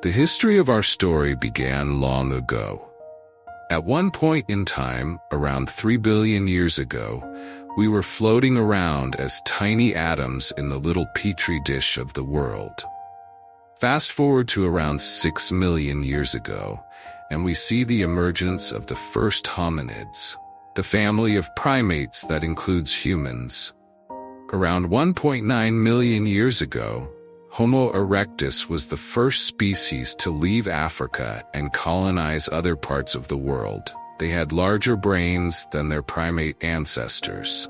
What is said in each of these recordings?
The history of our story began long ago. At one point in time, around 3 billion years ago, we were floating around as tiny atoms in the little petri dish of the world. Fast forward to around 6 million years ago, and we see the emergence of the first hominids, the family of primates that includes humans. Around 1.9 million years ago, Homo erectus was the first species to leave Africa and colonize other parts of the world. They had larger brains than their primate ancestors.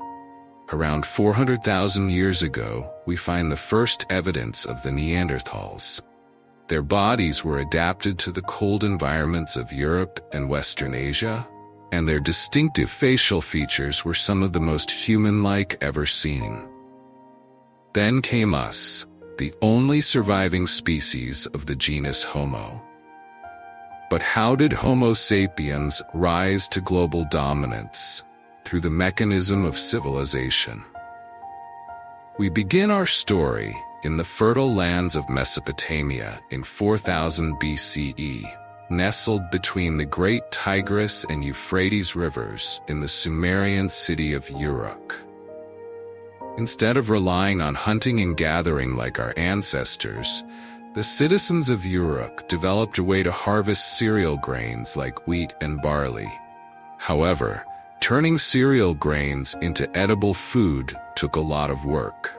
Around 400,000 years ago, we find the first evidence of the Neanderthals. Their bodies were adapted to the cold environments of Europe and Western Asia, and their distinctive facial features were some of the most human-like ever seen. Then came us, the only surviving species of the genus Homo. But how did Homo sapiens rise to global dominance? Through the mechanism of civilization. We begin our story in the fertile lands of Mesopotamia in 4000 BCE, nestled between the great Tigris and Euphrates rivers in the Sumerian city of Uruk. Instead of relying on hunting and gathering like our ancestors, the citizens of Uruk developed a way to harvest cereal grains like wheat and barley. However, turning cereal grains into edible food took a lot of work.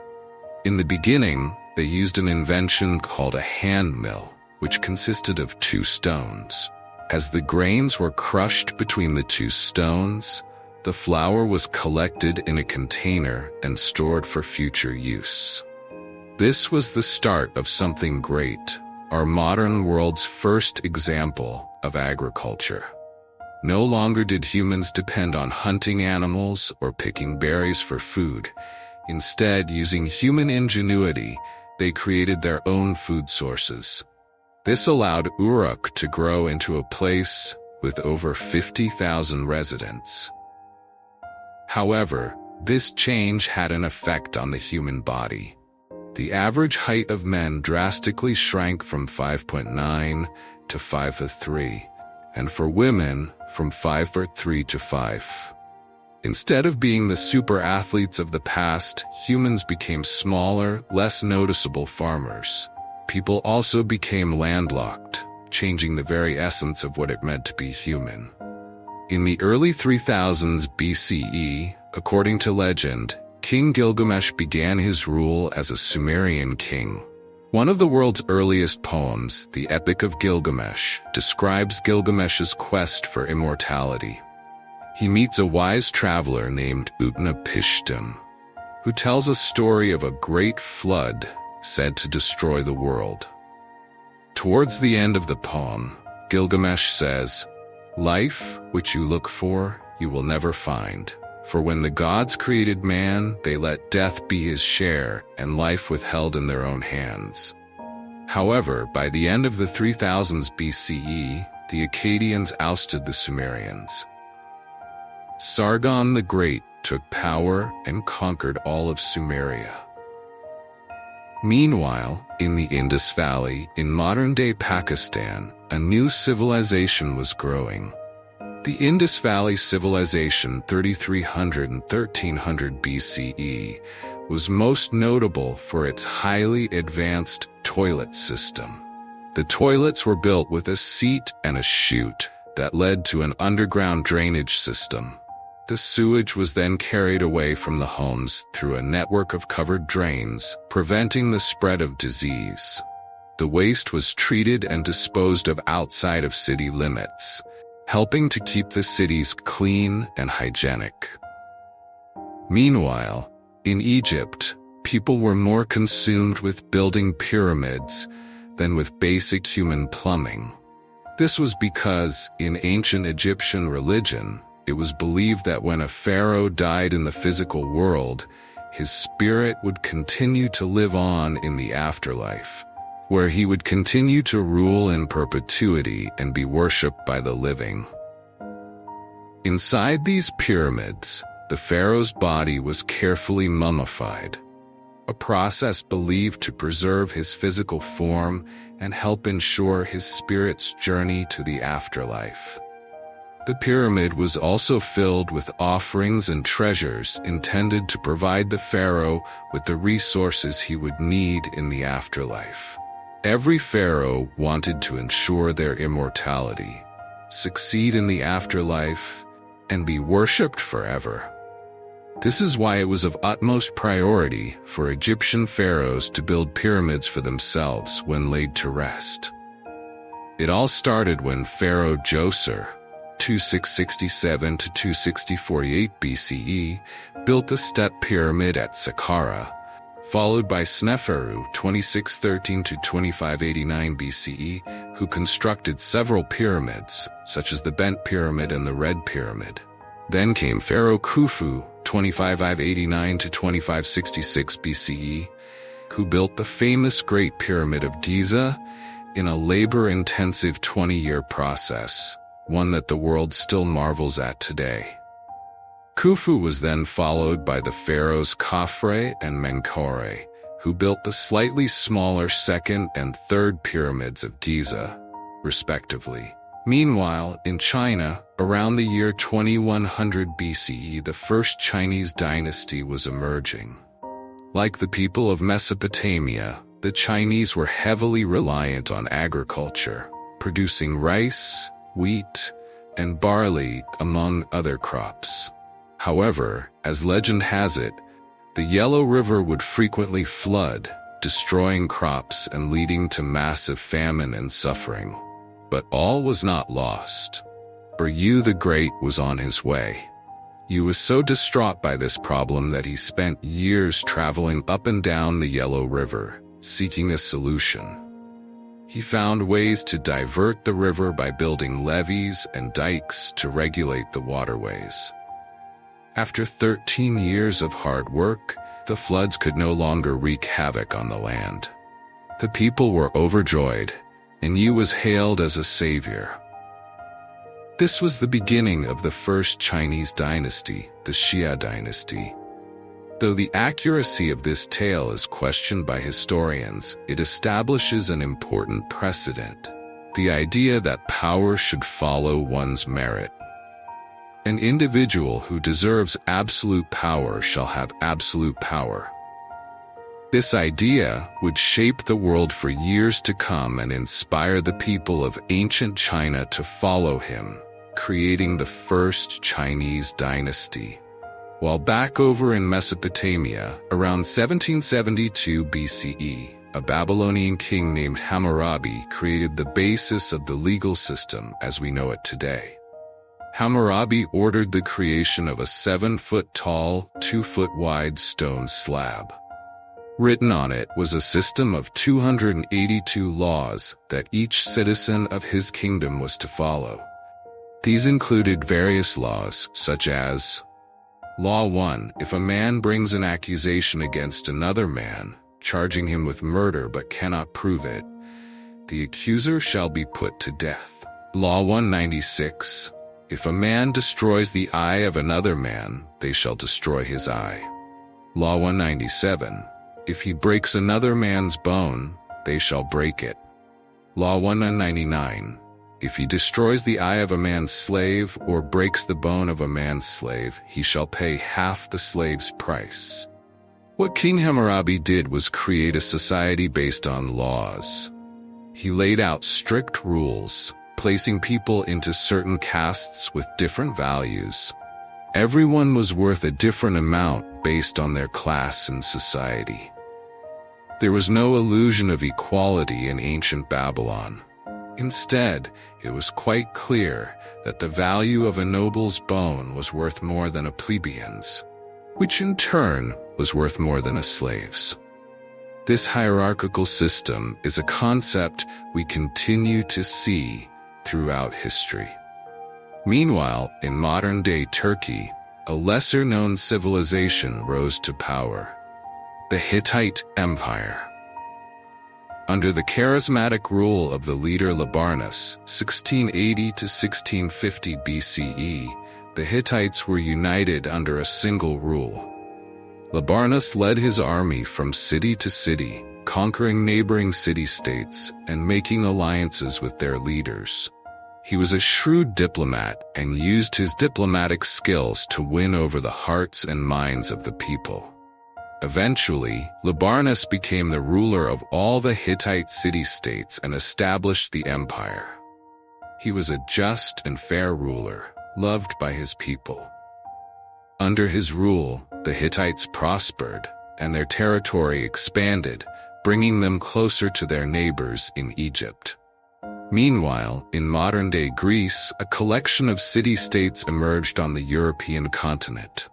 In the beginning, they used an invention called a hand mill, which consisted of 2 stones. As the grains were crushed between the 2 stones, the flour was collected in a container and stored for future use. This was the start of something great, our modern world's first example of agriculture. No longer did humans depend on hunting animals or picking berries for food. Instead, using human ingenuity, they created their own food sources. This allowed Uruk to grow into a place with over 50,000 residents. However, this change had an effect on the human body. The average height of men drastically shrank from 5.9 to 5'3", and for women, from 5'3" to 5. Instead of being the super athletes of the past, humans became smaller, less noticeable farmers. People also became landlocked, changing the very essence of what it meant to be human. In the early 3000s BCE, according to legend, King Gilgamesh began his rule as a Sumerian king. One of the world's earliest poems, the Epic of Gilgamesh, describes Gilgamesh's quest for immortality. He meets a wise traveler named Utnapishtim, who tells a story of a great flood said to destroy the world. Towards the end of the poem, Gilgamesh says, "Life, which you look for, you will never find. For when the gods created man, they let death be his share and life withheld in their own hands." However, by the end of the 3000s BCE, the Akkadians ousted the Sumerians. Sargon the Great took power and conquered all of Sumeria. Meanwhile, in the Indus Valley, in modern-day Pakistan, a new civilization was growing. The Indus Valley Civilization 3300 and 1300 BCE was most notable for its highly advanced toilet system. The toilets were built with a seat and a chute that led to an underground drainage system. The sewage was then carried away from the homes through a network of covered drains, preventing the spread of disease. The waste was treated and disposed of outside of city limits, helping to keep the cities clean and hygienic. Meanwhile, in Egypt, people were more consumed with building pyramids than with basic human plumbing. This was because, in ancient Egyptian religion, it was believed that when a pharaoh died in the physical world, his spirit would continue to live on in the afterlife, where he would continue to rule in perpetuity and be worshipped by the living. Inside these pyramids, the pharaoh's body was carefully mummified, a process believed to preserve his physical form and help ensure his spirit's journey to the afterlife. The pyramid was also filled with offerings and treasures intended to provide the pharaoh with the resources he would need in the afterlife. Every pharaoh wanted to ensure their immortality, succeed in the afterlife, and be worshipped forever. This is why it was of utmost priority for Egyptian pharaohs to build pyramids for themselves when laid to rest. It all started when Pharaoh Djoser, 2667 to 2648 BCE, built the step pyramid at Saqqara, followed by Sneferu, 2613 to 2589 BCE, who constructed several pyramids, such as the Bent Pyramid and the Red Pyramid. Then came Pharaoh Khufu, 2589 to 2566 BCE, who built the famous Great Pyramid of Giza in a labor-intensive 20-year process, one that the world still marvels at today. Khufu was then followed by the pharaohs Khafre and Menkaure, who built the slightly smaller second and third pyramids of Giza, respectively. Meanwhile, in China, around the year 2100 BCE, the first Chinese dynasty was emerging. Like the people of Mesopotamia, the Chinese were heavily reliant on agriculture, producing rice, wheat, and barley, among other crops. However, as legend has it, the Yellow River would frequently flood, destroying crops and leading to massive famine and suffering. But all was not lost. For Yu the Great was on his way. Yu was so distraught by this problem that he spent years traveling up and down the Yellow River, seeking a solution. He found ways to divert the river by building levees and dikes to regulate the waterways. After 13 years of hard work, the floods could no longer wreak havoc on the land. The people were overjoyed, and Yu was hailed as a savior. This was the beginning of the first Chinese dynasty, the Xia dynasty. Though the accuracy of this tale is questioned by historians, it establishes an important precedent: the idea that power should follow one's merit. An individual who deserves absolute power shall have absolute power. This idea would shape the world for years to come and inspire the people of ancient China to follow him, creating the first Chinese dynasty. While back over in Mesopotamia, around 1772 BCE, a Babylonian king named Hammurabi created the basis of the legal system as we know it today. Hammurabi ordered the creation of a 7-foot-tall, 2-foot-wide stone slab. Written on it was a system of 282 laws that each citizen of his kingdom was to follow. These included various laws, such as Law 1. If a man brings an accusation against another man, charging him with murder but cannot prove it, the accuser shall be put to death. Law 196. If a man destroys the eye of another man, they shall destroy his eye. Law 197. If he breaks another man's bone, they shall break it. Law 199. If he destroys the eye of a man's slave or breaks the bone of a man's slave, he shall pay half the slave's price. What King Hammurabi did was create a society based on laws. He laid out strict rules, placing people into certain castes with different values. Everyone was worth a different amount based on their class in society. There was no illusion of equality in ancient Babylon. Instead, it was quite clear that the value of a noble's bone was worth more than a plebeian's, which in turn was worth more than a slave's. This hierarchical system is a concept we continue to see throughout history. Meanwhile, in modern-day Turkey, a lesser-known civilization rose to power: the Hittite Empire. Under the charismatic rule of the leader Labarnus, 1680 to 1650 BCE, the Hittites were united under a single rule. Labarnus led his army from city to city, conquering neighboring city-states and making alliances with their leaders. He was a shrewd diplomat and used his diplomatic skills to win over the hearts and minds of the people. Eventually, Labarnus became the ruler of all the Hittite city-states and established the empire. He was a just and fair ruler, loved by his people. Under his rule, the Hittites prospered, and their territory expanded, bringing them closer to their neighbors in Egypt. Meanwhile, in modern-day Greece, a collection of city-states emerged on the European continent.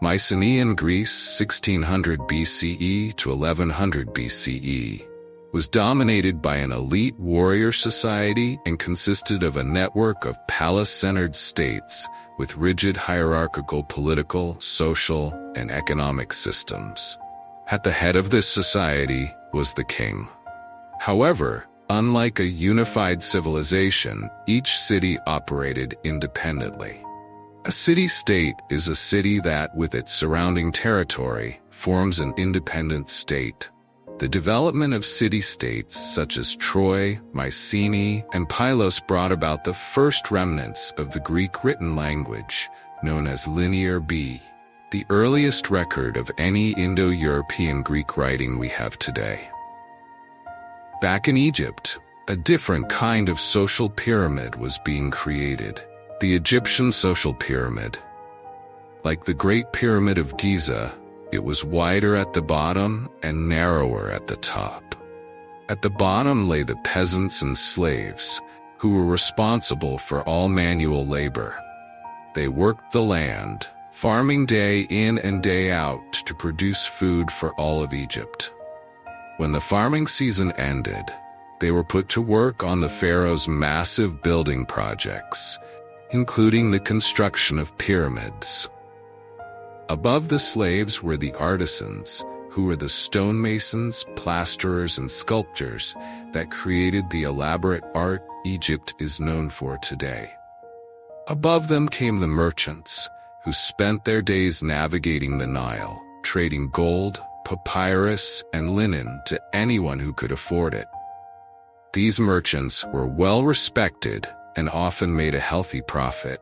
Mycenaean Greece, 1600 BCE to 1100 BCE, was dominated by an elite warrior society and consisted of a network of palace-centered states with rigid hierarchical political, social, and economic systems. At the head of this society was the king. However, unlike a unified civilization, each city operated independently. A city-state is a city that, with its surrounding territory, forms an independent state. The development of city-states such as Troy, Mycenae, and Pylos brought about the first remnants of the Greek written language, known as Linear B, the earliest record of any Indo-European Greek writing we have today. Back in Egypt, a different kind of social pyramid was being created, the Egyptian social pyramid. Like the Great Pyramid of Giza, it was wider at the bottom and narrower at the top. At the bottom lay the peasants and slaves, who were responsible for all manual labor. They worked the land, farming day in and day out to produce food for all of Egypt. When the farming season ended, they were put to work on the pharaoh's massive building projects, including the construction of pyramids. Above the slaves were the artisans, who were the stonemasons, plasterers, and sculptors that created the elaborate art Egypt is known for today. Above them came the merchants, who spent their days navigating the Nile, trading gold, papyrus, and linen to anyone who could afford it. These merchants were well respected and often made a healthy profit.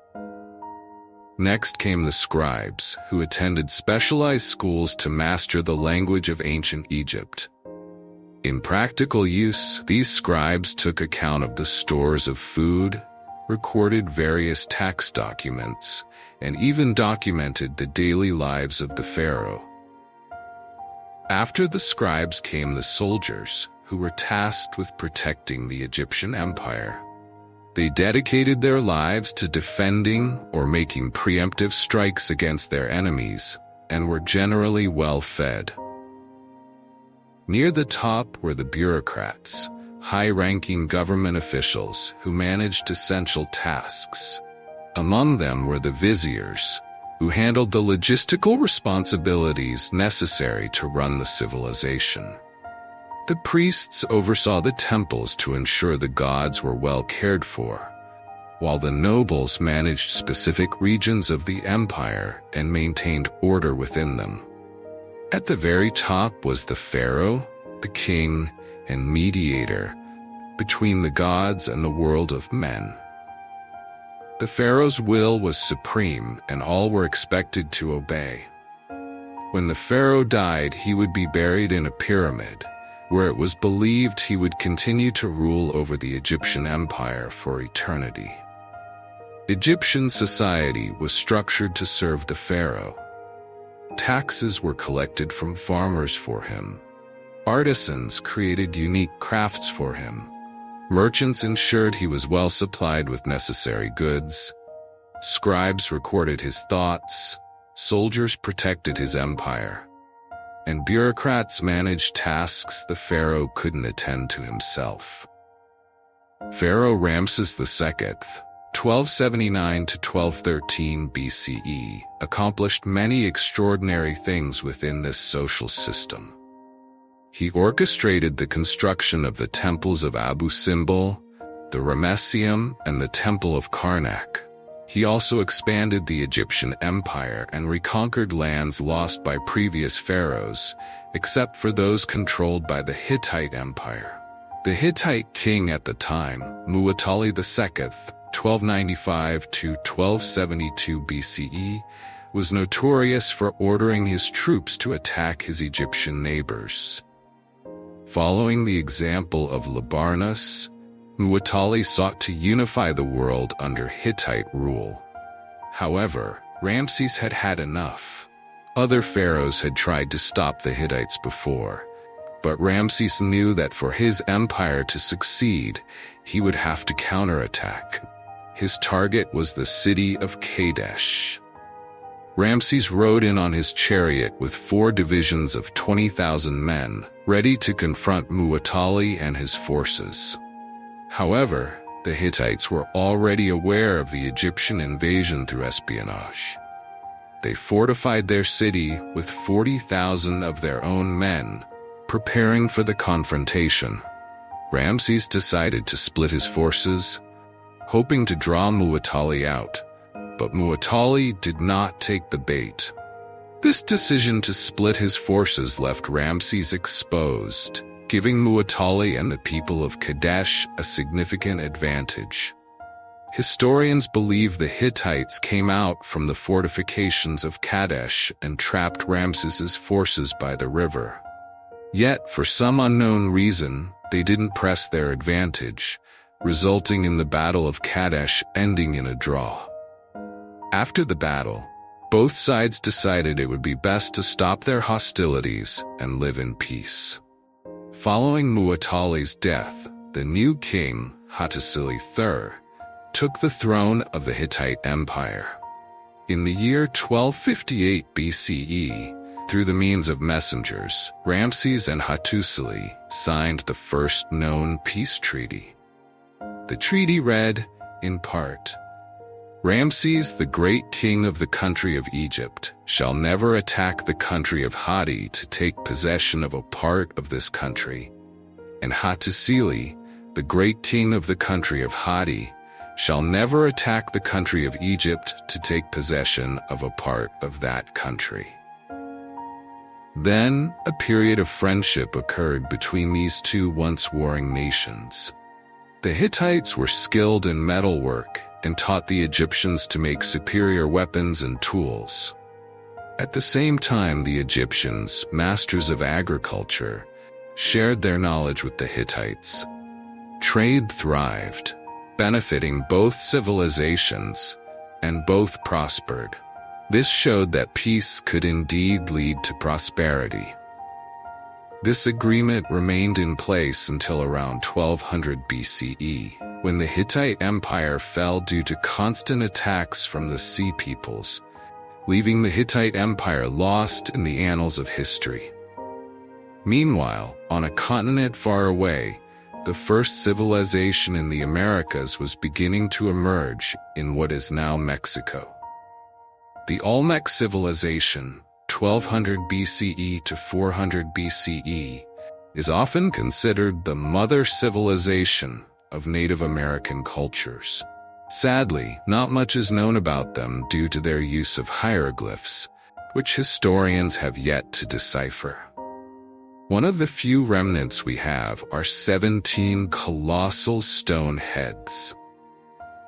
Next came the scribes, who attended specialized schools to master the language of ancient Egypt. In practical use, these scribes took account of the stores of food, recorded various tax documents, and even documented the daily lives of the pharaoh. After the scribes came the soldiers, who were tasked with protecting the Egyptian empire. They dedicated their lives to defending or making preemptive strikes against their enemies, and were generally well fed. Near the top were the bureaucrats, high-ranking government officials who managed essential tasks. Among them were the viziers, who handled the logistical responsibilities necessary to run the civilization. The priests oversaw the temples to ensure the gods were well cared for, while the nobles managed specific regions of the empire and maintained order within them. At the very top was the pharaoh, the king, and mediator between the gods and the world of men. The pharaoh's will was supreme, and all were expected to obey. When the pharaoh died, he would be buried in a pyramid, where it was believed he would continue to rule over the Egyptian empire for eternity. Egyptian society was structured to serve the pharaoh. Taxes were collected from farmers for him. Artisans created unique crafts for him. Merchants ensured he was well supplied with necessary goods. Scribes recorded his thoughts. Soldiers protected his empire. And bureaucrats managed tasks the pharaoh couldn't attend to himself. Pharaoh Ramses II, 1279 to 1213 BCE, accomplished many extraordinary things within this social system. He orchestrated the construction of the temples of Abu Simbel, the Ramesseum, and the Temple of Karnak. He also expanded the Egyptian empire and reconquered lands lost by previous pharaohs, except for those controlled by the Hittite Empire. The Hittite king at the time, Muwatalli II, 1295 to 1272 BCE, was notorious for ordering his troops to attack his Egyptian neighbors. Following the example of Libarnus, Muwatalli sought to unify the world under Hittite rule. However, Ramses had had enough. Other pharaohs had tried to stop the Hittites before, but Ramses knew that for his empire to succeed, he would have to counterattack. His target was the city of Kadesh. Ramses rode in on his chariot with 4 divisions of 20,000 men, ready to confront Muwatalli and his forces. However, the Hittites were already aware of the Egyptian invasion through espionage. They fortified their city with 40,000 of their own men, preparing for the confrontation. Ramses decided to split his forces, hoping to draw Muwatalli out, but Muwatalli did not take the bait. This decision to split his forces left Ramses exposed, giving Muwatalli and the people of Kadesh a significant advantage. Historians believe the Hittites came out from the fortifications of Kadesh and trapped Ramses's forces by the river. Yet, for some unknown reason, they didn't press their advantage, resulting in the Battle of Kadesh ending in a draw. After the battle, both sides decided it would be best to stop their hostilities and live in peace. Following Muwatalli's death, the new king, Hattusili III, took the throne of the Hittite Empire. In the year 1258 BCE, through the means of messengers, Ramses and Hattusili signed the first known peace treaty. The treaty read, in part, Ramses, the great king of the country of Egypt, shall never attack the country of Hatti to take possession of a part of this country, and Hattusili, the great king of the country of Hatti, shall never attack the country of Egypt to take possession of a part of that country. Then, a period of friendship occurred between these two once warring nations. The Hittites were skilled in metalwork and taught the Egyptians to make superior weapons and tools. At the same time, the Egyptians, masters of agriculture, shared their knowledge with the Hittites. Trade thrived, benefiting both civilizations, and both prospered. This showed that peace could indeed lead to prosperity. This agreement remained in place until around 1200 BCE, when the Hittite Empire fell due to constant attacks from the Sea Peoples, leaving the Hittite Empire lost in the annals of history. Meanwhile, on a continent far away, the first civilization in the Americas was beginning to emerge in what is now Mexico. The Olmec civilization, 1200 BCE to 400 BCE, is often considered the mother civilization of Native American cultures. Sadly, not much is known about them due to their use of hieroglyphs, which historians have yet to decipher. One of the few remnants we have are 17 colossal stone heads.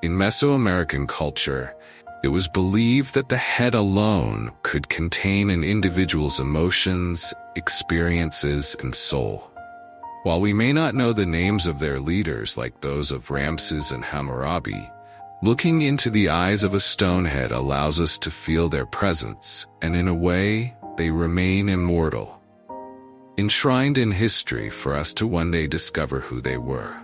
In Mesoamerican culture, it was believed that the head alone could contain an individual's emotions, experiences, and soul. While we may not know the names of their leaders like those of Ramses and Hammurabi, looking into the eyes of a stonehead allows us to feel their presence, and in a way, they remain immortal, enshrined in history for us to one day discover who they were.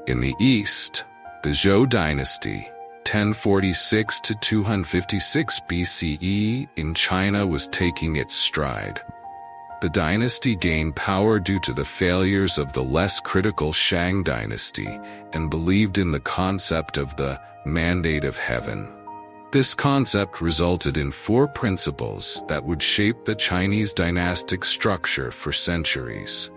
In the East, the Zhou dynasty, 1046 to 256 BCE in China, was taking its stride. The dynasty gained power due to the failures of the less critical Shang dynasty and believed in the concept of the mandate of heaven. This concept resulted in 4 principles that would shape the Chinese dynastic structure for centuries.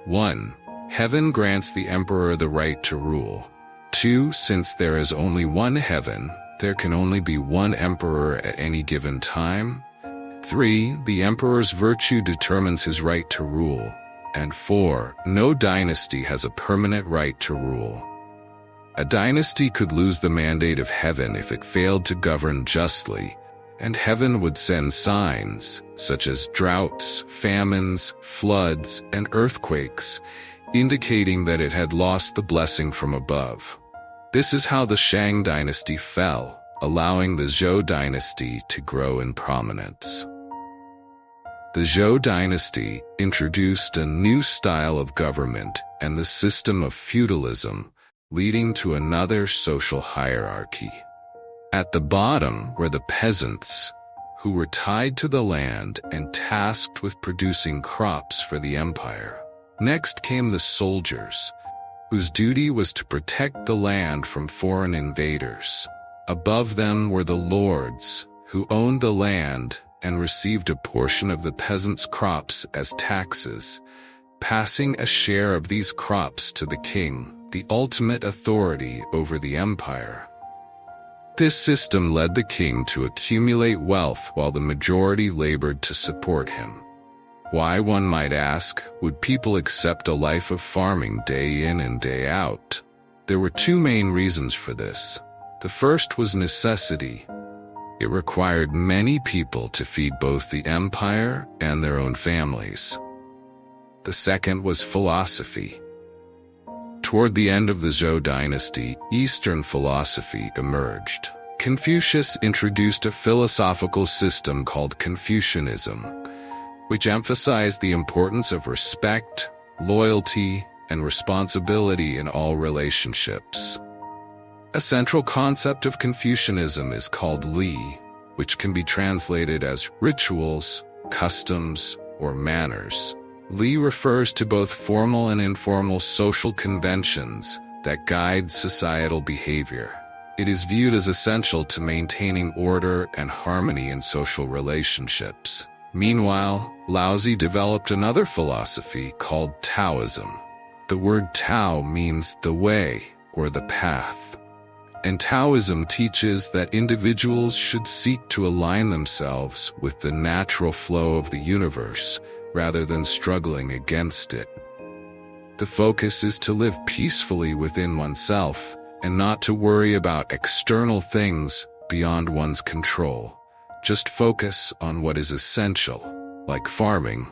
1. Heaven grants the emperor the right to rule. 2. Since there is only one heaven, there can only be one emperor at any given time. 3. The emperor's virtue determines his right to rule. And 4. No dynasty has a permanent right to rule. A dynasty could lose the mandate of heaven if it failed to govern justly, and heaven would send signs, such as droughts, famines, floods, and earthquakes, indicating that it had lost the blessing from above. This is how the Shang dynasty fell, allowing the Zhou dynasty to grow in prominence. The Zhou dynasty introduced a new style of government and the system of feudalism, leading to another social hierarchy. At the bottom were the peasants, who were tied to the land and tasked with producing crops for the empire. Next came the soldiers, whose duty was to protect the land from foreign invaders. Above them were the lords, who owned the land and received a portion of the peasants' crops as taxes, passing a share of these crops to the king, the ultimate authority over the empire. This system led the king to accumulate wealth while the majority labored to support him. Why, one might ask, would people accept a life of farming day in and day out? There were two main reasons for this. The first was necessity. It required many people to feed both the empire and their own families. The second was philosophy. Toward the end of the Zhou dynasty, Eastern philosophy emerged. Confucius introduced a philosophical system called Confucianism, which emphasized the importance of respect, loyalty, and responsibility in all relationships. A central concept of Confucianism is called Li, which can be translated as rituals, customs, or manners. Li refers to both formal and informal social conventions that guide societal behavior. It is viewed as essential to maintaining order and harmony in social relationships. Meanwhile, Laozi developed another philosophy called Taoism. The word Tao means the way or the path. And Taoism teaches that individuals should seek to align themselves with the natural flow of the universe rather than struggling against it. The focus is to live peacefully within oneself and not to worry about external things beyond one's control. Just focus on what is essential, like farming.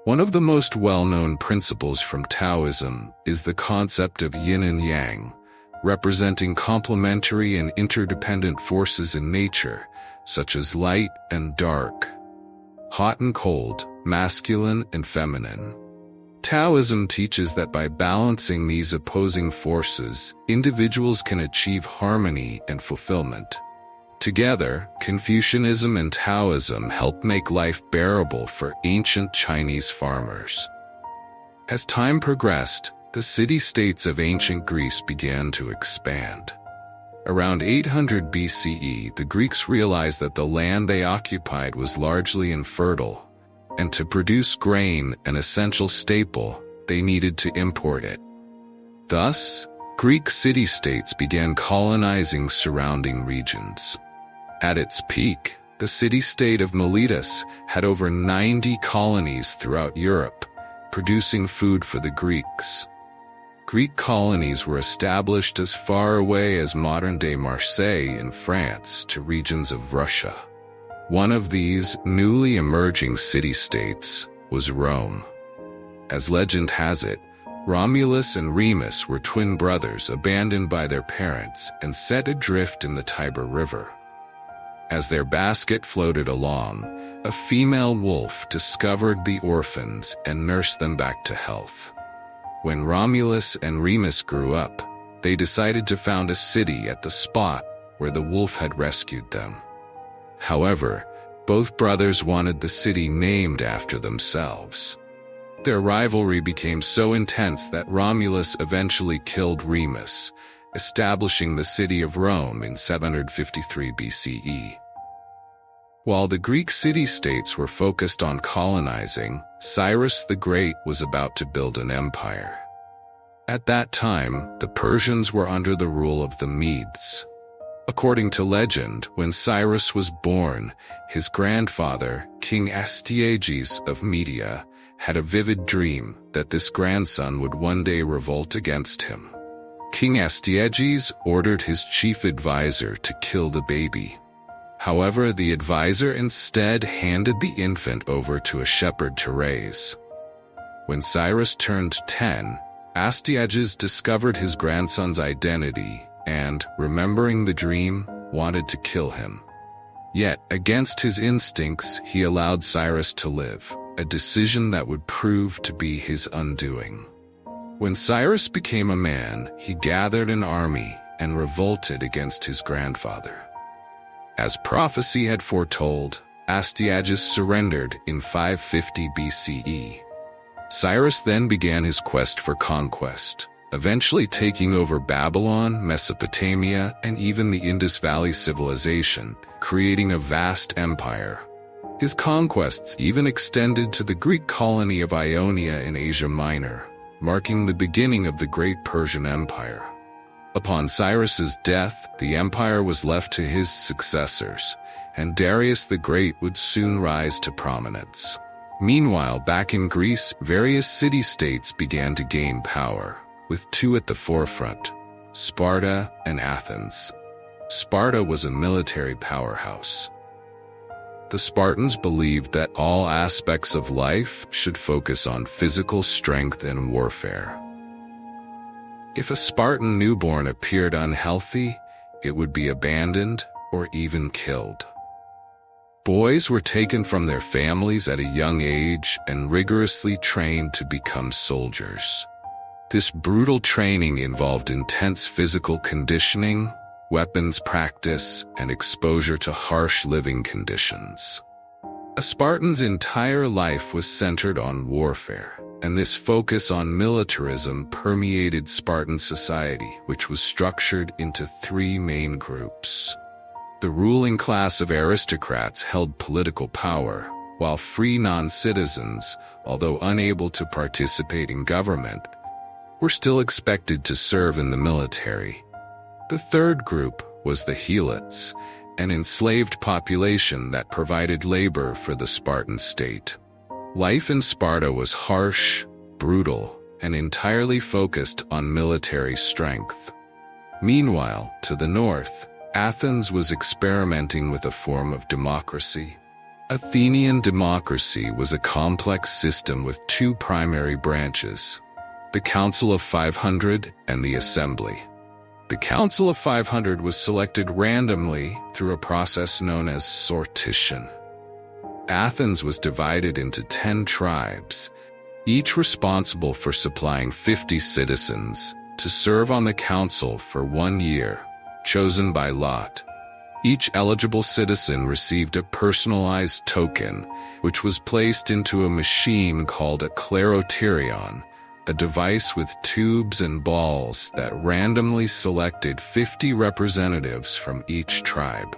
One of the most well-known principles from Taoism is the concept of yin and yang, representing complementary and interdependent forces in nature, such as light and dark, hot and cold, masculine and feminine. Taoism teaches that by balancing these opposing forces, individuals can achieve harmony and fulfillment. Together, Confucianism and Taoism helped make life bearable for ancient Chinese farmers. As time progressed, the city-states of ancient Greece began to expand. Around 800 BCE, the Greeks realized that the land they occupied was largely infertile, and to produce grain, an essential staple, they needed to import it. Thus, Greek city-states began colonizing surrounding regions. At its peak, the city-state of Miletus had over 90 colonies throughout Europe, producing food for the Greeks. Greek colonies were established as far away as modern-day Marseille in France to regions of Russia. One of these newly emerging city-states was Rome. As legend has it, Romulus and Remus were twin brothers abandoned by their parents and set adrift in the Tiber River. As their basket floated along, a female wolf discovered the orphans and nursed them back to health. When Romulus and Remus grew up, they decided to found a city at the spot where the wolf had rescued them. However, both brothers wanted the city named after themselves. Their rivalry became so intense that Romulus eventually killed Remus, establishing the city of Rome in 753 BCE. While the Greek city-states were focused on colonizing, Cyrus the Great was about to build an empire. At that time, the Persians were under the rule of the Medes. According to legend, when Cyrus was born, his grandfather, King Astyages of Media, had a vivid dream that this grandson would one day revolt against him. King Astyages ordered his chief advisor to kill the baby. However, the advisor instead handed the infant over to a shepherd to raise. When Cyrus turned 10, Astyages discovered his grandson's identity and, remembering the dream, wanted to kill him. Yet, against his instincts, he allowed Cyrus to live, a decision that would prove to be his undoing. When Cyrus became a man, he gathered an army and revolted against his grandfather. As prophecy had foretold, Astyages surrendered in 550 BCE. Cyrus then began his quest for conquest, eventually taking over Babylon, Mesopotamia, and even the Indus Valley civilization, creating a vast empire. His conquests even extended to the Greek colony of Ionia in Asia Minor, marking the beginning of the Great Persian Empire. Upon Cyrus's death, the empire was left to his successors, and Darius the Great would soon rise to prominence. Meanwhile, back in Greece, various city-states began to gain power, with two at the forefront, Sparta and Athens. Sparta was a military powerhouse. The Spartans believed that all aspects of life should focus on physical strength and warfare. If a Spartan newborn appeared unhealthy, it would be abandoned or even killed. Boys were taken from their families at a young age and rigorously trained to become soldiers. This brutal training involved intense physical conditioning, weapons practice, and exposure to harsh living conditions. A Spartan's entire life was centered on warfare, and this focus on militarism permeated Spartan society, which was structured into three main groups. The ruling class of aristocrats held political power, while free non-citizens, although unable to participate in government, were still expected to serve in the military. The third group was the Helots, an enslaved population that provided labor for the Spartan state. Life in Sparta was harsh, brutal, and entirely focused on military strength. Meanwhile, to the north, Athens was experimenting with a form of democracy. Athenian democracy was a complex system with two primary branches, the Council of 500 and the Assembly. The Council of 500 was selected randomly through a process known as sortition. Athens was divided into 10 tribes, each responsible for supplying 50 citizens to serve on the council for 1 year, chosen by lot. Each eligible citizen received a personalized token, which was placed into a machine called a kleroterion, a device with tubes and balls that randomly selected 50 representatives from each tribe.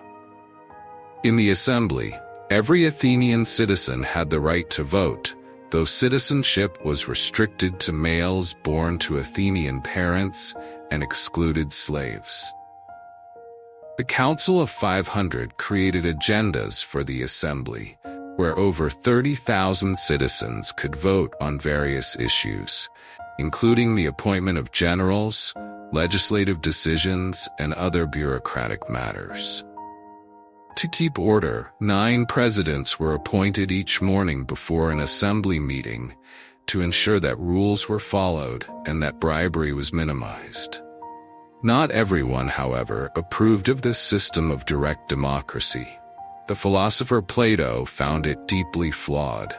In the assembly, every Athenian citizen had the right to vote, though citizenship was restricted to males born to Athenian parents and excluded slaves. The Council of 500 created agendas for the assembly, where over 30,000 citizens could vote on various issues, including the appointment of generals, legislative decisions, and other bureaucratic matters. To keep order, 9 presidents were appointed each morning before an assembly meeting to ensure that rules were followed and that bribery was minimized. Not everyone, however, approved of this system of direct democracy. The philosopher Plato found it deeply flawed.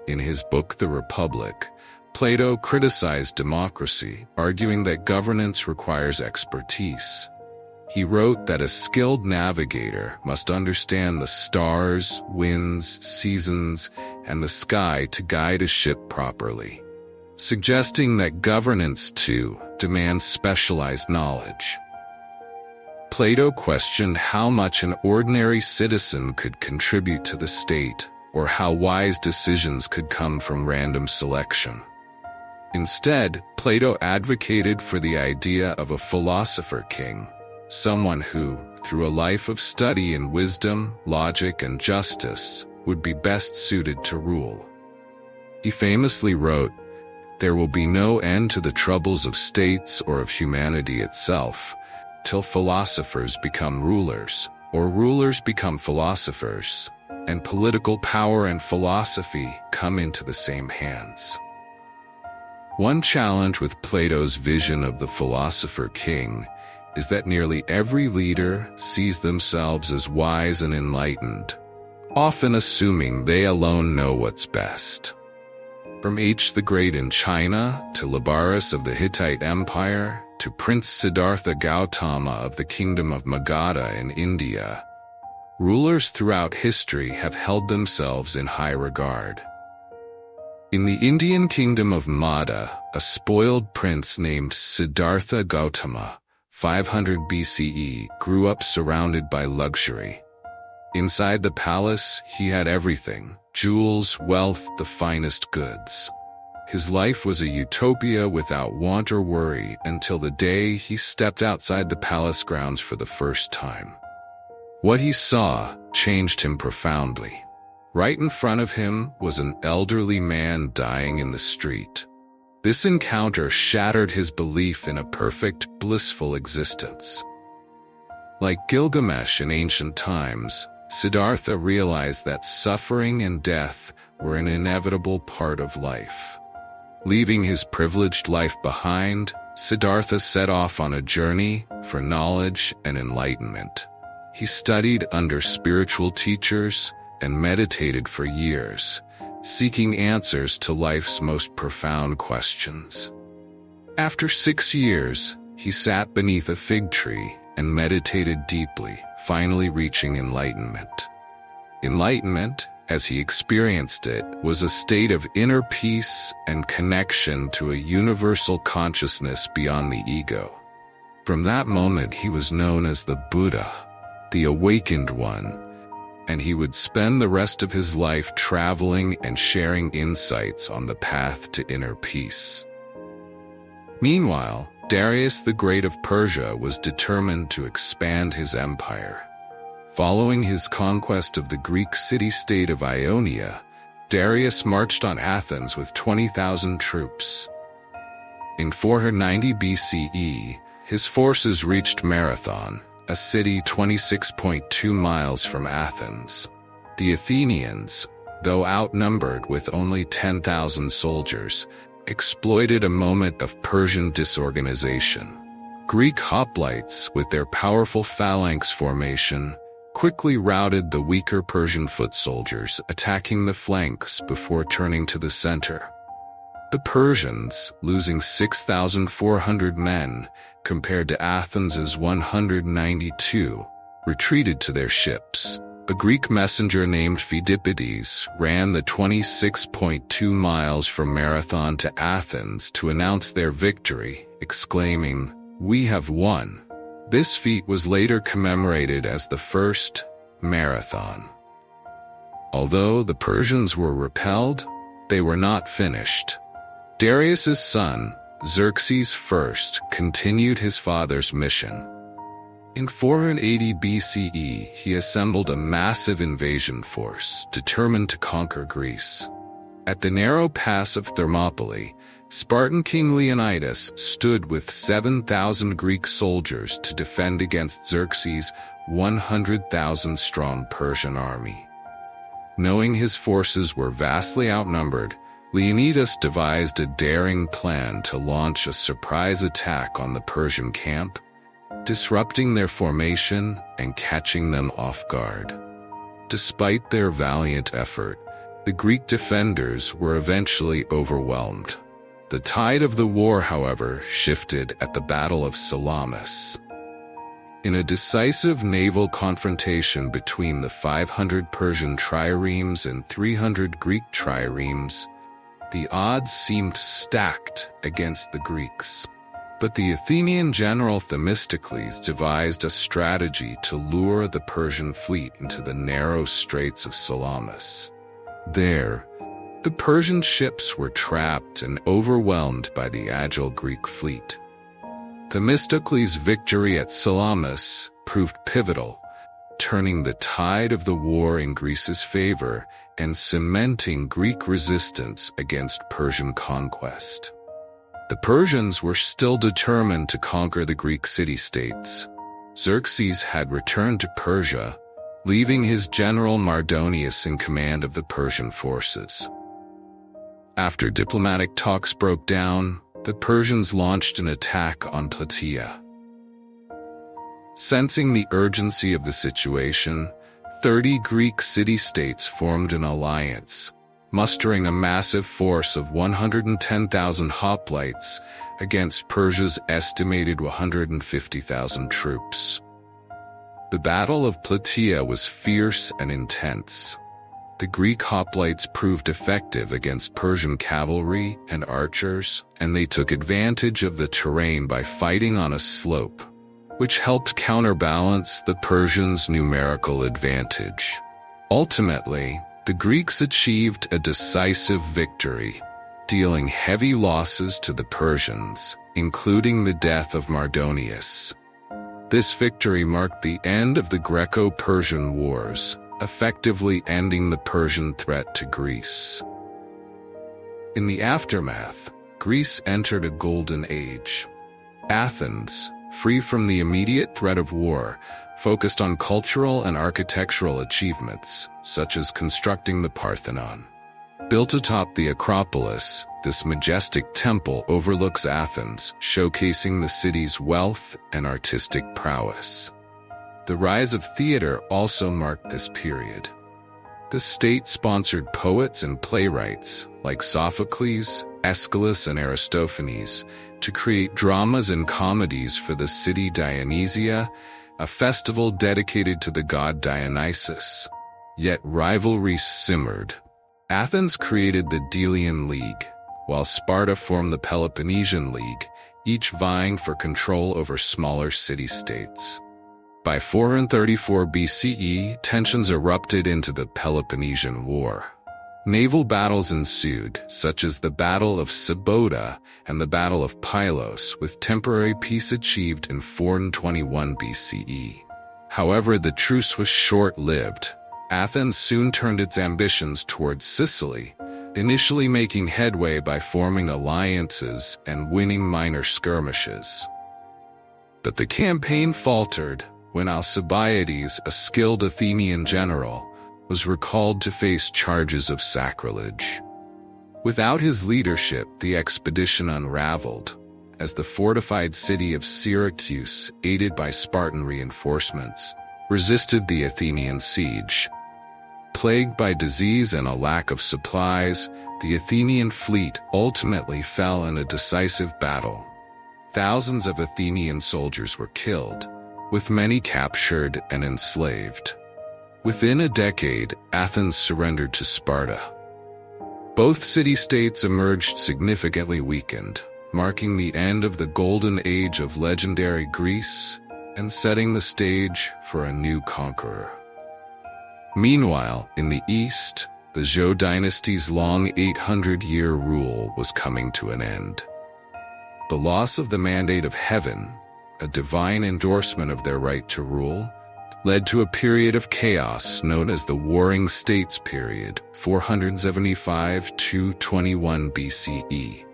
In his book The Republic, Plato criticized democracy, arguing that governance requires expertise. He wrote that a skilled navigator must understand the stars, winds, seasons, and the sky to guide a ship properly, suggesting that governance, too, demands specialized knowledge. Plato questioned how much an ordinary citizen could contribute to the state, or how wise decisions could come from random selection. Instead, Plato advocated for the idea of a philosopher king, someone who, through a life of study in wisdom, logic, and justice, would be best suited to rule. He famously wrote, "There will be no end to the troubles of states or of humanity itself, till philosophers become rulers, or rulers become philosophers, and political power and philosophy come into the same hands." One challenge with Plato's vision of the philosopher king is that nearly every leader sees themselves as wise and enlightened, often assuming they alone know what's best. From H. the Great in China, to Labaris of the Hittite Empire, to Prince Siddhartha Gautama of the Kingdom of Magadha in India, rulers throughout history have held themselves in high regard. In the Indian kingdom of Magadha, a spoiled prince named Siddhartha Gautama, 500 BCE, grew up surrounded by luxury. Inside the palace, he had everything: jewels, wealth, the finest goods. His life was a utopia without want or worry until the day he stepped outside the palace grounds for the first time. What he saw changed him profoundly. Right in front of him was an elderly man dying in the street. This encounter shattered his belief in a perfect, blissful existence. Like Gilgamesh in ancient times, Siddhartha realized that suffering and death were an inevitable part of life. Leaving his privileged life behind, Siddhartha set off on a journey for knowledge and enlightenment. He studied under spiritual teachers and meditated for years, seeking answers to life's most profound questions. After 6 years, he sat beneath a fig tree and meditated deeply, finally reaching enlightenment. Enlightenment, as he experienced it, was a state of inner peace and connection to a universal consciousness beyond the ego. From that moment, he was known as the Buddha, the awakened one, and he would spend the rest of his life traveling and sharing insights on the path to inner peace. Meanwhile, Darius the Great of Persia was determined to expand his empire. Following his conquest of the Greek city-state of Ionia, Darius marched on Athens with 20,000 troops. In 490 BCE, his forces reached Marathon, a city 26.2 miles from Athens. The Athenians, though outnumbered with only 10,000 soldiers, exploited a moment of Persian disorganization. Greek hoplites, with their powerful phalanx formation, quickly routed the weaker Persian foot soldiers, attacking the flanks before turning to the center. The Persians, losing 6,400 men compared to Athens's 192, retreated to their ships. A Greek messenger named Pheidippides ran the 26.2 miles from Marathon to Athens to announce their victory, exclaiming, "We have won." This feat was later commemorated as the First Marathon. Although the Persians were repelled, they were not finished. Darius's son, Xerxes I, continued his father's mission. In 480 BCE, he assembled a massive invasion force, determined to conquer Greece. At the narrow pass of Thermopylae, Spartan King Leonidas stood with 7,000 Greek soldiers to defend against Xerxes' 100,000-strong Persian army. Knowing his forces were vastly outnumbered, Leonidas devised a daring plan to launch a surprise attack on the Persian camp, disrupting their formation and catching them off guard. Despite their valiant effort, the Greek defenders were eventually overwhelmed. The tide of the war, however, shifted at the Battle of Salamis. In a decisive naval confrontation between the 500 Persian triremes and 300 Greek triremes, the odds seemed stacked against the Greeks. But the Athenian general Themistocles devised a strategy to lure the Persian fleet into the narrow straits of Salamis. There, the Persian ships were trapped and overwhelmed by the agile Greek fleet. Themistocles' victory at Salamis proved pivotal, turning the tide of the war in Greece's favor and cementing Greek resistance against Persian conquest. The Persians were still determined to conquer the Greek city-states. Xerxes had returned to Persia, leaving his general Mardonius in command of the Persian forces. After diplomatic talks broke down, the Persians launched an attack on Plataea. Sensing the urgency of the situation, 30 Greek city-states formed an alliance, mustering a massive force of 110,000 hoplites against Persia's estimated 150,000 troops. The Battle of Plataea was fierce and intense. The Greek hoplites proved effective against Persian cavalry and archers, and they took advantage of the terrain by fighting on a slope, which helped counterbalance the Persians' numerical advantage. Ultimately, the Greeks achieved a decisive victory, dealing heavy losses to the Persians, including the death of Mardonius. This victory marked the end of the Greco-Persian Wars, effectively ending the Persian threat to Greece. In the aftermath, Greece entered a golden age. Athens, free from the immediate threat of war, focused on cultural and architectural achievements, such as constructing the Parthenon. Built atop the Acropolis, this majestic temple overlooks Athens, showcasing the city's wealth and artistic prowess. The rise of theater also marked this period. The state sponsored poets and playwrights, like Sophocles, Aeschylus, and Aristophanes, to create dramas and comedies for the city Dionysia, a festival dedicated to the god Dionysus. Yet rivalry simmered. Athens created the Delian League, while Sparta formed the Peloponnesian League, each vying for control over smaller city-states. By 434 BCE, tensions erupted into the Peloponnesian War. Naval battles ensued, such as the Battle of Sybota and the Battle of Pylos, with temporary peace achieved in 421 BCE. However, the truce was short-lived. Athens soon turned its ambitions towards Sicily, initially making headway by forming alliances and winning minor skirmishes. But the campaign faltered when Alcibiades, a skilled Athenian general, was recalled to face charges of sacrilege. Without his leadership, the expedition unraveled, as the fortified city of Syracuse, aided by Spartan reinforcements, resisted the Athenian siege. Plagued by disease and a lack of supplies, the Athenian fleet ultimately fell in a decisive battle. Thousands of Athenian soldiers were killed, with many captured and enslaved. Within a decade, Athens surrendered to Sparta. Both city-states emerged significantly weakened, marking the end of the golden age of legendary Greece and setting the stage for a new conqueror. Meanwhile, in the east, the Zhou dynasty's long 800-year rule was coming to an end. The loss of the mandate of heaven, a divine endorsement of their right to rule, led to a period of chaos known as the Warring States period, 475 to 21 BCE.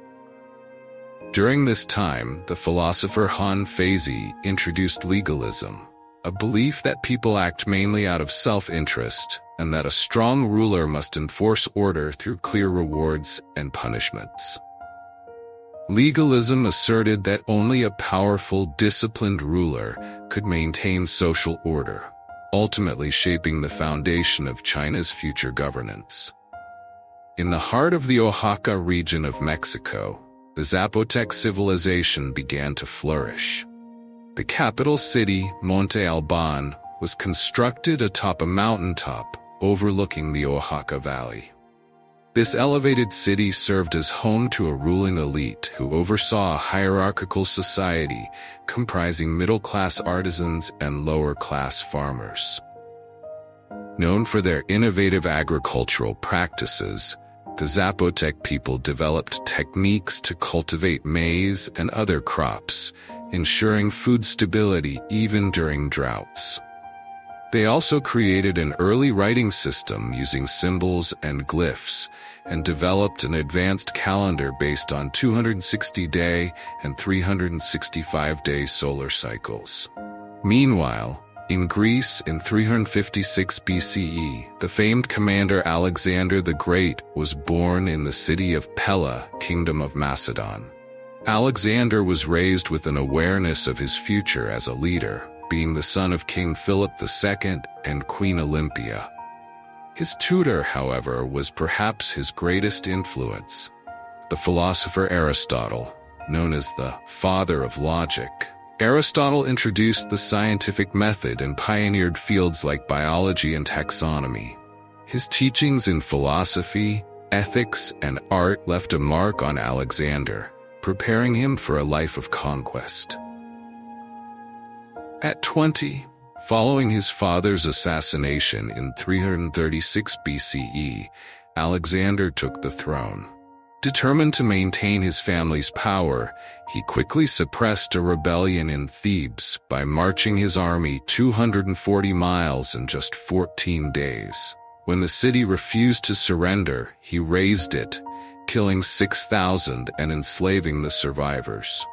During this time, the philosopher Han Feizi introduced legalism, a belief that people act mainly out of self-interest and that a strong ruler must enforce order through clear rewards and punishments. Legalism asserted that only a powerful, disciplined ruler could maintain social order, ultimately shaping the foundation of China's future governance. In the heart of the Oaxaca region of Mexico, the Zapotec civilization began to flourish. The capital city, Monte Alban, was constructed atop a mountaintop overlooking the Oaxaca Valley. This elevated city served as home to a ruling elite who oversaw a hierarchical society comprising middle-class artisans and lower-class farmers. Known for their innovative agricultural practices, the Zapotec people developed techniques to cultivate maize and other crops, ensuring food stability even during droughts. They also created an early writing system using symbols and glyphs, and developed an advanced calendar based on 260-day and 365-day solar cycles. Meanwhile, in Greece in 356 BCE, the famed commander Alexander the Great was born in the city of Pella, Kingdom of Macedon. Alexander was raised with an awareness of his future as a leader, being the son of King Philip II and Queen Olympia. His tutor, however, was perhaps his greatest influence, the philosopher Aristotle, known as the father of logic. Aristotle introduced the scientific method and pioneered fields like biology and taxonomy. His teachings in philosophy, ethics, and art left a mark on Alexander, preparing him for a life of conquest. At 20, following his father's assassination in 336 BCE, Alexander took the throne. Determined to maintain his family's power, he quickly suppressed a rebellion in Thebes by marching his army 240 miles in just 14 days. When the city refused to surrender, he razed it, killing 6,000 and enslaving the survivors.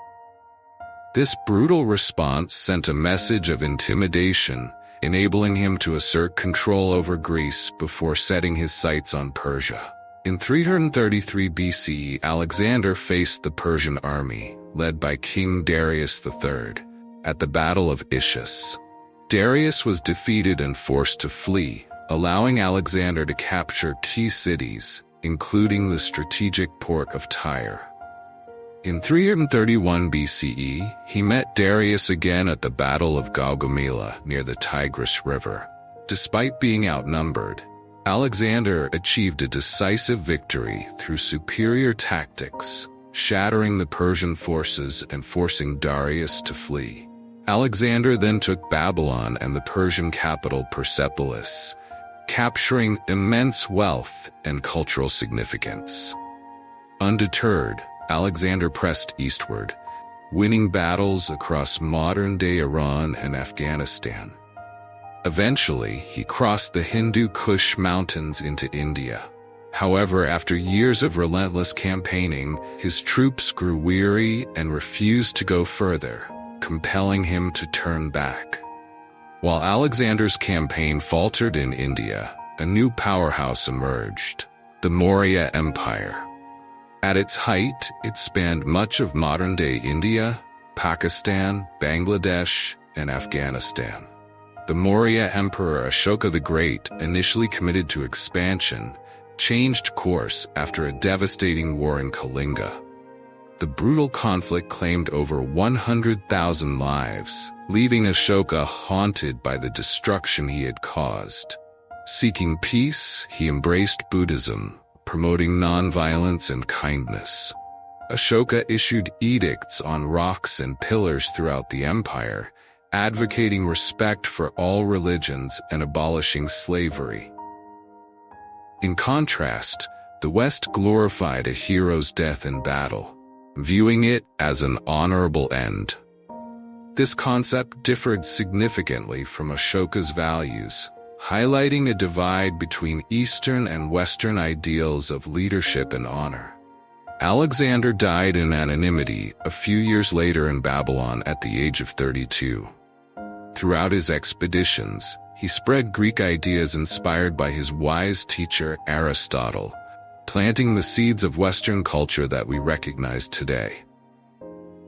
This brutal response sent a message of intimidation, enabling him to assert control over Greece before setting his sights on Persia. In 333 BCE, Alexander faced the Persian army, led by King Darius III, at the Battle of Issus. Darius was defeated and forced to flee, allowing Alexander to capture key cities, including the strategic port of Tyre. In 331 BCE, he met Darius again at the Battle of Gaugamela near the Tigris River. Despite being outnumbered, Alexander achieved a decisive victory through superior tactics, shattering the Persian forces and forcing Darius to flee. Alexander then took Babylon and the Persian capital Persepolis, capturing immense wealth and cultural significance. Undeterred, Alexander pressed eastward, winning battles across modern-day Iran and Afghanistan. Eventually, he crossed the Hindu Kush mountains into India. However, after years of relentless campaigning, his troops grew weary and refused to go further, compelling him to turn back. While Alexander's campaign faltered in India, a new powerhouse emerged, the Maurya Empire. At its height, it spanned much of modern-day India, Pakistan, Bangladesh, and Afghanistan. The Maurya Emperor Ashoka the Great, initially committed to expansion, changed course after a devastating war in Kalinga. The brutal conflict claimed over 100,000 lives, leaving Ashoka haunted by the destruction he had caused. Seeking peace, he embraced Buddhism, promoting nonviolence and kindness. Ashoka issued edicts on rocks and pillars throughout the empire, advocating respect for all religions and abolishing slavery. In contrast, the West glorified a hero's death in battle, viewing it as an honorable end. This concept differed significantly from Ashoka's values, highlighting a divide between Eastern and Western ideals of leadership and honor. Alexander died in anonymity a few years later in Babylon at the age of 32. Throughout his expeditions, he spread Greek ideas inspired by his wise teacher Aristotle, planting the seeds of Western culture that we recognize today.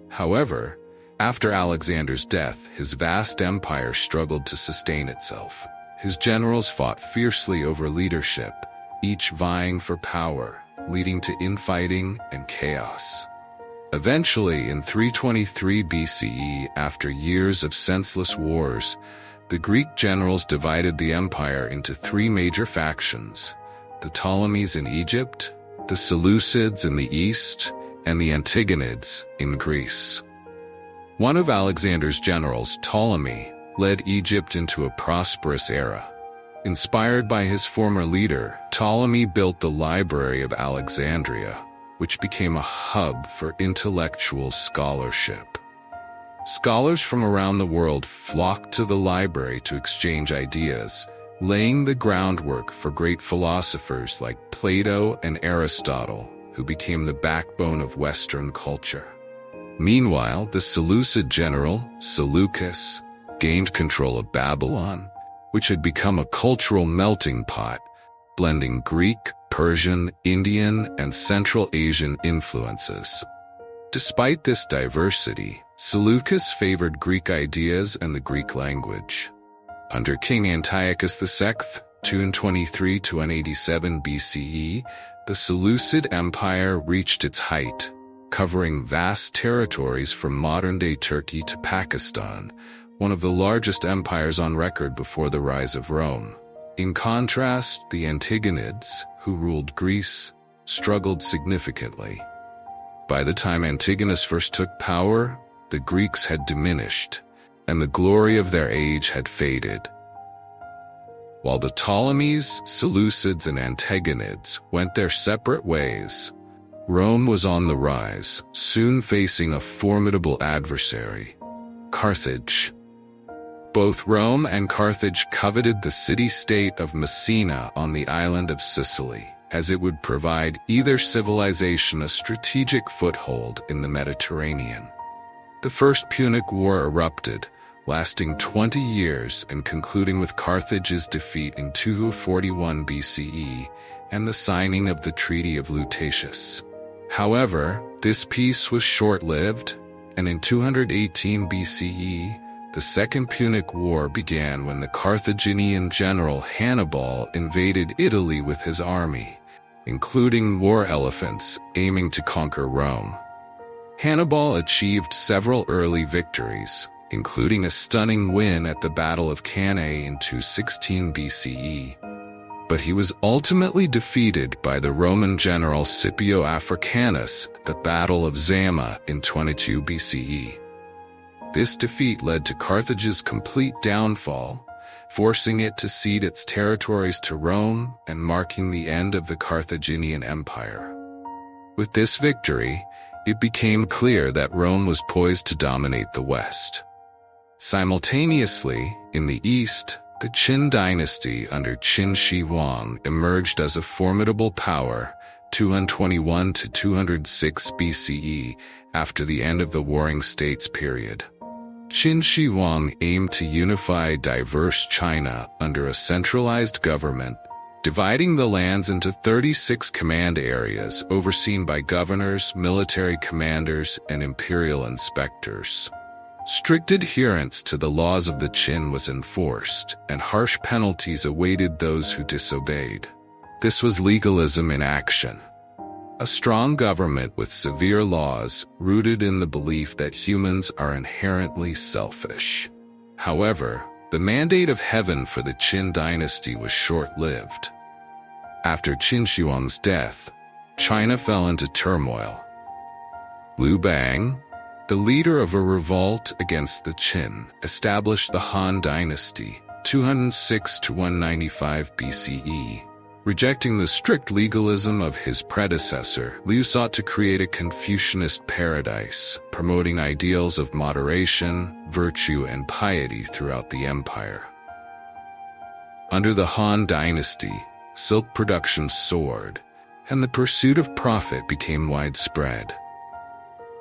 However, after Alexander's death, his vast empire struggled to sustain itself. His generals fought fiercely over leadership, each vying for power, leading to infighting and chaos. Eventually, in 323 BCE, after years of senseless wars, the Greek generals divided the empire into three major factions: the Ptolemies in Egypt, the Seleucids in the east, and the Antigonids in Greece. One of Alexander's generals, Ptolemy, led Egypt into a prosperous era. Inspired by his former leader, Ptolemy built the Library of Alexandria, which became a hub for intellectual scholarship. Scholars from around the world flocked to the library to exchange ideas, laying the groundwork for great philosophers like Plato and Aristotle, who became the backbone of Western culture. Meanwhile, the Seleucid general, Seleucus, gained control of Babylon, which had become a cultural melting pot, blending Greek, Persian, Indian, and Central Asian influences. Despite this diversity, Seleucus favored Greek ideas and the Greek language. Under King Antiochus II, 223 to 187 BCE, the Seleucid Empire reached its height, covering vast territories from modern-day Turkey to Pakistan, one of the largest empires on record before the rise of Rome. In contrast, the Antigonids, who ruled Greece, struggled significantly. By the time Antigonus first took power, the Greeks had diminished, and the glory of their age had faded. While the Ptolemies, Seleucids, and Antigonids went their separate ways, Rome was on the rise, soon facing a formidable adversary, Carthage. Both Rome and Carthage coveted the city-state of Messina on the island of Sicily, as it would provide either civilization a strategic foothold in the Mediterranean. The First Punic War erupted, lasting 20 years and concluding with Carthage's defeat in 241 BCE and the signing of the Treaty of Lutatius. However, this peace was short-lived, and in 218 BCE, the Second Punic War began when the Carthaginian general Hannibal invaded Italy with his army, including war elephants, aiming to conquer Rome. Hannibal achieved several early victories, including a stunning win at the Battle of Cannae in 216 BCE. But he was ultimately defeated by the Roman general Scipio Africanus at the Battle of Zama in 22 BCE. This defeat led to Carthage's complete downfall, forcing it to cede its territories to Rome and marking the end of the Carthaginian Empire. With this victory, it became clear that Rome was poised to dominate the West. Simultaneously, in the East, the Qin dynasty under Qin Shi Huang emerged as a formidable power, 221 to 206 BCE, after the end of the Warring States period. Qin Shi Huang aimed to unify diverse China under a centralized government, dividing the lands into 36 command areas overseen by governors, military commanders, and imperial inspectors. Strict adherence to the laws of the Qin was enforced, and harsh penalties awaited those who disobeyed. This was legalism in action. A strong government with severe laws rooted in the belief that humans are inherently selfish. However, the mandate of heaven for the Qin dynasty was short-lived. After Qin Shi Huang's death, China fell into turmoil. Liu Bang, the leader of a revolt against the Qin, established the Han dynasty, 206 to 195 BCE. Rejecting the strict legalism of his predecessor, Liu sought to create a Confucianist paradise, promoting ideals of moderation, virtue, and piety throughout the empire. Under the Han dynasty, silk production soared, and the pursuit of profit became widespread.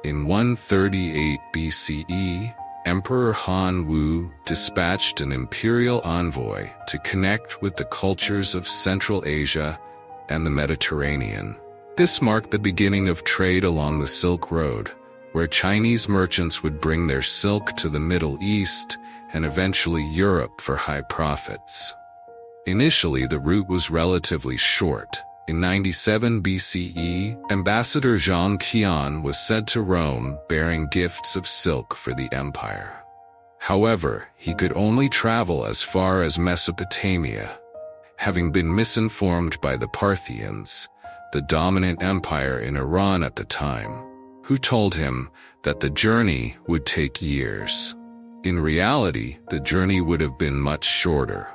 In 138 BCE, Emperor Han Wu dispatched an imperial envoy to connect with the cultures of Central Asia and the Mediterranean. This marked the beginning of trade along the Silk Road, where Chinese merchants would bring their silk to the Middle East and eventually Europe for high profits. Initially, the route was relatively short. In 97 BCE, Ambassador Zhang Qian was sent to Rome bearing gifts of silk for the empire. However, he could only travel as far as Mesopotamia, having been misinformed by the Parthians, the dominant empire in Iran at the time, who told him that the journey would take years. In reality, the journey would have been much shorter.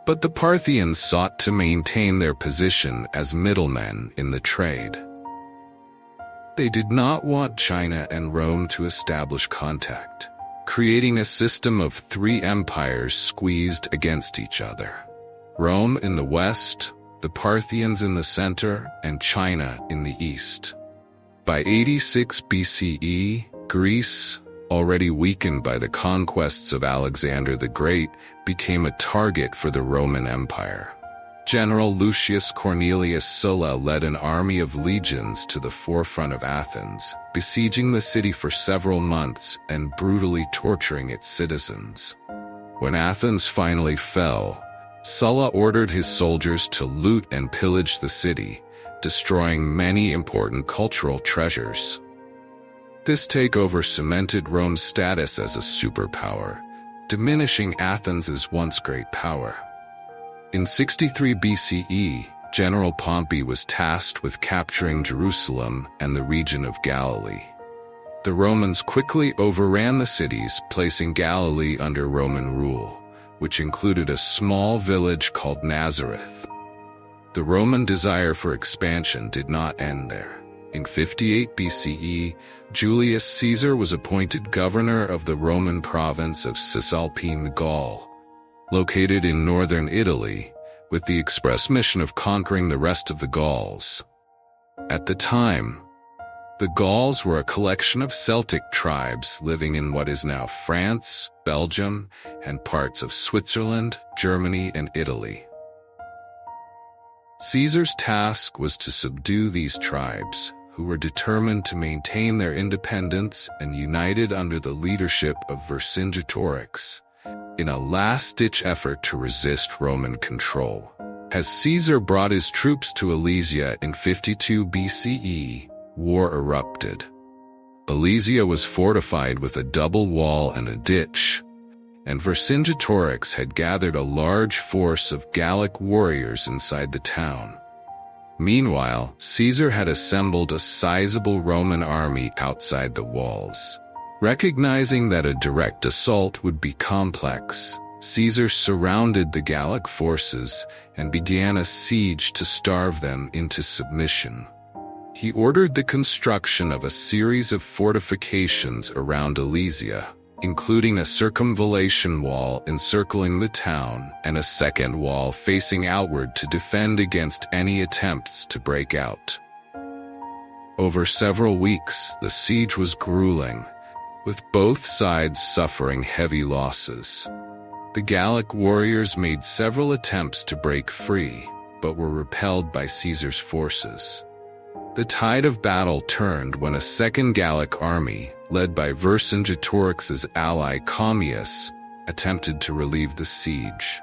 But the Parthians sought to maintain their position as middlemen in the trade. They did not want China and Rome to establish contact. creating a system of three empires squeezed against each other. Rome in the west, the Parthians in the center, and China in the east. By 86 BCE, Greece, already weakened by the conquests of Alexander the Great, became a target for the Roman Empire. General Lucius Cornelius Sulla led an army of legions to the forefront of Athens, besieging the city for several months and brutally torturing its citizens. When Athens finally fell, Sulla ordered his soldiers to loot and pillage the city, destroying many important cultural treasures. This takeover cemented Rome's status as a superpower, diminishing Athens' once great power. In 63 BCE, General Pompey was tasked with capturing Jerusalem and the region of Galilee. The Romans quickly overran the cities, placing Galilee under Roman rule, which included a small village called Nazareth. The Roman desire for expansion did not end there. In 58 BCE, Julius Caesar was appointed governor of the Roman province of Cisalpine Gaul, located in northern Italy, with the express mission of conquering the rest of the Gauls. At the time, the Gauls were a collection of Celtic tribes living in what is now France, Belgium, and parts of Switzerland, Germany, and Italy. Caesar's task was to subdue these tribes, who were determined to maintain their independence and united under the leadership of Vercingetorix, in a last-ditch effort to resist Roman control. As Caesar brought his troops to Alesia in 52 BCE, war erupted. Alesia was fortified with a double wall and a ditch, and Vercingetorix had gathered a large force of Gallic warriors inside the town. Meanwhile, Caesar had assembled a sizable Roman army outside the walls. Recognizing that a direct assault would be complex, Caesar surrounded the Gallic forces and began a siege to starve them into submission. He ordered the construction of a series of fortifications around Alesia, including a circumvallation wall encircling the town and a second wall facing outward to defend against any attempts to break out. Over several weeks, the siege was grueling, with both sides suffering heavy losses. The Gallic warriors made several attempts to break free, but were repelled by Caesar's forces. The tide of battle turned when a second Gallic army, led by Vercingetorix's ally Commius, attempted to relieve the siege.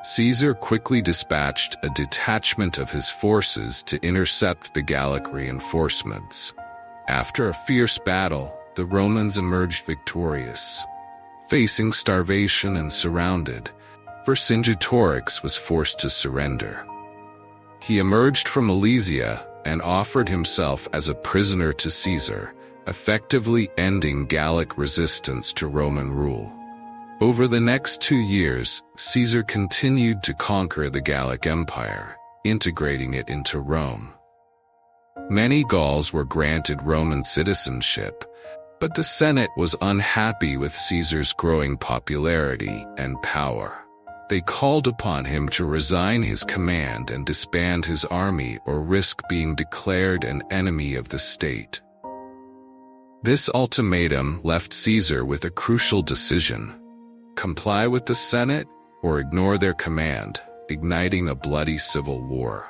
Caesar quickly dispatched a detachment of his forces to intercept the Gallic reinforcements. After a fierce battle, the Romans emerged victorious. Facing starvation and surrounded, Vercingetorix was forced to surrender. He emerged from Alesia and offered himself as a prisoner to Caesar, effectively ending Gallic resistance to Roman rule. Over the next 2 years, Caesar continued to conquer the Gallic Empire, integrating it into Rome. Many Gauls were granted Roman citizenship, but the Senate was unhappy with Caesar's growing popularity and power. They called upon him to resign his command and disband his army or risk being declared an enemy of the state. This ultimatum left Caesar with a crucial decision: comply with the Senate or ignore their command, igniting a bloody civil war.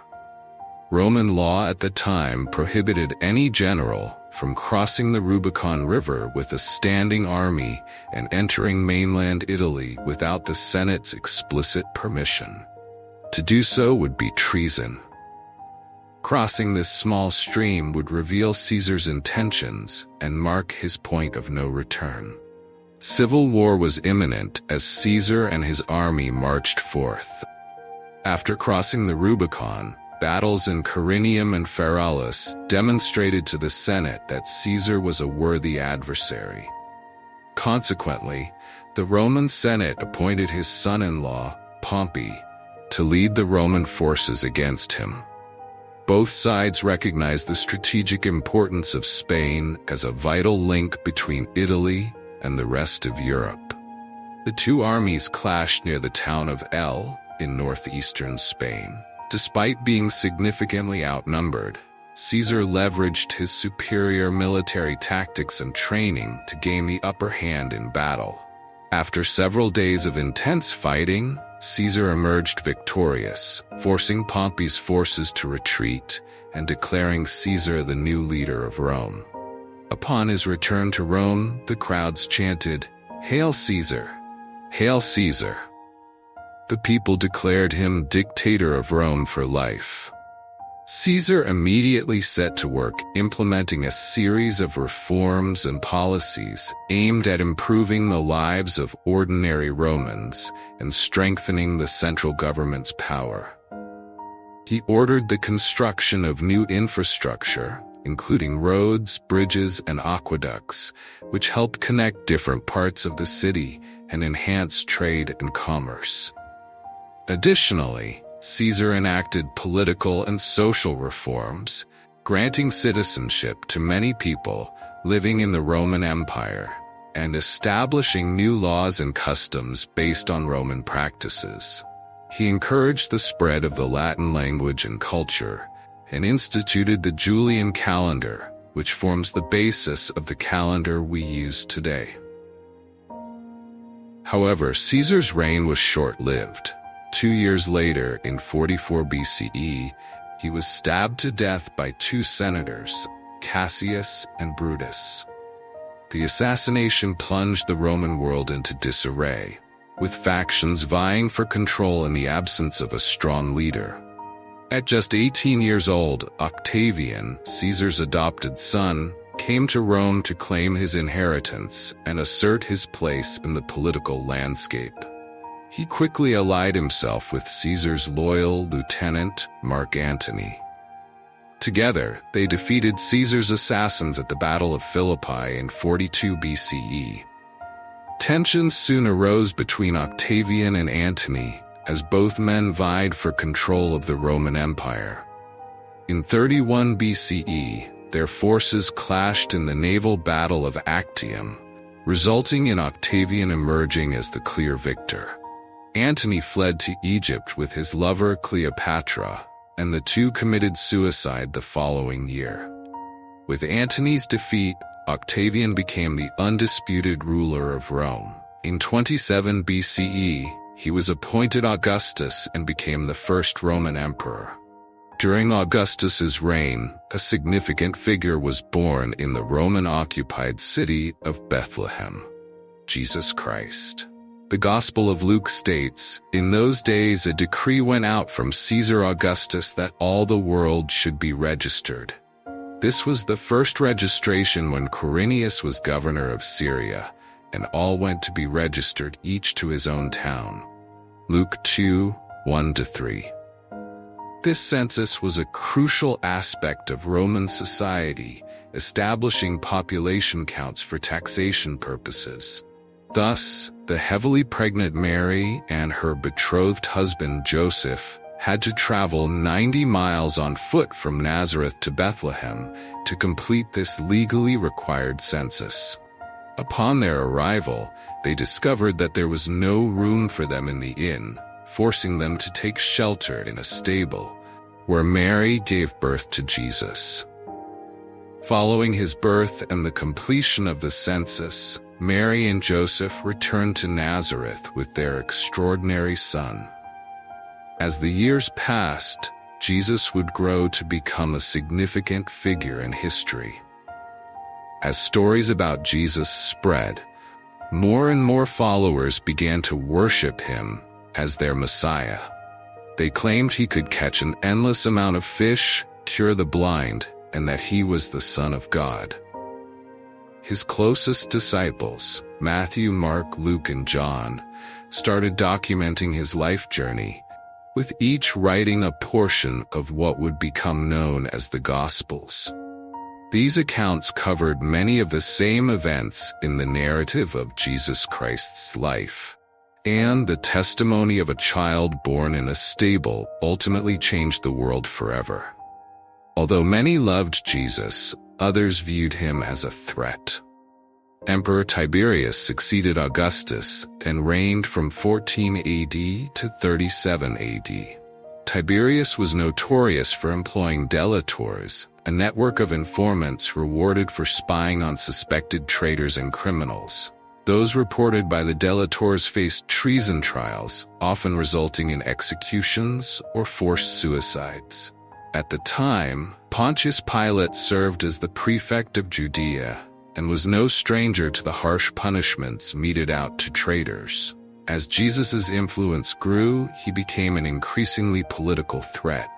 Roman law at the time prohibited any general from crossing the Rubicon River with a standing army and entering mainland Italy without the Senate's explicit permission. To do so would be treason. Crossing this small stream would reveal Caesar's intentions and mark his point of no return. Civil war was imminent as Caesar and his army marched forth. After crossing the Rubicon, battles in Carinium and Feralis demonstrated to the Senate that Caesar was a worthy adversary. Consequently, the Roman Senate appointed his son-in-law, Pompey, to lead the Roman forces against him. Both sides recognized the strategic importance of Spain as a vital link between Italy and the rest of Europe. The two armies clashed near the town of El in northeastern Spain. Despite being significantly outnumbered, Caesar leveraged his superior military tactics and training to gain the upper hand in battle. After several days of intense fighting, Caesar emerged victorious, forcing Pompey's forces to retreat and declaring Caesar the new leader of Rome. Upon his return to Rome, the crowds chanted, "Hail Caesar! Hail Caesar!" The people declared him dictator of Rome for life. Caesar immediately set to work implementing a series of reforms and policies aimed at improving the lives of ordinary Romans and strengthening the central government's power. He ordered the construction of new infrastructure, including roads, bridges, and aqueducts, which helped connect different parts of the city and enhance trade and commerce. Additionally, Caesar enacted political and social reforms, granting citizenship to many people living in the Roman Empire, and establishing new laws and customs based on Roman practices. He encouraged the spread of the Latin language and culture, and instituted the Julian calendar, which forms the basis of the calendar we use today. However, Caesar's reign was short-lived. 2 years later, in 44 BCE, he was stabbed to death by two senators, Cassius and Brutus. The assassination plunged the Roman world into disarray, with factions vying for control in the absence of a strong leader. At just 18 years old, Octavian, Caesar's adopted son, came to Rome to claim his inheritance and assert his place in the political landscape. He quickly allied himself with Caesar's loyal lieutenant, Mark Antony. Together, they defeated Caesar's assassins at the Battle of Philippi in 42 BCE. Tensions soon arose between Octavian and Antony, as both men vied for control of the Roman Empire. In 31 BCE, their forces clashed in the naval Battle of Actium, resulting in Octavian emerging as the clear victor. Antony fled to Egypt with his lover Cleopatra, and the two committed suicide the following year. With Antony's defeat, Octavian became the undisputed ruler of Rome. In 27 BCE, he was appointed Augustus and became the first Roman emperor. During Augustus's reign, a significant figure was born in the Roman-occupied city of Bethlehem: Jesus Christ. The Gospel of Luke states, "In those days a decree went out from Caesar Augustus that all the world should be registered." This was the first registration when Quirinius was governor of Syria, and all went to be registered, each to his own town. Luke 2, 1-3. This census was a crucial aspect of Roman society, establishing population counts for taxation purposes. Thus, the heavily pregnant Mary and her betrothed husband Joseph had to travel 90 miles on foot from Nazareth to Bethlehem to complete this legally required census. Upon their arrival, they discovered that there was no room for them in the inn, forcing them to take shelter in a stable, where Mary gave birth to Jesus. Following his birth and the completion of the census, Mary and Joseph returned to Nazareth with their extraordinary son. As the years passed, Jesus would grow to become a significant figure in history. As stories about Jesus spread, more and more followers began to worship him as their Messiah. They claimed he could catch an endless amount of fish, cure the blind, and that he was the Son of God. His closest disciples, Matthew, Mark, Luke, and John, started documenting his life journey, with each writing a portion of what would become known as the Gospels. These accounts covered many of the same events in the narrative of Jesus Christ's life, and the testimony of a child born in a stable ultimately changed the world forever. Although many loved Jesus, others viewed him as a threat. Emperor Tiberius succeeded Augustus and reigned from 14 AD to 37 AD. Tiberius was notorious for employing delators, a network of informants rewarded for spying on suspected traitors and criminals. Those reported by the delators faced treason trials, often resulting in executions or forced suicides. At the time, Pontius Pilate served as the prefect of Judea and was no stranger to the harsh punishments meted out to traitors. As Jesus' influence grew, he became an increasingly political threat.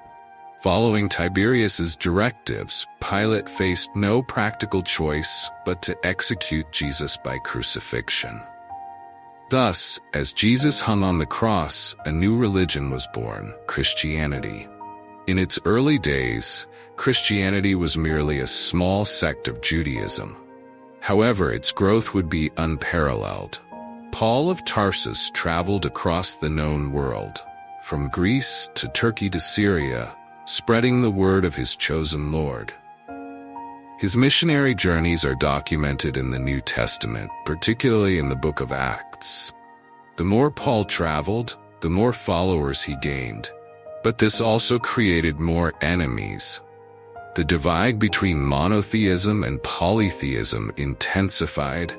Following Tiberius's directives, Pilate faced no practical choice but to execute Jesus by crucifixion. Thus, as Jesus hung on the cross, a new religion was born, Christianity. In its early days, Christianity was merely a small sect of Judaism. However, its growth would be unparalleled. Paul of Tarsus traveled across the known world, from Greece to Turkey to Syria, spreading the word of his chosen Lord. His missionary journeys are documented in the New Testament, particularly in the book of Acts. The more Paul traveled, the more followers he gained, but this also created more enemies. The divide between monotheism and polytheism intensified,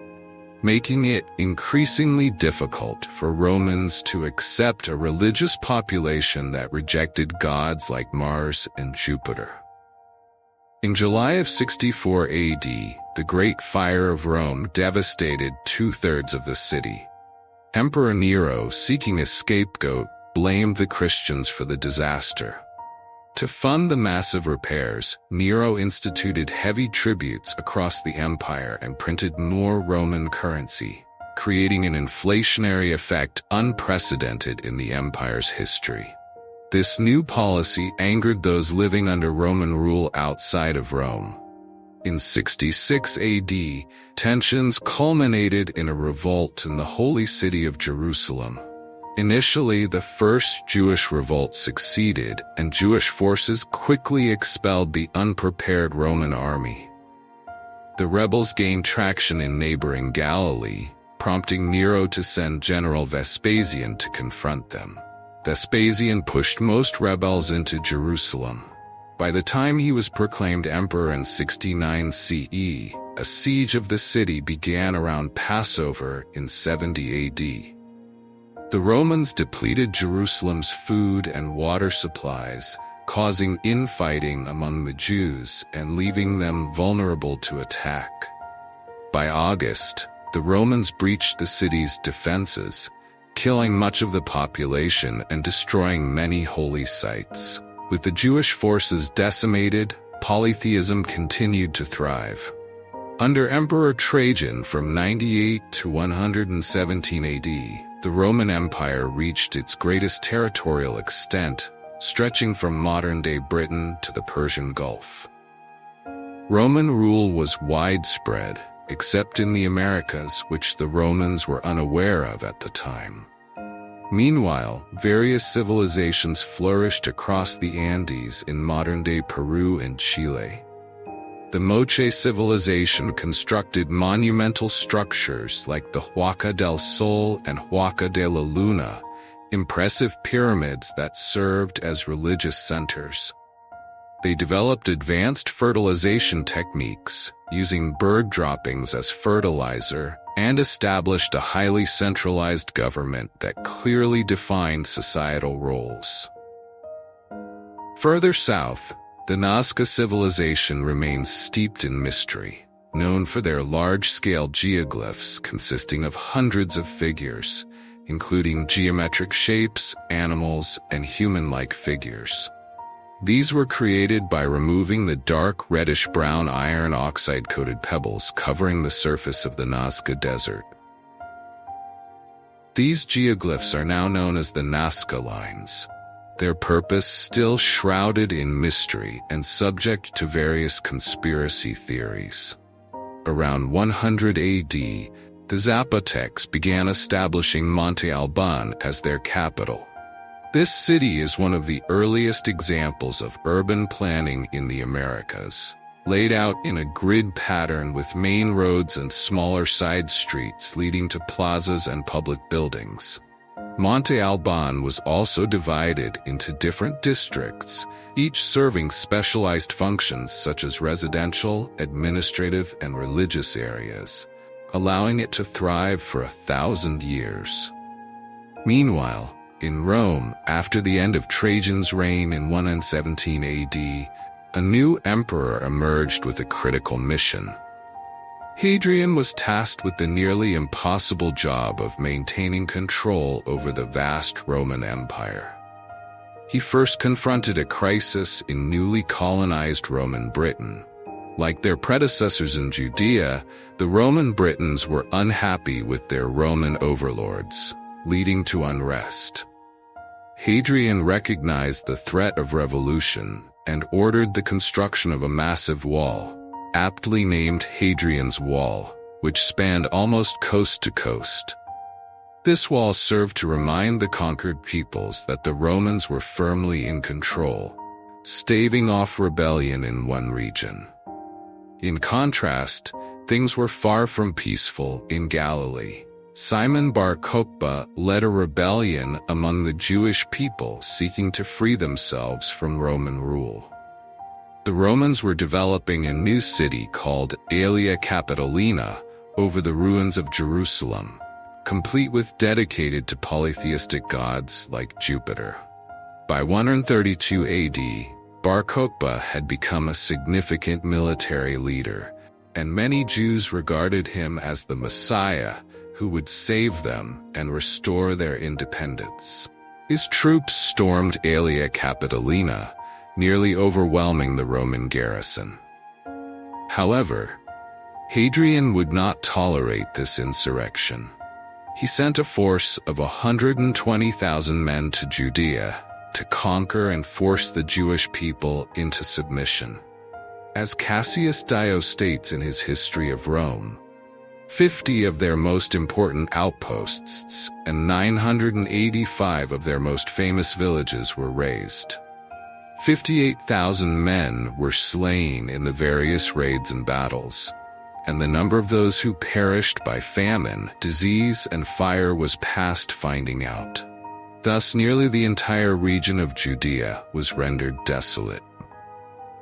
making it increasingly difficult for Romans to accept a religious population that rejected gods like Mars and Jupiter. In July of 64 AD, the Great Fire of Rome devastated 2/3 of the city. Emperor Nero, seeking a scapegoat, blamed the Christians for the disaster. To fund the massive repairs, Nero instituted heavy tributes across the empire and printed more Roman currency, creating an inflationary effect unprecedented in the empire's history. This new policy angered those living under Roman rule outside of Rome. In 66 AD, tensions culminated in a revolt in the holy city of Jerusalem. Initially, the first Jewish revolt succeeded, and Jewish forces quickly expelled the unprepared Roman army. The rebels gained traction in neighboring Galilee, prompting Nero to send General Vespasian to confront them. Vespasian pushed most rebels into Jerusalem. By the time he was proclaimed emperor in 69 CE, a siege of the city began around Passover in 70 AD. The Romans depleted Jerusalem's food and water supplies, causing infighting among the Jews and leaving them vulnerable to attack. By August, the Romans breached the city's defenses, killing much of the population and destroying many holy sites. With the Jewish forces decimated, polytheism continued to thrive. Under Emperor Trajan from 98 to 117 AD, the Roman Empire reached its greatest territorial extent, stretching from modern-day Britain to the Persian Gulf. Roman rule was widespread, except in the Americas, which the Romans were unaware of at the time. Meanwhile, various civilizations flourished across the Andes in modern-day Peru and Chile. The Moche civilization constructed monumental structures like the Huaca del Sol and Huaca de la Luna, impressive pyramids that served as religious centers. They developed advanced fertilization techniques, using bird droppings as fertilizer, and established a highly centralized government that clearly defined societal roles. Further south, the Nazca civilization remains steeped in mystery, known for their large-scale geoglyphs consisting of hundreds of figures, including geometric shapes, animals, and human-like figures. These were created by removing the dark reddish-brown iron oxide-coated pebbles covering the surface of the Nazca Desert. These geoglyphs are now known as the Nazca Lines, their purpose still shrouded in mystery and subject to various conspiracy theories. Around 100 AD, the Zapotecs began establishing Monte Alban as their capital. This city is one of the earliest examples of urban planning in the Americas. laid out in a grid pattern with main roads and smaller side streets leading to plazas and public buildings. Monte Alban was also divided into different districts, each serving specialized functions such as residential, administrative, and religious areas, allowing it to thrive for 1,000 years. Meanwhile, in Rome, after the end of Trajan's reign in 117 AD, a new emperor emerged with a critical mission. Hadrian was tasked with the nearly impossible job of maintaining control over the vast Roman Empire. He first confronted a crisis in newly colonized Roman Britain. Like their predecessors in Judea, the Roman Britons were unhappy with their Roman overlords, leading to unrest. Hadrian recognized the threat of revolution and ordered the construction of a massive wall, aptly named Hadrian's Wall, which spanned almost coast to coast. This wall served to remind the conquered peoples that the Romans were firmly in control, staving off rebellion in one region. In contrast, things were far from peaceful in Galilee. Simon Bar Kokhba led a rebellion among the Jewish people seeking to free themselves from Roman rule. The Romans were developing a new city called Aelia Capitolina over the ruins of Jerusalem, complete with dedicated to polytheistic gods like Jupiter. By 132 AD, Bar Kokhba had become a significant military leader, and many Jews regarded him as the Messiah who would save them and restore their independence. His troops stormed Aelia Capitolina, nearly overwhelming the Roman garrison. However, Hadrian would not tolerate this insurrection. He sent a force of 120,000 men to Judea to conquer and force the Jewish people into submission. As Cassius Dio states in his History of Rome, 50 of their most important outposts and 985 of their most famous villages were razed. 58,000 men were slain in the various raids and battles, and the number of those who perished by famine, disease, and fire was past finding out. Thus, nearly the entire region of Judea was rendered desolate.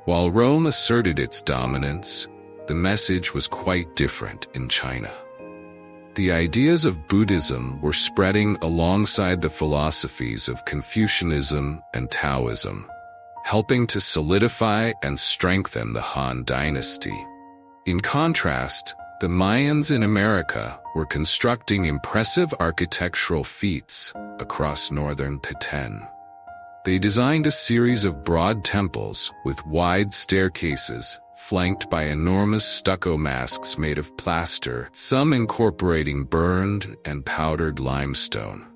While Rome asserted its dominance, the message was quite different in China. The ideas of Buddhism were spreading alongside the philosophies of Confucianism and Taoism, helping to solidify and strengthen the Han dynasty. In contrast, the Mayans in America were constructing impressive architectural feats across northern Petén. They designed a series of broad temples with wide staircases flanked by enormous stucco masks made of plaster, some incorporating burned and powdered limestone.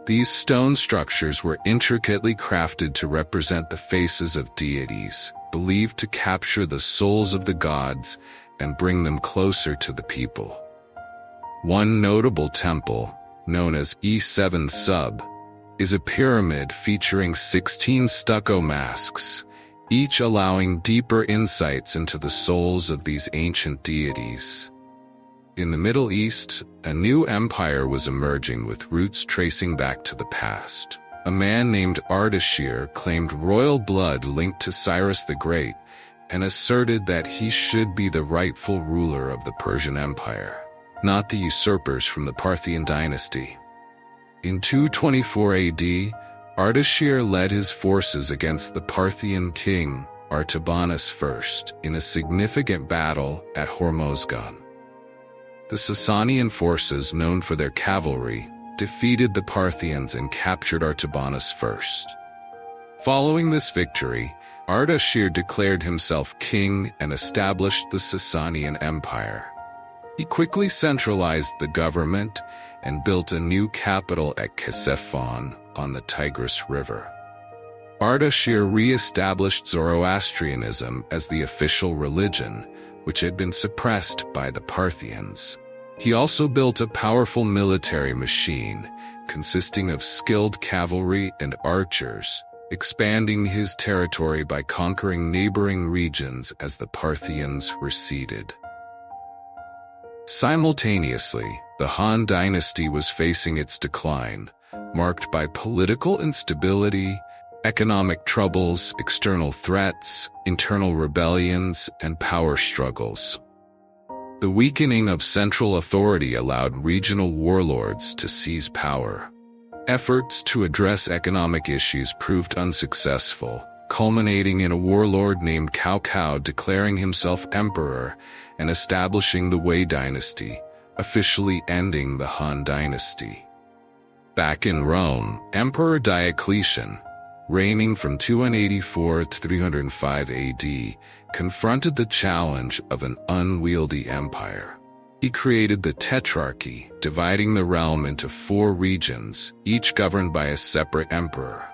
These stone structures were intricately crafted to represent the faces of deities, believed to capture the souls of the gods and bring them closer to the people. One notable temple, known as E7 Sub, is a pyramid featuring 16 stucco masks, each allowing deeper insights into the souls of these ancient deities. In the Middle East, a new empire was emerging with roots tracing back to the past. A man named Ardashir claimed royal blood linked to Cyrus the Great and asserted that he should be the rightful ruler of the Persian Empire, not the usurpers from the Parthian dynasty. In 224 AD, Ardashir led his forces against the Parthian king, Artabanus I, in a significant battle at Hormozgan. The Sasanian forces, known for their cavalry, defeated the Parthians and captured Artabanus I. Following this victory, Ardashir declared himself king and established the Sasanian Empire. He quickly centralized the government and built a new capital at Ctesiphon on the Tigris River. Ardashir re-established Zoroastrianism as the official religion, which had been suppressed by the Parthians. He also built a powerful military machine consisting of skilled cavalry and archers, expanding his territory by conquering neighboring regions as the Parthians receded. Simultaneously, the Han dynasty was facing its decline, marked by political instability, economic troubles, external threats, internal rebellions, and power struggles. The weakening of central authority allowed regional warlords to seize power. Efforts to address economic issues proved unsuccessful, culminating in a warlord named Cao Cao declaring himself emperor and establishing the Wei dynasty, officially ending the Han dynasty. Back in Rome, Emperor Diocletian, reigning from 284 to 305 AD, confronted the challenge of an unwieldy empire. He created the Tetrarchy, dividing the realm into 4 regions, each governed by a separate emperor.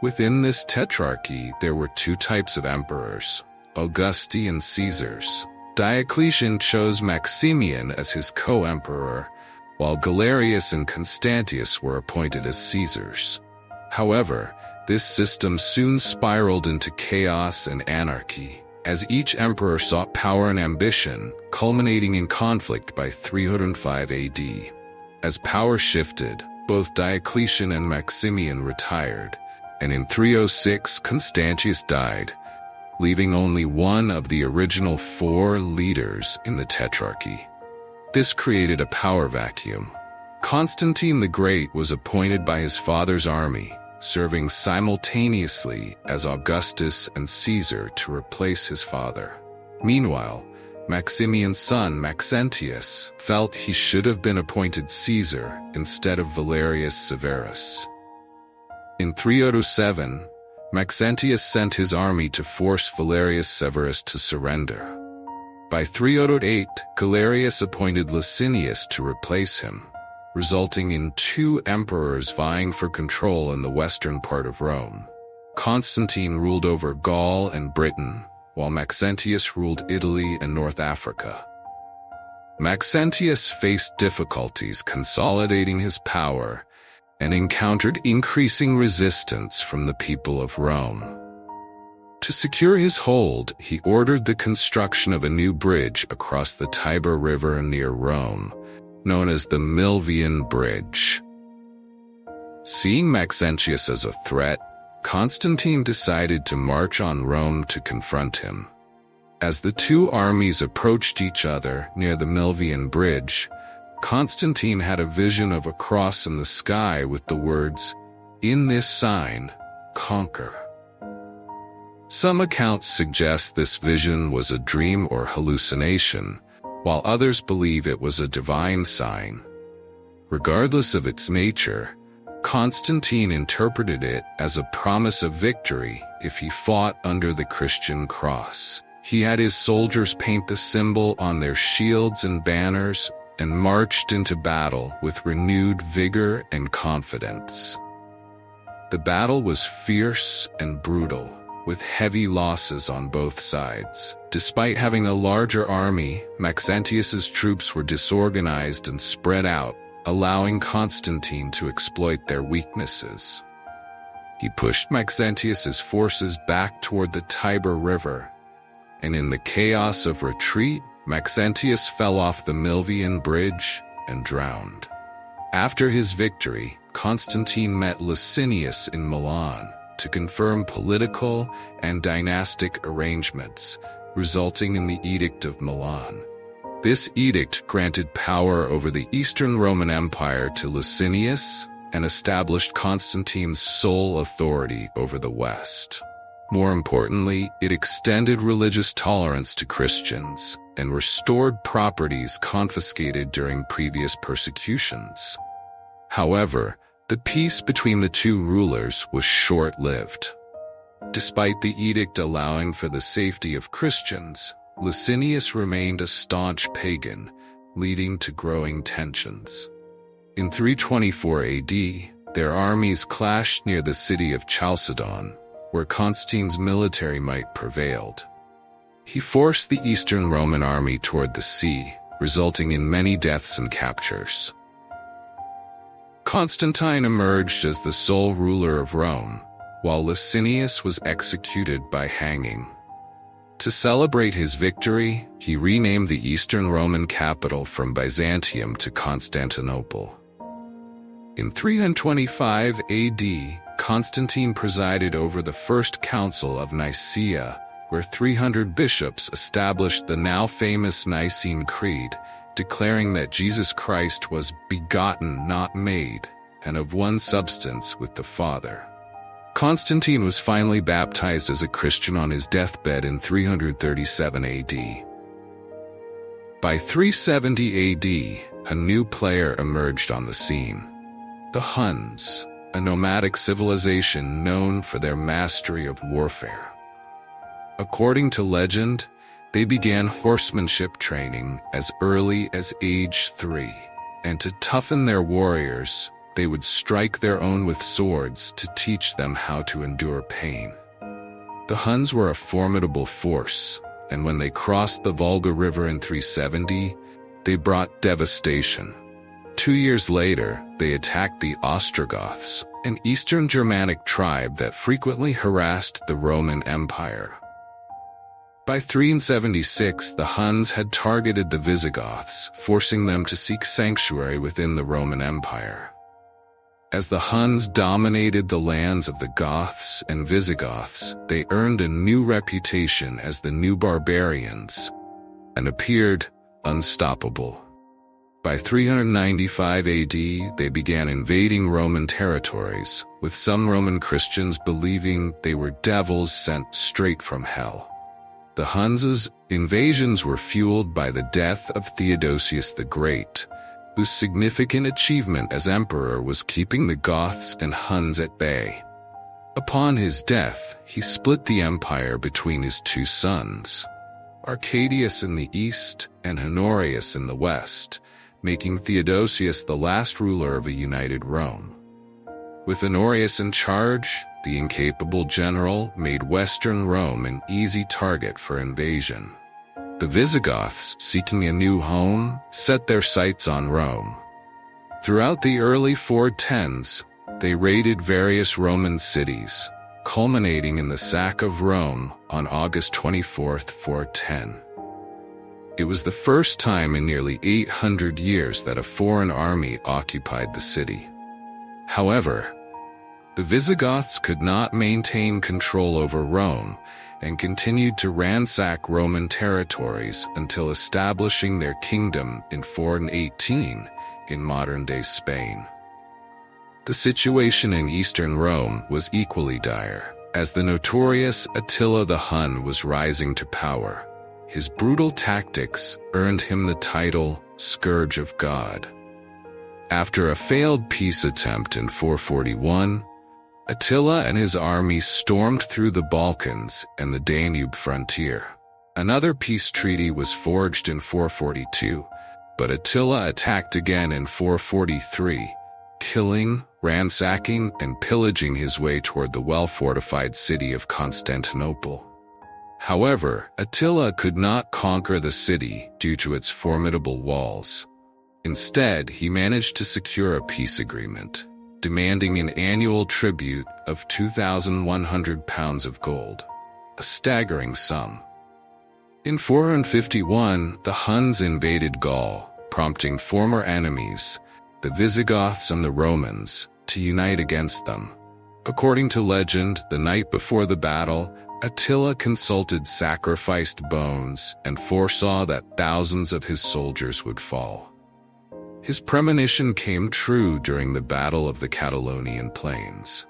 Within this Tetrarchy, there were 2 types of emperors, Augusti and Caesars. Diocletian chose Maximian as his co-emperor, while Galerius and Constantius were appointed as Caesars. However, this system soon spiraled into chaos and anarchy, as each emperor sought power and ambition, culminating in conflict by 305 AD. As power shifted, both Diocletian and Maximian retired, and in 306 Constantius died, leaving only one of the original 4 leaders in the Tetrarchy. This created a power vacuum. Constantine the Great was appointed by his father's army, serving simultaneously as Augustus and Caesar to replace his father. Meanwhile, Maximian's son Maxentius felt he should have been appointed Caesar instead of Valerius Severus. In 307, Maxentius sent his army to force Valerius Severus to surrender. By 308, Galerius appointed Licinius to replace him, resulting in 2 emperors vying for control in the western part of Rome. Constantine ruled over Gaul and Britain, while Maxentius ruled Italy and North Africa. Maxentius faced difficulties consolidating his power and encountered increasing resistance from the people of Rome. To secure his hold, he ordered the construction of a new bridge across the Tiber River near Rome, known as the Milvian Bridge. Seeing Maxentius as a threat, Constantine decided to march on Rome to confront him. As the 2 armies approached each other near the Milvian Bridge, Constantine had a vision of a cross in the sky with the words, "In this sign, conquer." Some accounts suggest this vision was a dream or hallucination, while others believe it was a divine sign. Regardless of its nature, Constantine interpreted it as a promise of victory if he fought under the Christian cross. He had his soldiers paint the symbol on their shields and banners and marched into battle with renewed vigor and confidence. The battle was fierce and brutal, with heavy losses on both sides. Despite having a larger army, Maxentius's troops were disorganized and spread out, allowing Constantine to exploit their weaknesses. He pushed Maxentius's forces back toward the Tiber River, and in the chaos of retreat, Maxentius fell off the Milvian Bridge and drowned. After his victory, Constantine met Licinius in Milan to confirm political and dynastic arrangements, resulting in the Edict of Milan. This edict granted power over the Eastern Roman Empire to Licinius and established Constantine's sole authority over the West. More importantly, it extended religious tolerance to Christians and restored properties confiscated during previous persecutions. However, the peace between the 2 rulers was short-lived. Despite the edict allowing for the safety of Christians, Licinius remained a staunch pagan, leading to growing tensions. In 324 AD, their armies clashed near the city of Chalcedon, where Constantine's military might prevailed. He forced the Eastern Roman army toward the sea, resulting in many deaths and captures. Constantine emerged as the sole ruler of Rome, while Licinius was executed by hanging. To celebrate his victory, he renamed the Eastern Roman capital from Byzantium to Constantinople. In 325 AD, Constantine presided over the First Council of Nicaea, where 300 bishops established the now famous Nicene Creed, declaring that Jesus Christ was begotten, not made, and of one substance with the Father. Constantine was finally baptized as a Christian on his deathbed in 337 AD. By 370 AD, a new player emerged on the scene. The Huns, a nomadic civilization known for their mastery of warfare. According to legend, they began horsemanship training as early as age 3, and to toughen their warriors, they would strike their own with swords to teach them how to endure pain. The Huns were a formidable force, and when they crossed the Volga River in 370, they brought devastation. 2 years later, they attacked the Ostrogoths, an Eastern Germanic tribe that frequently harassed the Roman Empire. By 376, the Huns had targeted the Visigoths, forcing them to seek sanctuary within the Roman Empire. As the Huns dominated the lands of the Goths and Visigoths, they earned a new reputation as the New Barbarians and appeared unstoppable. By 395 AD, they began invading Roman territories, with some Roman Christians believing they were devils sent straight from hell. The Huns' invasions were fueled by the death of Theodosius the Great, whose significant achievement as emperor was keeping the Goths and Huns at bay. Upon his death, he split the empire between his two sons, Arcadius in the east and Honorius in the west, making Theodosius the last ruler of a united Rome. With Honorius in charge, the incapable general made Western Rome an easy target for invasion. The Visigoths, seeking a new home, set their sights on Rome. Throughout the early 410s, they raided various Roman cities, culminating in the sack of Rome on August 24, 410. It was the first time in nearly 800 years that a foreign army occupied the city. However, the Visigoths could not maintain control over Rome and continued to ransack Roman territories until establishing their kingdom in 418 in modern-day Spain. The situation in eastern Rome was equally dire, as the notorious Attila the Hun was rising to power. His brutal tactics earned him the title Scourge of God. After a failed peace attempt in 441, Attila and his army stormed through the Balkans and the Danube frontier. Another peace treaty was forged in 442, but Attila attacked again in 443, killing, ransacking, and pillaging his way toward the well-fortified city of Constantinople. However, Attila could not conquer the city due to its formidable walls. Instead, he managed to secure a peace agreement, demanding an annual tribute of 2,100 pounds of gold, a staggering sum. In 451, the Huns invaded Gaul, prompting former enemies, the Visigoths and the Romans, to unite against them. According to legend, the night before the battle, Attila consulted sacrificed bones and foresaw that thousands of his soldiers would fall. His premonition came true during the Battle of the Catalonian Plains.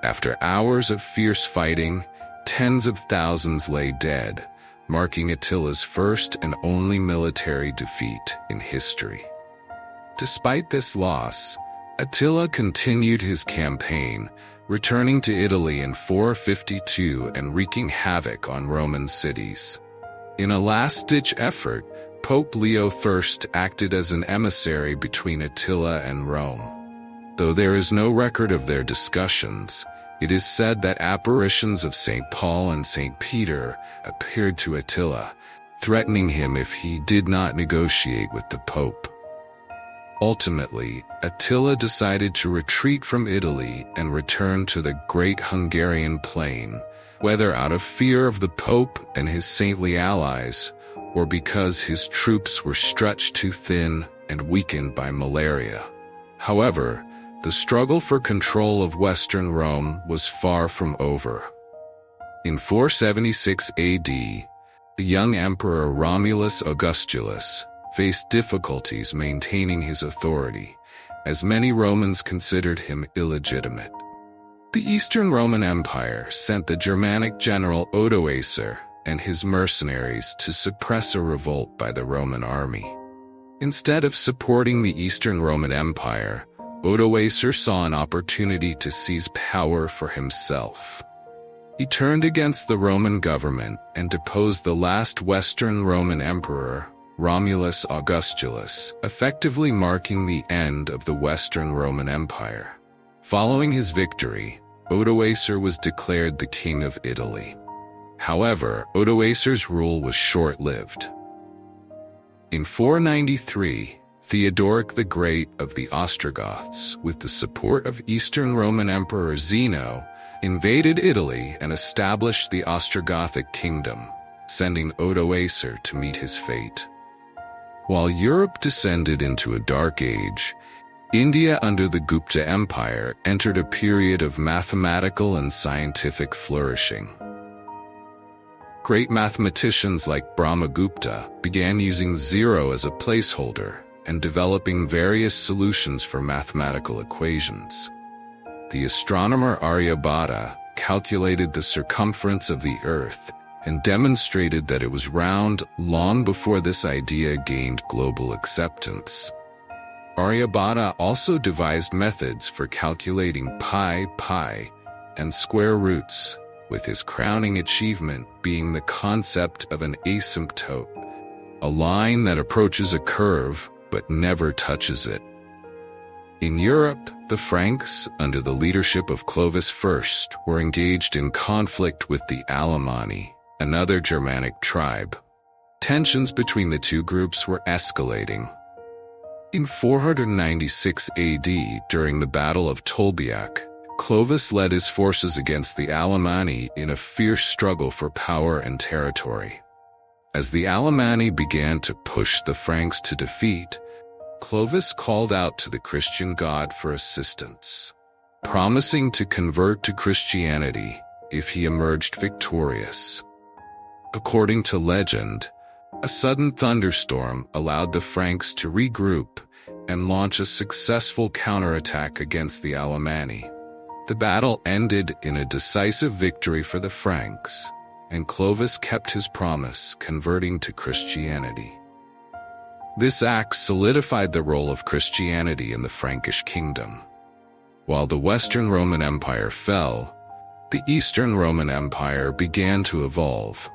After hours of fierce fighting, tens of thousands lay dead, marking Attila's first and only military defeat in history. Despite this loss, Attila continued his campaign, returning to Italy in 452 and wreaking havoc on Roman cities. In a last-ditch effort, Pope Leo I acted as an emissary between Attila and Rome. Though there is no record of their discussions, it is said that apparitions of St. Paul and St. Peter appeared to Attila, threatening him if he did not negotiate with the Pope. Ultimately, Attila decided to retreat from Italy and return to the Great Hungarian Plain, whether out of fear of the Pope and his saintly allies, or because his troops were stretched too thin and weakened by malaria. However, the struggle for control of Western Rome was far from over. In 476 AD, the young Emperor Romulus Augustulus faced difficulties maintaining his authority, as many Romans considered him illegitimate. The Eastern Roman Empire sent the Germanic general Odoacer and his mercenaries to suppress a revolt by the Roman army. Instead of supporting the Eastern Roman Empire, Odoacer saw an opportunity to seize power for himself. He turned against the Roman government and deposed the last Western Roman emperor, Romulus Augustulus, effectively marking the end of the Western Roman Empire. Following his victory, Odoacer was declared the king of Italy. However, Odoacer's rule was short-lived. In 493, Theodoric the Great of the Ostrogoths, with the support of Eastern Roman Emperor Zeno, invaded Italy and established the Ostrogothic kingdom, sending Odoacer to meet his fate. While Europe descended into a dark age, India under the Gupta Empire entered a period of mathematical and scientific flourishing. Great mathematicians like Brahmagupta began using zero as a placeholder and developing various solutions for mathematical equations. The astronomer Aryabhata calculated the circumference of the Earth and demonstrated that it was round long before this idea gained global acceptance. Aryabhata also devised methods for calculating pi, and square roots, with his crowning achievement being the concept of an asymptote, a line that approaches a curve but never touches it. In Europe, the Franks, under the leadership of Clovis I, were engaged in conflict with the Alemanni, another Germanic tribe. Tensions between the two groups were escalating. In 496 AD, during the Battle of Tolbiac, Clovis led his forces against the Alemanni in a fierce struggle for power and territory. As the Alemanni began to push the Franks to defeat, Clovis called out to the Christian God for assistance, promising to convert to Christianity if he emerged victorious. According to legend, a sudden thunderstorm allowed the Franks to regroup and launch a successful counterattack against the Alemanni. The battle ended in a decisive victory for the Franks, and Clovis kept his promise, converting to Christianity. This act solidified the role of Christianity in the Frankish kingdom. While the Western Roman Empire fell, the Eastern Roman Empire began to evolve.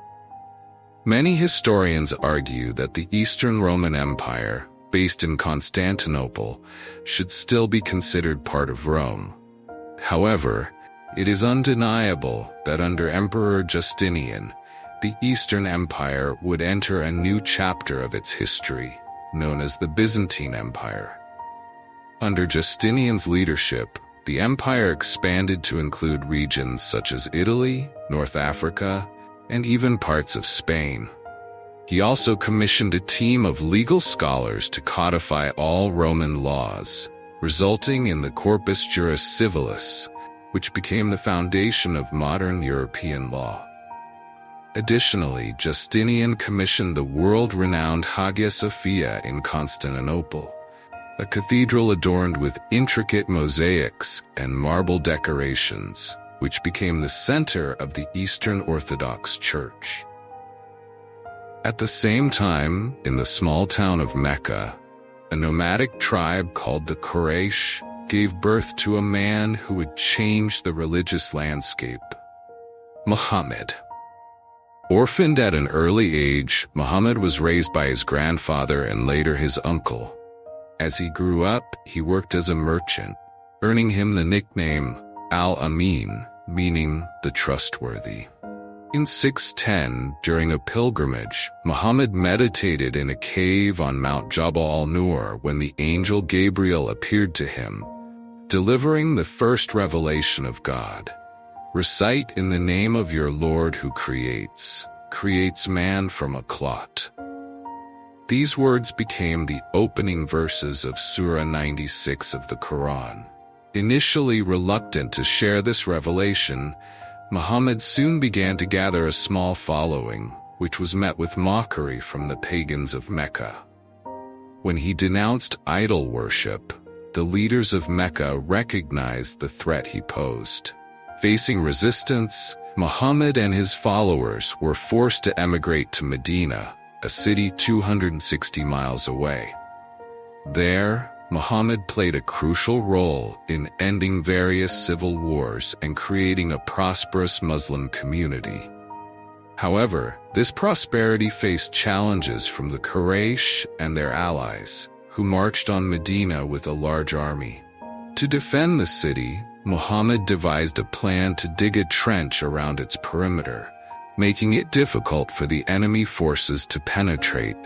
Many historians argue that the Eastern Roman Empire, based in Constantinople, should still be considered part of Rome. However, it is undeniable that under Emperor Justinian, the Eastern Empire would enter a new chapter of its history, known as the Byzantine Empire. Under Justinian's leadership, the empire expanded to include regions such as Italy, North Africa, and even parts of Spain. He also commissioned a team of legal scholars to codify all Roman laws, resulting in the Corpus Juris Civilis, which became the foundation of modern European law. Additionally, Justinian commissioned the world-renowned Hagia Sophia in Constantinople, a cathedral adorned with intricate mosaics and marble decorations, which became the center of the Eastern Orthodox Church. At the same time, in the small town of Mecca, a nomadic tribe called the Quraysh gave birth to a man who would change the religious landscape: Muhammad. Orphaned at an early age, Muhammad was raised by his grandfather and later his uncle. As he grew up, he worked as a merchant, earning him the nickname Al-Amin, meaning the trustworthy. In 610, during a pilgrimage, Muhammad meditated in a cave on Mount Jabal al-Nur when the angel Gabriel appeared to him, delivering the first revelation of God. Recite in the name of your Lord who creates man from a clot. These words became the opening verses of Surah 96 of the Quran. Initially reluctant to share this revelation, Muhammad soon began to gather a small following, which was met with mockery from the pagans of Mecca. When he denounced idol worship, the leaders of Mecca recognized the threat he posed. Facing resistance, Muhammad and his followers were forced to emigrate to Medina, a city 260 miles away. There, Muhammad played a crucial role in ending various civil wars and creating a prosperous Muslim community. However, this prosperity faced challenges from the Quraysh and their allies, who marched on Medina with a large army. To defend the city, Muhammad devised a plan to dig a trench around its perimeter, making it difficult for the enemy forces to penetrate.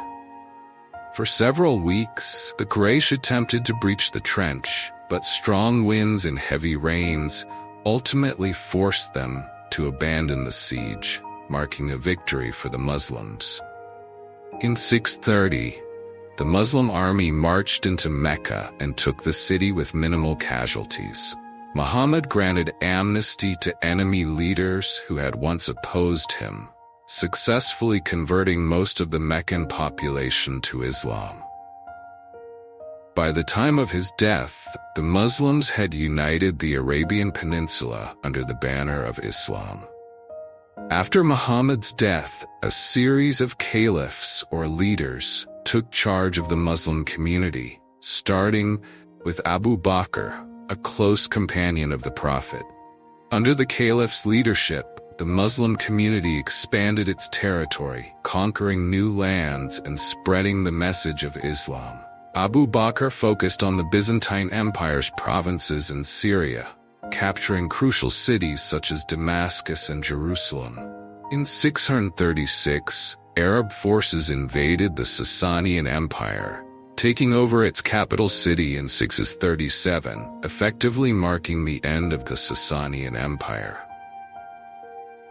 For several weeks, the Quraysh attempted to breach the trench, but strong winds and heavy rains ultimately forced them to abandon the siege, marking a victory for the Muslims. In 630, the Muslim army marched into Mecca and took the city with minimal casualties. Muhammad granted amnesty to enemy leaders who had once opposed him, successfully converting most of the Meccan population to Islam. By the time of his death, the Muslims had united the Arabian Peninsula under the banner of Islam. After Muhammad's death, a series of caliphs or leaders took charge of the Muslim community, starting with Abu Bakr, a close companion of the Prophet. Under the caliph's leadership, the Muslim community expanded its territory, conquering new lands and spreading the message of Islam. Abu Bakr focused on the Byzantine Empire's provinces in Syria, capturing crucial cities such as Damascus and Jerusalem. In 636, Arab forces invaded the Sasanian Empire, taking over its capital city in 637, effectively marking the end of the Sasanian Empire.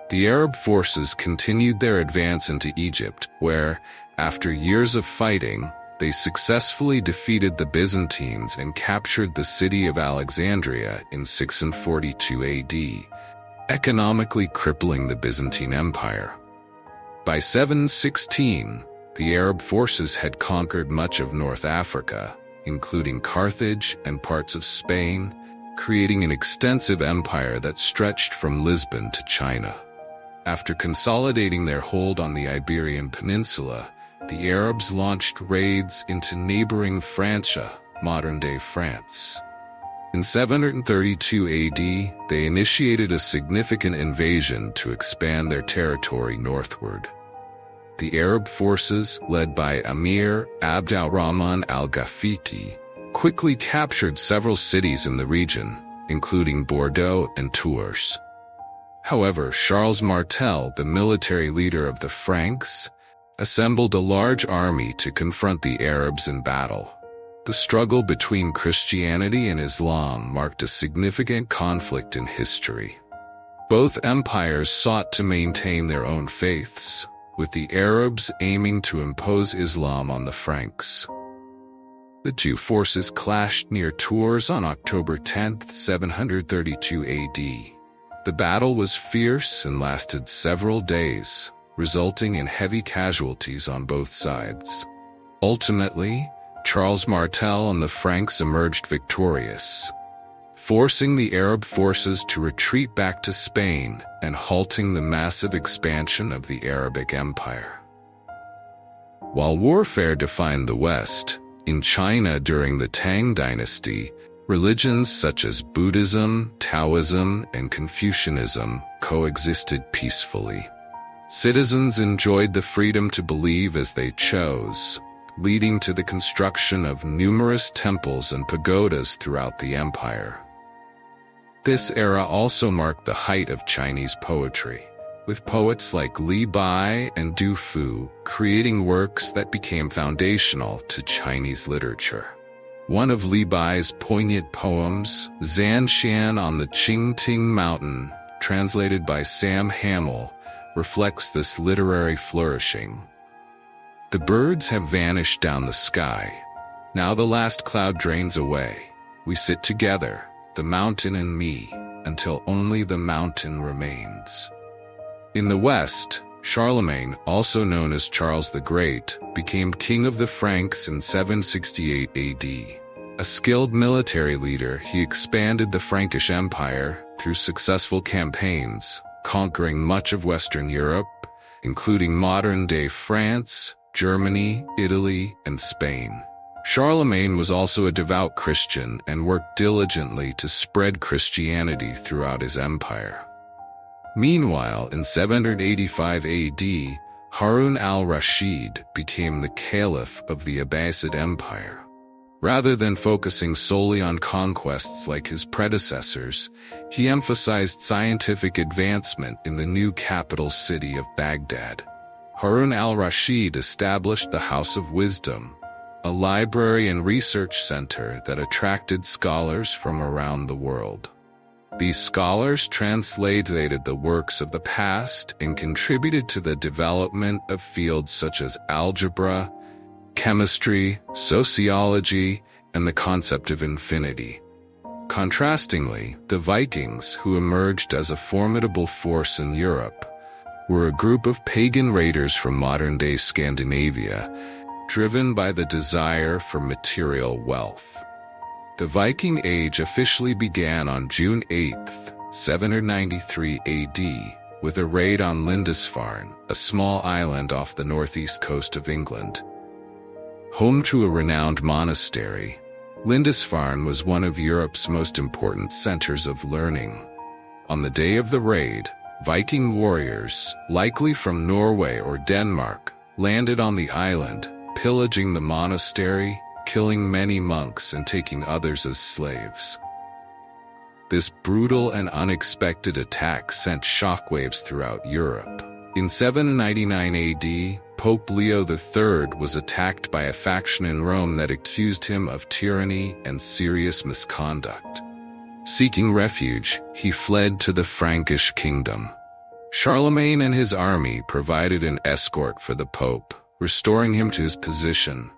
The Arab forces continued their advance into Egypt, where, after years of fighting, they successfully defeated the Byzantines and captured the city of Alexandria in 642 AD, economically crippling the Byzantine Empire. By 716, the Arab forces had conquered much of North Africa, including Carthage and parts of Spain, creating an extensive empire that stretched from Lisbon to China. After consolidating their hold on the Iberian Peninsula, the Arabs launched raids into neighboring Francia, modern-day France. In 732 AD, they initiated a significant invasion to expand their territory northward. The Arab forces, led by Amir Abd al-Rahman al-Ghafiqi, quickly captured several cities in the region, including Bordeaux and Tours. However, Charles Martel, the military leader of the Franks, assembled a large army to confront the Arabs in battle. The struggle between Christianity and Islam marked a significant conflict in history. Both empires sought to maintain their own faiths, with the Arabs aiming to impose Islam on the Franks. The two forces clashed near Tours on October 10, 732 AD. The battle was fierce and lasted several days, resulting in heavy casualties on both sides. Ultimately, Charles Martel and the Franks emerged victorious, forcing the Arab forces to retreat back to Spain and halting the massive expansion of the Arabic Empire. While warfare defined the West, in China during the Tang Dynasty, religions such as Buddhism, Taoism, and Confucianism coexisted peacefully. Citizens enjoyed the freedom to believe as they chose, leading to the construction of numerous temples and pagodas throughout the empire. This era also marked the height of Chinese poetry. with poets like Li Bai and Du Fu creating works that became foundational to Chinese literature. One of Li Bai's poignant poems, Zanshan on the Qingting Mountain, translated by Sam Hamill, reflects this literary flourishing. The birds have vanished down the sky. Now the last cloud drains away. We sit together, the mountain and me, until only the mountain remains. In the West, Charlemagne, also known as Charles the Great, became king of the Franks in 768 AD. A skilled military leader, he expanded the Frankish Empire through successful campaigns, conquering much of Western Europe, including modern-day France, Germany, Italy, and Spain. Charlemagne was also a devout Christian and worked diligently to spread Christianity throughout his empire. Meanwhile, in 785 AD, Harun al-Rashid became the caliph of the Abbasid Empire. Rather than focusing solely on conquests like his predecessors, he emphasized scientific advancement in the new capital city of Baghdad. Harun al-Rashid established the House of Wisdom, a library and research center that attracted scholars from around the world. These scholars translated the works of the past and contributed to the development of fields such as algebra, chemistry, sociology, and the concept of infinity. Contrastingly, the Vikings, who emerged as a formidable force in Europe, were a group of pagan raiders from modern-day Scandinavia, driven by the desire for material wealth. The Viking Age officially began on June 8, 793 AD, with a raid on Lindisfarne, a small island off the northeast coast of England. Home to a renowned monastery, Lindisfarne was one of Europe's most important centers of learning. On the day of the raid, Viking warriors, likely from Norway or Denmark, landed on the island, pillaging the monastery, killing many monks and taking others as slaves. This brutal and unexpected attack sent shockwaves throughout Europe. In 799 AD, Pope Leo III was attacked by a faction in Rome that accused him of tyranny and serious misconduct. Seeking refuge, he fled to the Frankish kingdom. Charlemagne and his army provided an escort for the Pope, restoring him to his position.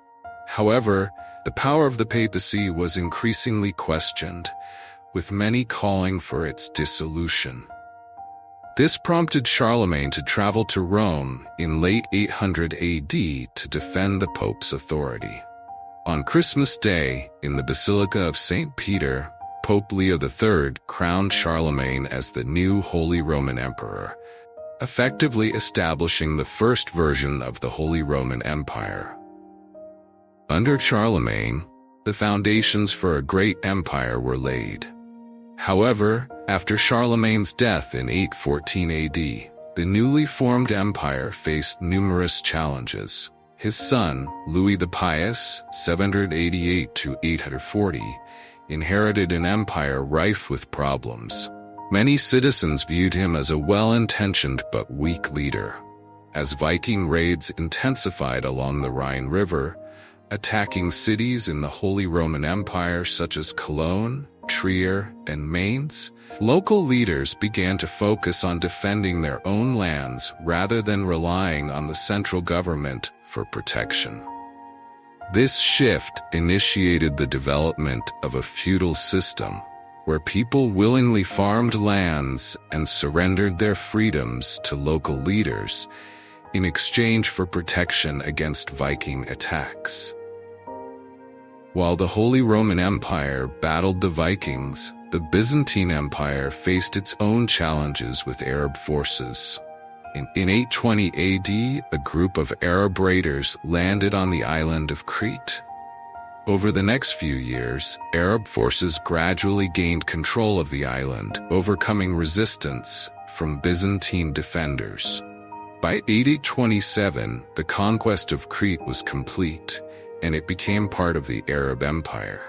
However, the power of the papacy was increasingly questioned, with many calling for its dissolution. This prompted Charlemagne to travel to Rome in late 800 AD to defend the Pope's authority. On Christmas Day, in the Basilica of St. Peter, Pope Leo III crowned Charlemagne as the new Holy Roman Emperor, effectively establishing the first version of the Holy Roman Empire. Under Charlemagne, the foundations for a great empire were laid. However, after Charlemagne's death in 814 AD, the newly formed empire faced numerous challenges. His son, Louis the Pious, 788 to 840, inherited an empire rife with problems. Many citizens viewed him as a well-intentioned but weak leader. As Viking raids intensified along the Rhine River, attacking cities in the Holy Roman Empire such as Cologne, Trier, and Mainz, local leaders began to focus on defending their own lands rather than relying on the central government for protection. This shift initiated the development of a feudal system, where people willingly farmed lands and surrendered their freedoms to local leaders in exchange for protection against Viking attacks. While the Holy Roman Empire battled the Vikings, the Byzantine Empire faced its own challenges with Arab forces. In 820 AD, a group of Arab raiders landed on the island of Crete. Over the next few years, Arab forces gradually gained control of the island, overcoming resistance from Byzantine defenders. By 827, the conquest of Crete was complete, and it became part of the Arab Empire.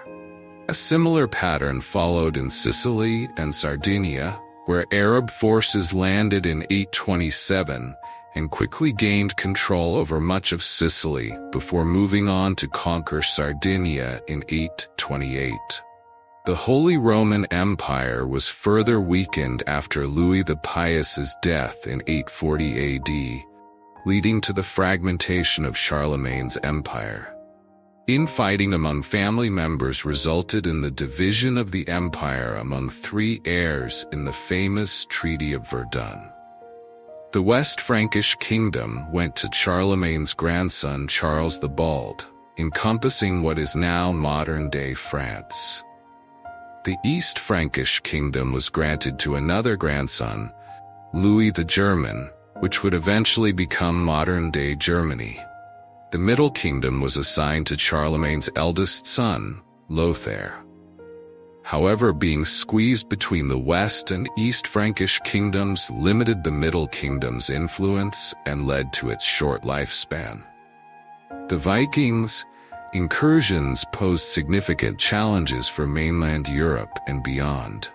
A similar pattern followed in Sicily and Sardinia, where Arab forces landed in 827 and quickly gained control over much of Sicily before moving on to conquer Sardinia in 828. The Holy Roman Empire was further weakened after Louis the Pious's death in 840 AD, leading to the fragmentation of Charlemagne's empire. Infighting among family members resulted in the division of the empire among three heirs in the famous Treaty of Verdun. The West Frankish kingdom went to Charlemagne's grandson Charles the Bald, encompassing what is now modern-day France. The East Frankish kingdom was granted to another grandson, Louis the German, which would eventually become modern-day Germany. The Middle Kingdom was assigned to Charlemagne's eldest son, Lothair. However, being squeezed between the West and East Frankish kingdoms limited the Middle Kingdom's influence and led to its short lifespan. The Vikings' incursions posed significant challenges for mainland Europe and beyond.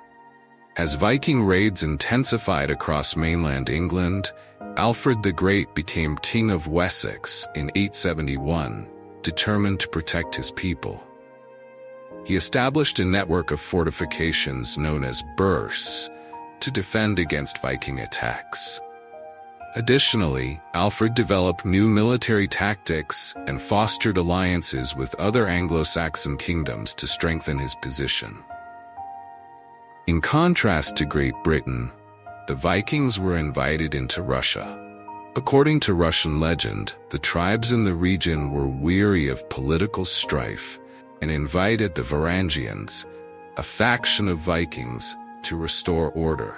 As Viking raids intensified across mainland England, Alfred the Great became King of Wessex in 871, determined to protect his people. He established a network of fortifications known as burhs to defend against Viking attacks. Additionally, Alfred developed new military tactics and fostered alliances with other Anglo-Saxon kingdoms to strengthen his position. In contrast to Great Britain, the Vikings were invited into Russia. According to Russian legend, the tribes in the region were weary of political strife and invited the Varangians, a faction of Vikings, to restore order.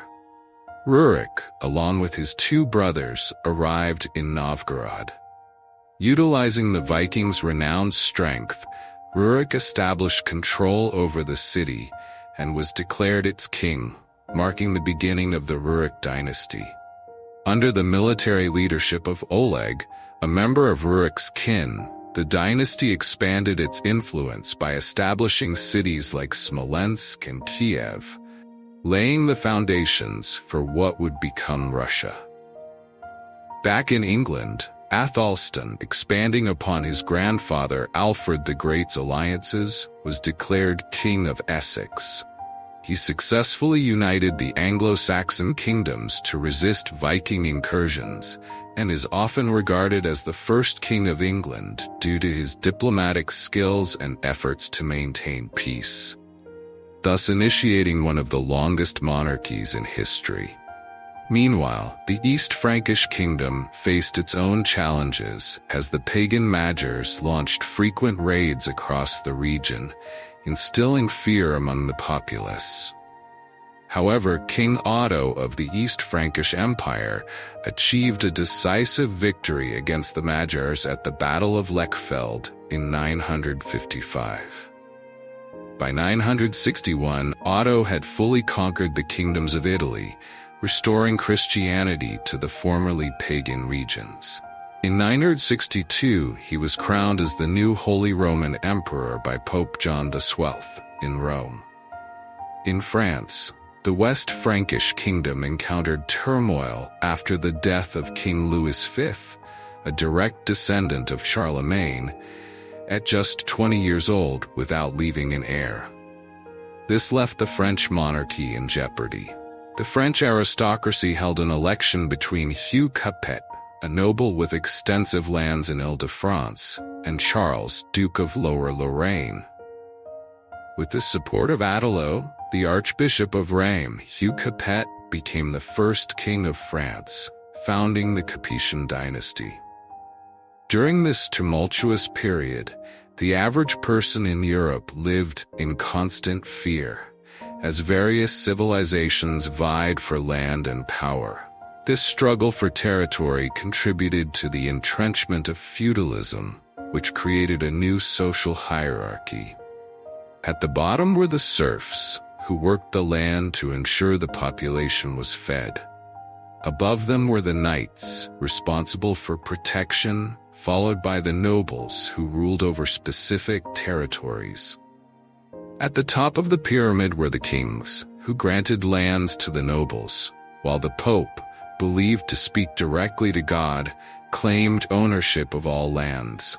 Rurik, along with his two brothers, arrived in Novgorod. Utilizing the Vikings' renowned strength, Rurik established control over the city and was declared its king, marking the beginning of the Rurik dynasty. Under the military leadership of Oleg, a member of Rurik's kin, the dynasty expanded its influence by establishing cities like Smolensk and Kiev, laying the foundations for what would become Russia. Back in England, Athelstan, expanding upon his grandfather Alfred the Great's alliances, was declared King of Essex. He successfully united the Anglo-Saxon kingdoms to resist Viking incursions, and is often regarded as the first king of England due to his diplomatic skills and efforts to maintain peace, thus initiating one of the longest monarchies in history. Meanwhile, the East Frankish kingdom faced its own challenges as the pagan Magyars launched frequent raids across the region, instilling fear among the populace. However, King Otto of the East Frankish Empire achieved a decisive victory against the Magyars at the Battle of Lechfeld in 955. By 961, Otto had fully conquered the kingdoms of Italy, restoring Christianity to the formerly pagan regions. In 962, he was crowned as the new Holy Roman Emperor by Pope John XII in Rome. In France, the West Frankish kingdom encountered turmoil after the death of King Louis V, a direct descendant of Charlemagne, at just 20 years old without leaving an heir. This left the French monarchy in jeopardy. The French aristocracy held an election between Hugh Capet, a noble with extensive lands in Ile-de-France, and Charles, Duke of Lower Lorraine. With the support of Adelot, the Archbishop of Reims, Hugh Capet became the first king of France, founding the Capetian dynasty. During this tumultuous period, the average person in Europe lived in constant fear, as various civilizations vied for land and power. This struggle for territory contributed to the entrenchment of feudalism, which created a new social hierarchy. At the bottom were the serfs, who worked the land to ensure the population was fed. Above them were the knights, responsible for protection, followed by the nobles, who ruled over specific territories. At the top of the pyramid were the kings, who granted lands to the nobles, while the Pope, believed to speak directly to God, claimed ownership of all lands.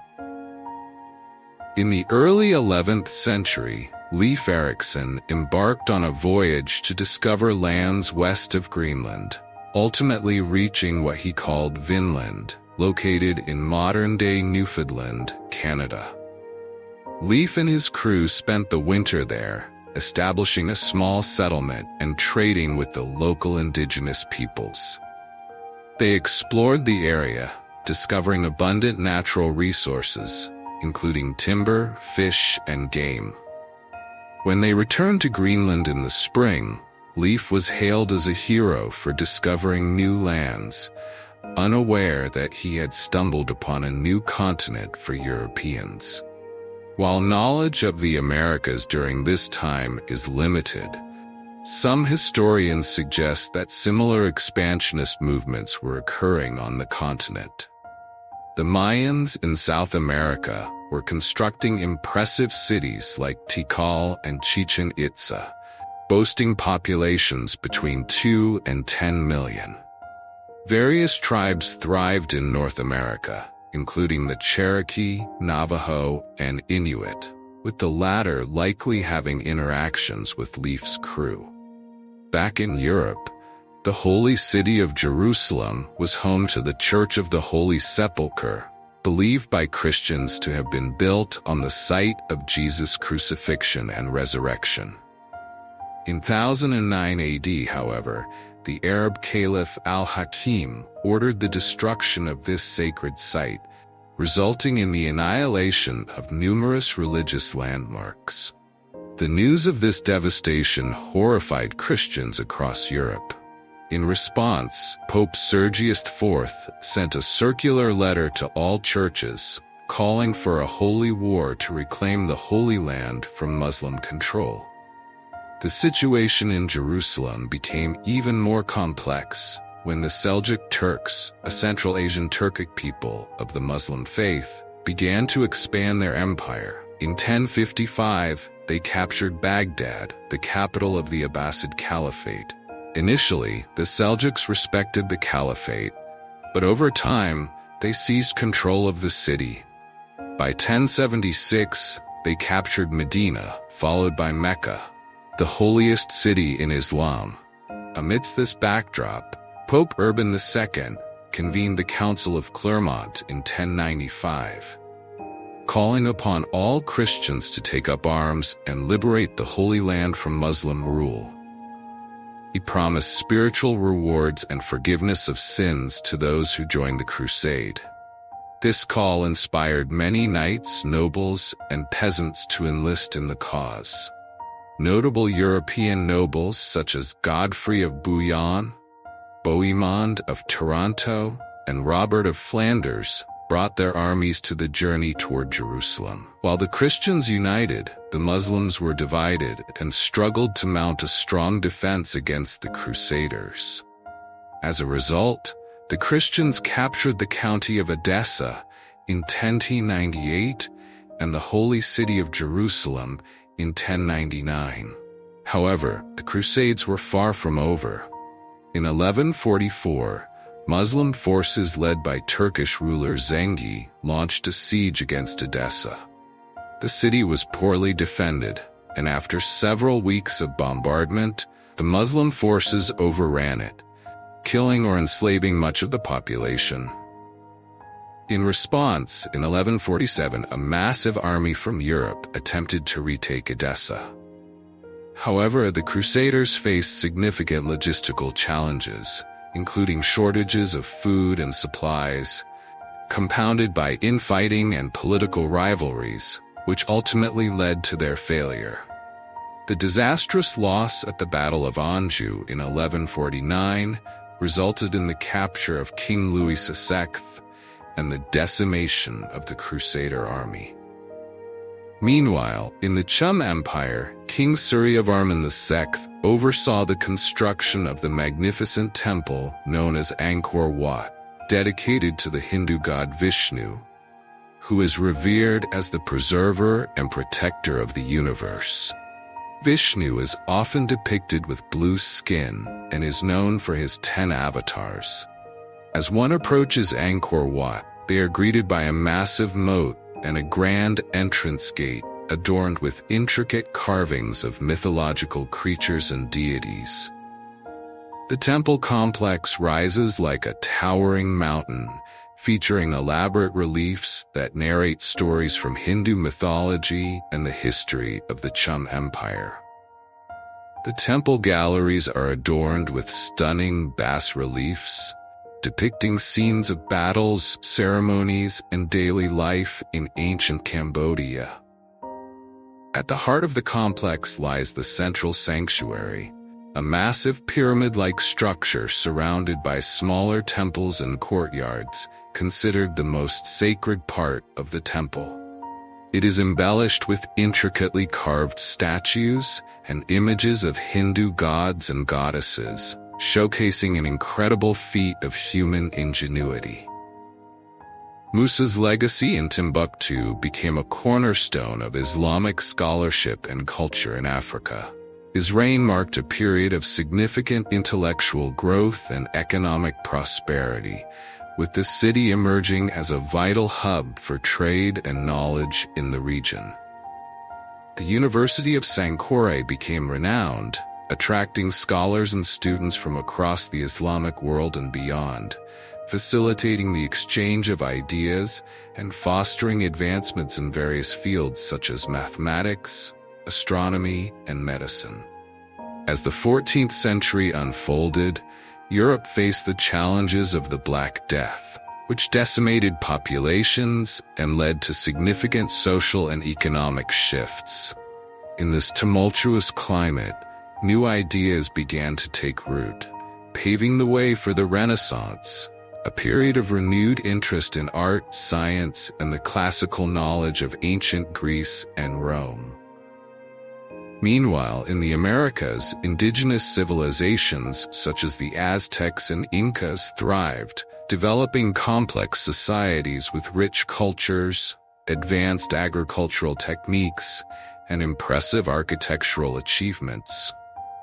In the early 11th century, Leif Erikson embarked on a voyage to discover lands west of Greenland, ultimately reaching what he called Vinland, located in modern-day Newfoundland, Canada. Leif and his crew spent the winter there, establishing a small settlement and trading with the local indigenous peoples. They explored the area, discovering abundant natural resources, including timber, fish, and game. When they returned to Greenland in the spring, Leif was hailed as a hero for discovering new lands, unaware that he had stumbled upon a new continent for Europeans. While knowledge of the Americas during this time is limited, some historians suggest that similar expansionist movements were occurring on the continent. The Mayans in South America were constructing impressive cities like Tikal and Chichen Itza, boasting populations between 2 and 10 million. Various tribes thrived in North America, including the Cherokee, Navajo, and Inuit, with the latter likely having interactions with Leif's crew. Back in Europe, the holy city of Jerusalem was home to the Church of the Holy Sepulchre, believed by Christians to have been built on the site of Jesus' crucifixion and resurrection. In 1009 AD, however, the Arab Caliph al-Hakim ordered the destruction of this sacred site, resulting in the annihilation of numerous religious landmarks. The news of this devastation horrified Christians across Europe. In response, Pope Sergius IV sent a circular letter to all churches, calling for a holy war to reclaim the Holy Land from Muslim control. The situation in Jerusalem became even more complex when the Seljuk Turks, a Central Asian Turkic people of the Muslim faith, began to expand their empire. In 1055, they captured Baghdad, the capital of the Abbasid Caliphate. Initially, the Seljuks respected the caliphate, but over time, they seized control of the city. By 1076, they captured Medina, followed by Mecca, the holiest city in Islam. Amidst this backdrop, Pope Urban II convened the Council of Clermont in 1095, calling upon all Christians to take up arms and liberate the Holy Land from Muslim rule. He promised spiritual rewards and forgiveness of sins to those who joined the crusade. This call inspired many knights, nobles, and peasants to enlist in the cause. Notable European nobles such as Godfrey of Bouillon, Bohemond of Taranto, and Robert of Flanders brought their armies to the journey toward Jerusalem. While the Christians united, the Muslims were divided and struggled to mount a strong defense against the Crusaders. As a result, the Christians captured the county of Edessa in 1098 and the holy city of Jerusalem in 1099. However, the Crusades were far from over. In 1144, Muslim forces led by Turkish ruler Zengi launched a siege against Edessa. The city was poorly defended, and after several weeks of bombardment, the Muslim forces overran it, killing or enslaving much of the population. In response, in 1147, a massive army from Europe attempted to retake Edessa. However, the Crusaders faced significant logistical challenges, including shortages of food and supplies, compounded by infighting and political rivalries, which ultimately led to their failure. The disastrous loss at the Battle of Anjou in 1149 resulted in the capture of King Louis II and the decimation of the Crusader army. Meanwhile, in the Chum Empire, King Suryavarman II oversaw the construction of the magnificent temple known as Angkor Wat, dedicated to the Hindu god Vishnu, who is revered as the preserver and protector of the universe. Vishnu is often depicted with blue skin and is known for his 10 avatars. As one approaches Angkor Wat, they are greeted by a massive moat and a grand entrance gate adorned with intricate carvings of mythological creatures and deities. The temple complex rises like a towering mountain, featuring elaborate reliefs that narrate stories from Hindu mythology and the history of the Chum Empire. The temple galleries are adorned with stunning bas-reliefs, depicting scenes of battles, ceremonies, and daily life in ancient Cambodia. At the heart of the complex lies the central sanctuary, a massive pyramid-like structure surrounded by smaller temples and courtyards, considered the most sacred part of the temple. It is embellished with intricately carved statues and images of Hindu gods and goddesses, showcasing an incredible feat of human ingenuity. Musa's legacy in Timbuktu became a cornerstone of Islamic scholarship and culture in Africa. His reign marked a period of significant intellectual growth and economic prosperity, with the city emerging as a vital hub for trade and knowledge in the region. The University of Sankore became renowned, attracting scholars and students from across the Islamic world and beyond, facilitating the exchange of ideas and fostering advancements in various fields such as mathematics, astronomy, and medicine. As the 14th century unfolded, Europe faced the challenges of the Black Death, which decimated populations and led to significant social and economic shifts. In this tumultuous climate, new ideas began to take root, paving the way for the Renaissance, a period of renewed interest in art, science, and the classical knowledge of ancient Greece and Rome. Meanwhile, in the Americas, indigenous civilizations such as the Aztecs and Incas thrived, developing complex societies with rich cultures, advanced agricultural techniques, and impressive architectural achievements.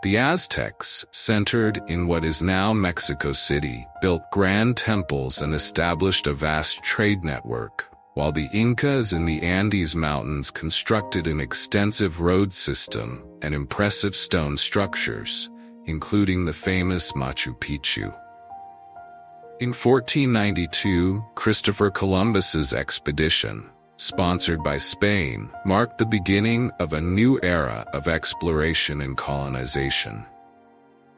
The Aztecs, centered in what is now Mexico City, built grand temples and established a vast trade network, while the Incas in the Andes Mountains constructed an extensive road system and impressive stone structures, including the famous Machu Picchu. In 1492, Christopher Columbus's expedition, sponsored by Spain, marked the beginning of a new era of exploration and colonization.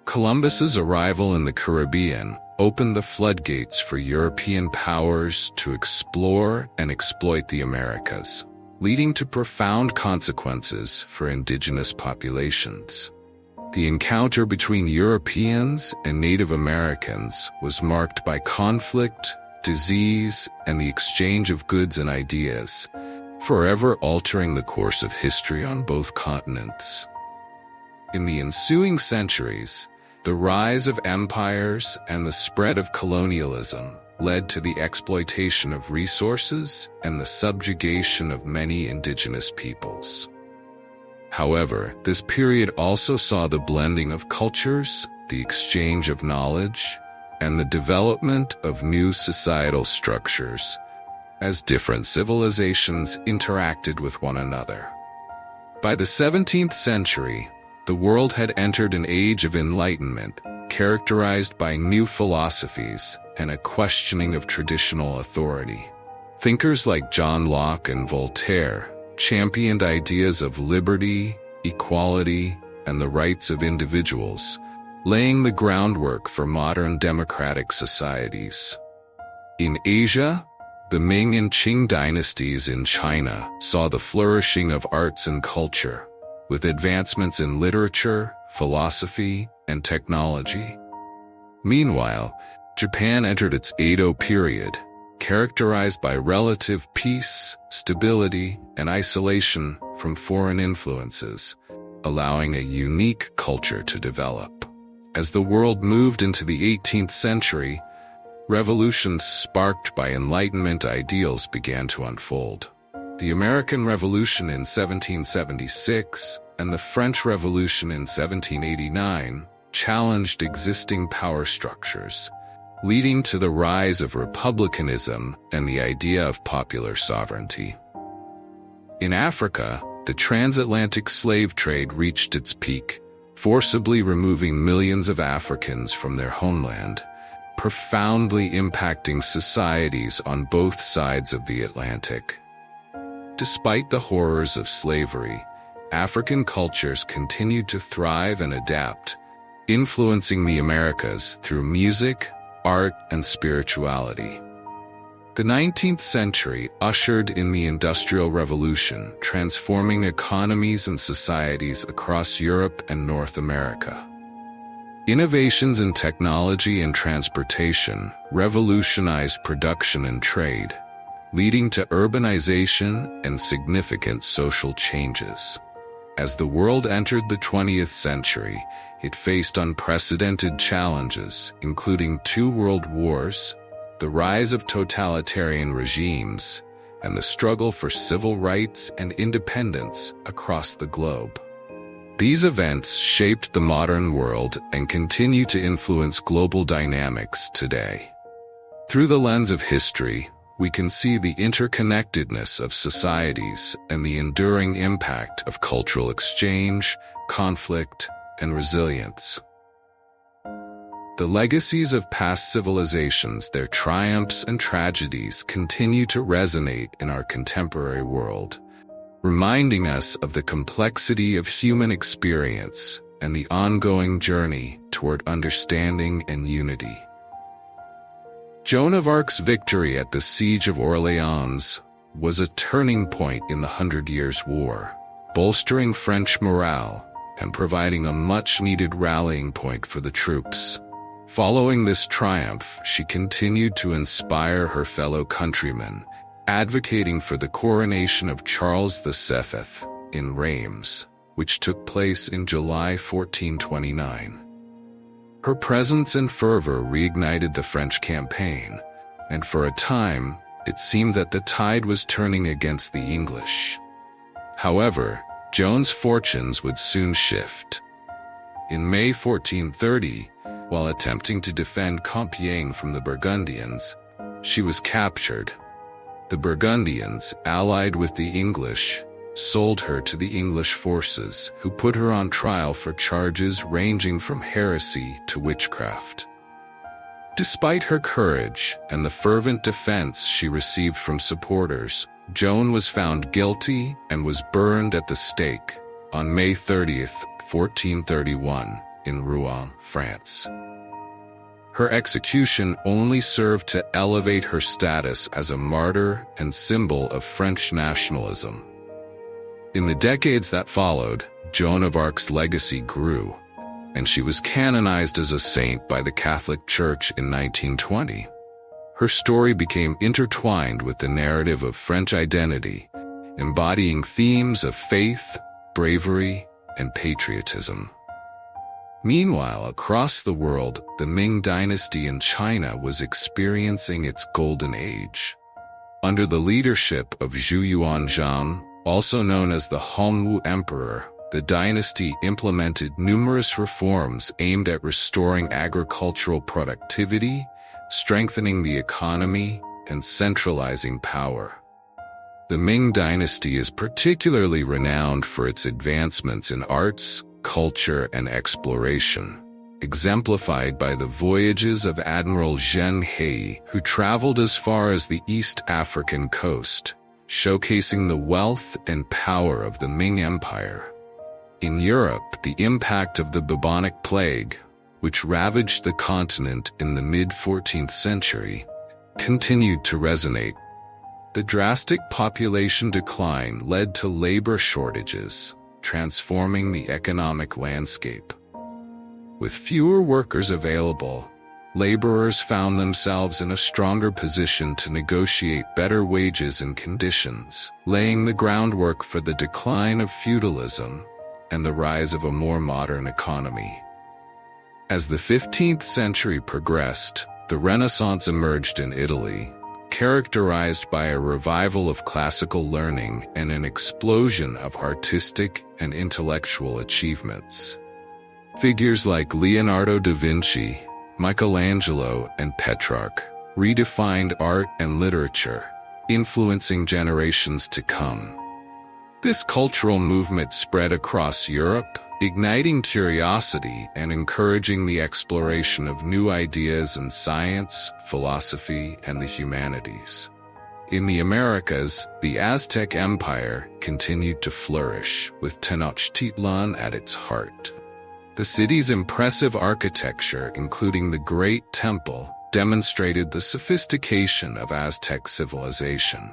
Columbus's arrival in the Caribbean opened the floodgates for European powers to explore and exploit the Americas, leading to profound consequences for indigenous populations. The encounter between Europeans and Native Americans was marked by conflict, disease, and the exchange of goods and ideas, forever altering the course of history on both continents. In the ensuing centuries, the rise of empires and the spread of colonialism led to the exploitation of resources and the subjugation of many indigenous peoples. However, this period also saw the blending of cultures, the exchange of knowledge, and the development of new societal structures as different civilizations interacted with one another. By the 17th century, the world had entered an age of enlightenment, characterized by new philosophies and a questioning of traditional authority. Thinkers like John Locke and Voltaire championed ideas of liberty, equality, and the rights of individuals, laying the groundwork for modern democratic societies. In Asia, the Ming and Qing dynasties in China saw the flourishing of arts and culture, with advancements in literature, philosophy, and technology. Meanwhile, Japan entered its Edo period, characterized by relative peace, stability, and isolation from foreign influences, allowing a unique culture to develop. As the world moved into the 18th century, revolutions sparked by Enlightenment ideals began to unfold. The American Revolution in 1776, and the French Revolution in 1789 challenged existing power structures, leading to the rise of republicanism and the idea of popular sovereignty. In Africa, the transatlantic slave trade reached its peak, forcibly removing millions of Africans from their homeland, profoundly impacting societies on both sides of the Atlantic. Despite the horrors of slavery, African cultures continued to thrive and adapt, influencing the Americas through music, art, and spirituality. The 19th century ushered in the Industrial Revolution, transforming economies and societies across Europe and North America. Innovations in technology and transportation revolutionized production and trade, leading to urbanization and significant social changes. As the world entered the 20th century, it faced unprecedented challenges, including 2 world wars, the rise of totalitarian regimes, and the struggle for civil rights and independence across the globe. These events shaped the modern world and continue to influence global dynamics today. Through the lens of history, we can see the interconnectedness of societies and the enduring impact of cultural exchange, conflict, and resilience. The legacies of past civilizations, their triumphs and tragedies, continue to resonate in our contemporary world, reminding us of the complexity of human experience and the ongoing journey toward understanding and unity. Joan of Arc's victory at the Siege of Orleans was a turning point in the 100 Years' War, bolstering French morale and providing a much-needed rallying point for the troops. Following this triumph, she continued to inspire her fellow countrymen, advocating for the coronation of Charles VII in Reims, which took place in July 1429. Her presence and fervor reignited the French campaign, and for a time, it seemed that the tide was turning against the English. However, Joan's fortunes would soon shift. In May 1430, while attempting to defend Compiègne from the Burgundians, she was captured. The Burgundians, allied with the English, sold her to the English forces, who put her on trial for charges ranging from heresy to witchcraft. Despite her courage and the fervent defense she received from supporters, Joan was found guilty and was burned at the stake on May 30th, 1431, in Rouen, France. Her execution only served to elevate her status as a martyr and symbol of French nationalism. In the decades that followed, Joan of Arc's legacy grew, and she was canonized as a saint by the Catholic Church in 1920. Her story became intertwined with the narrative of French identity, embodying themes of faith, bravery, and patriotism. Meanwhile, across the world, the Ming Dynasty in China was experiencing its golden age. Under the leadership of Zhu Yuanzhang, also known as the Hongwu Emperor, the dynasty implemented numerous reforms aimed at restoring agricultural productivity, strengthening the economy, and centralizing power. The Ming Dynasty is particularly renowned for its advancements in arts, culture, and exploration, exemplified by the voyages of Admiral Zheng He, who traveled as far as the East African coast, showcasing the wealth and power of the Ming Empire. In Europe, the impact of the bubonic plague, which ravaged the continent in the mid-14th century, continued to resonate. The drastic population decline led to labor shortages, transforming the economic landscape. With fewer workers available, laborers found themselves in a stronger position to negotiate better wages and conditions, laying the groundwork for the decline of feudalism and the rise of a more modern economy. As the 15th century progressed, the Renaissance emerged in Italy, characterized by a revival of classical learning and an explosion of artistic and intellectual achievements. Figures like Leonardo da Vinci, Michelangelo, and Petrarch redefined art and literature, influencing generations to come. This cultural movement spread across Europe, igniting curiosity and encouraging the exploration of new ideas in science, philosophy, and the humanities. In the Americas, the Aztec Empire continued to flourish, with Tenochtitlan at its heart. The city's impressive architecture, including the Great Temple, demonstrated the sophistication of Aztec civilization.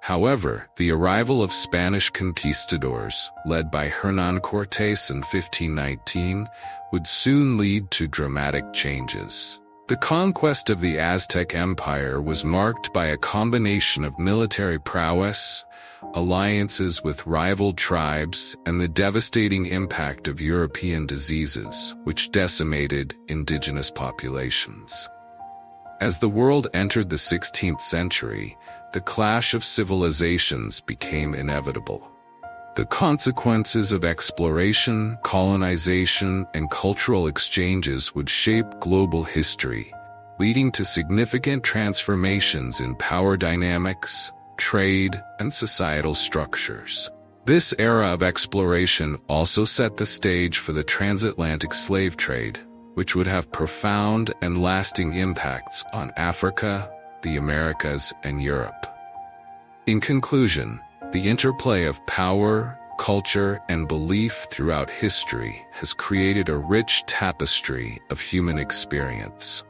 However, the arrival of Spanish conquistadors, led by Hernán Cortés in 1519, would soon lead to dramatic changes. The conquest of the Aztec Empire was marked by a combination of military prowess, alliances with rival tribes, and the devastating impact of European diseases, which decimated indigenous populations. As the world entered the 16th century, the clash of civilizations became inevitable. The consequences of exploration, colonization, and cultural exchanges would shape global history, leading to significant transformations in power dynamics, trade, and societal structures. This era of exploration also set the stage for the transatlantic slave trade, which would have profound and lasting impacts on Africa, the Americas, and Europe. In conclusion, the interplay of power, culture, and belief throughout history has created a rich tapestry of human experience.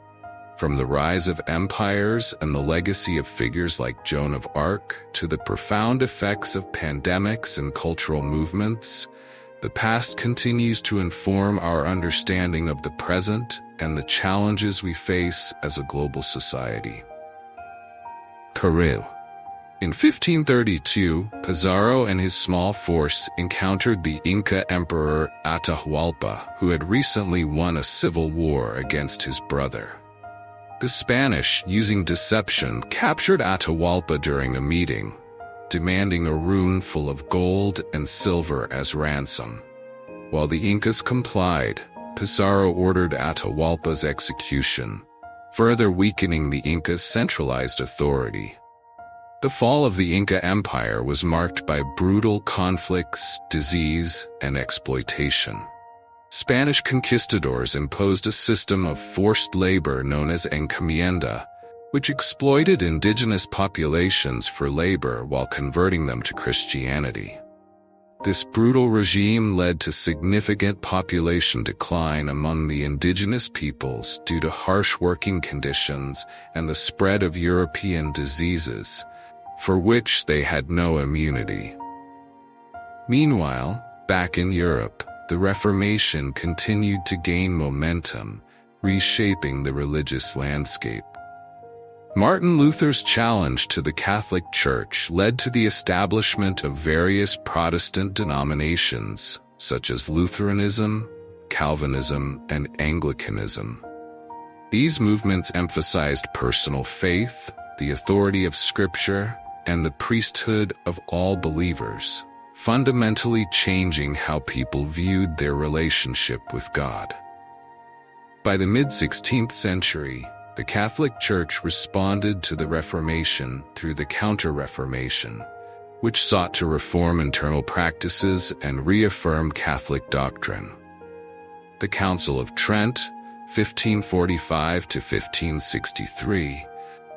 From the rise of empires and the legacy of figures like Joan of Arc to the profound effects of pandemics and cultural movements, the past continues to inform our understanding of the present and the challenges we face as a global society. Peru. In 1532, Pizarro and his small force encountered the Inca Emperor Atahualpa, who had recently won a civil war against his brother. The Spanish, using deception, captured Atahualpa during a meeting, demanding a rune full of gold and silver as ransom. While the Incas complied, Pizarro ordered Atahualpa's execution, further weakening the Incas' centralized authority. The fall of the Inca Empire was marked by brutal conflicts, disease, and exploitation. Spanish conquistadors imposed a system of forced labor known as encomienda, which exploited indigenous populations for labor while converting them to Christianity. This brutal regime led to significant population decline among the indigenous peoples due to harsh working conditions and the spread of European diseases, for which they had no immunity. Meanwhile, back in Europe, the Reformation continued to gain momentum, reshaping the religious landscape. Martin Luther's challenge to the Catholic Church led to the establishment of various Protestant denominations, such as Lutheranism, Calvinism, and Anglicanism. These movements emphasized personal faith, the authority of Scripture, and the priesthood of all believers, fundamentally changing how people viewed their relationship with God. By the mid-16th century, the Catholic Church responded to the Reformation through the Counter-Reformation, which sought to reform internal practices and reaffirm Catholic doctrine. The Council of Trent, 1545 to 1563,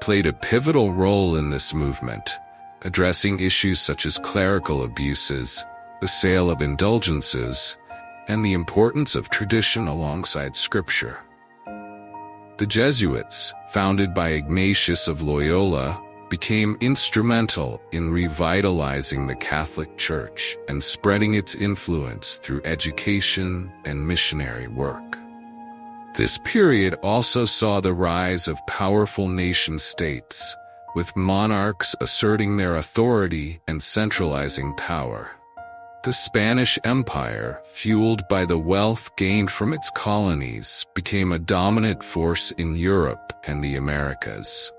played a pivotal role in this movement, addressing issues such as clerical abuses, the sale of indulgences, and the importance of tradition alongside Scripture. The Jesuits, founded by Ignatius of Loyola, became instrumental in revitalizing the Catholic Church and spreading its influence through education and missionary work. This period also saw the rise of powerful nation-states, with monarchs asserting their authority and centralizing power. The Spanish Empire, fueled by the wealth gained from its colonies, became a dominant force in Europe and the Americas.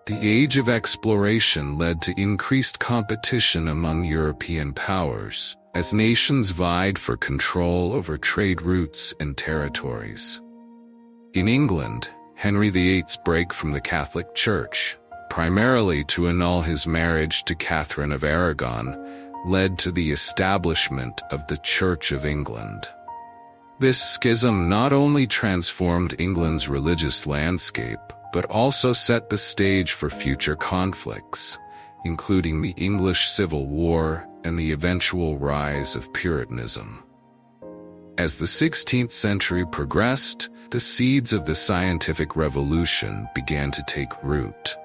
The age of exploration led to increased competition among European powers, as nations vied for control over trade routes and territories. In England, Henry VIII's break from the Catholic Church, primarily to annul his marriage to Catherine of Aragon, led to the establishment of the Church of England. This schism not only transformed England's religious landscape, but also set the stage for future conflicts, including the English Civil War and the eventual rise of Puritanism. As the 16th century progressed, the seeds of the scientific revolution began to take root.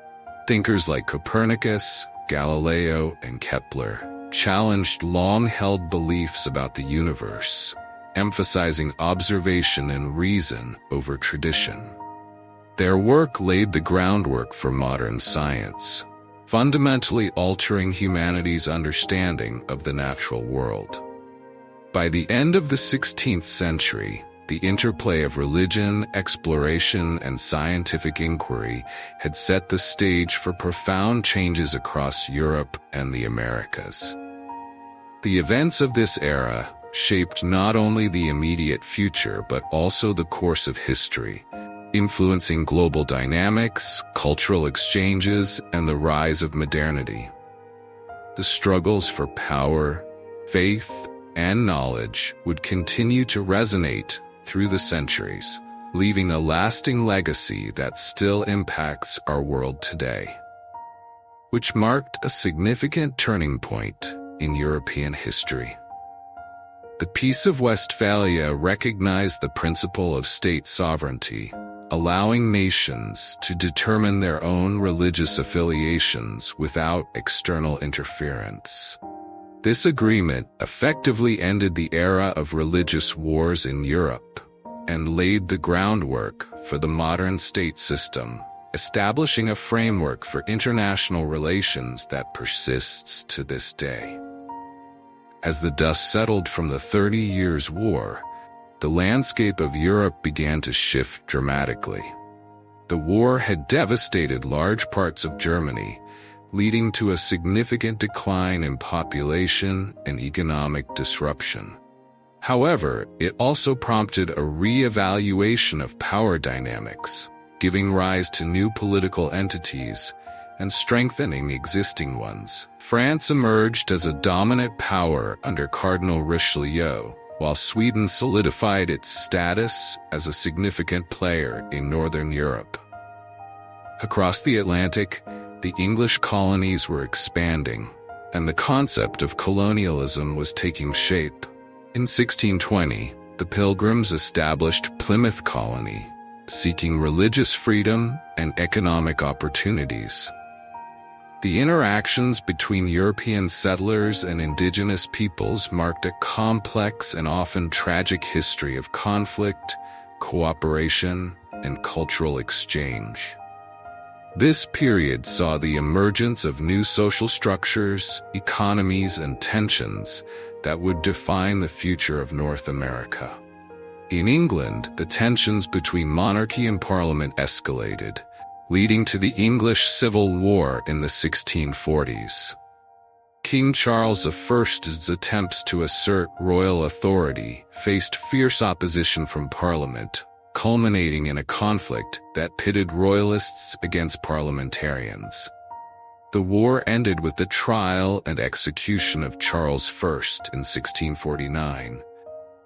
Thinkers like Copernicus, Galileo, and Kepler challenged long-held beliefs about the universe, emphasizing observation and reason over tradition. Their work laid the groundwork for modern science, fundamentally altering humanity's understanding of the natural world. By the end of the 16th century, the interplay of religion, exploration, and scientific inquiry had set the stage for profound changes across Europe and the Americas. The events of this era shaped not only the immediate future but also the course of history, influencing global dynamics, cultural exchanges, and the rise of modernity. The struggles for power, faith, and knowledge would continue to resonate through the centuries, leaving a lasting legacy that still impacts our world today, which marked a significant turning point in European history. The Peace of Westphalia recognized the principle of state sovereignty, allowing nations to determine their own religious affiliations without external interference. This agreement effectively ended the era of religious wars in Europe and laid the groundwork for the modern state system, establishing a framework for international relations that persists to this day. As the dust settled from the 30 Years' War, the landscape of Europe began to shift dramatically. The war had devastated large parts of Germany, leading to a significant decline in population and economic disruption. However, it also prompted a re-evaluation of power dynamics, giving rise to new political entities and strengthening existing ones. France emerged as a dominant power under Cardinal Richelieu, while Sweden solidified its status as a significant player in Northern Europe. Across the Atlantic, the English colonies were expanding, and the concept of colonialism was taking shape. In 1620, the Pilgrims established Plymouth Colony, seeking religious freedom and economic opportunities. The interactions between European settlers and indigenous peoples marked a complex and often tragic history of conflict, cooperation, and cultural exchange. This period saw the emergence of new social structures, economies, and tensions that would define the future of North America. In England, the tensions between monarchy and parliament escalated, leading to the English Civil War in the 1640s. King Charles I's attempts to assert royal authority faced fierce opposition from Parliament, culminating in a conflict that pitted royalists against parliamentarians. The war ended with the trial and execution of Charles I in 1649,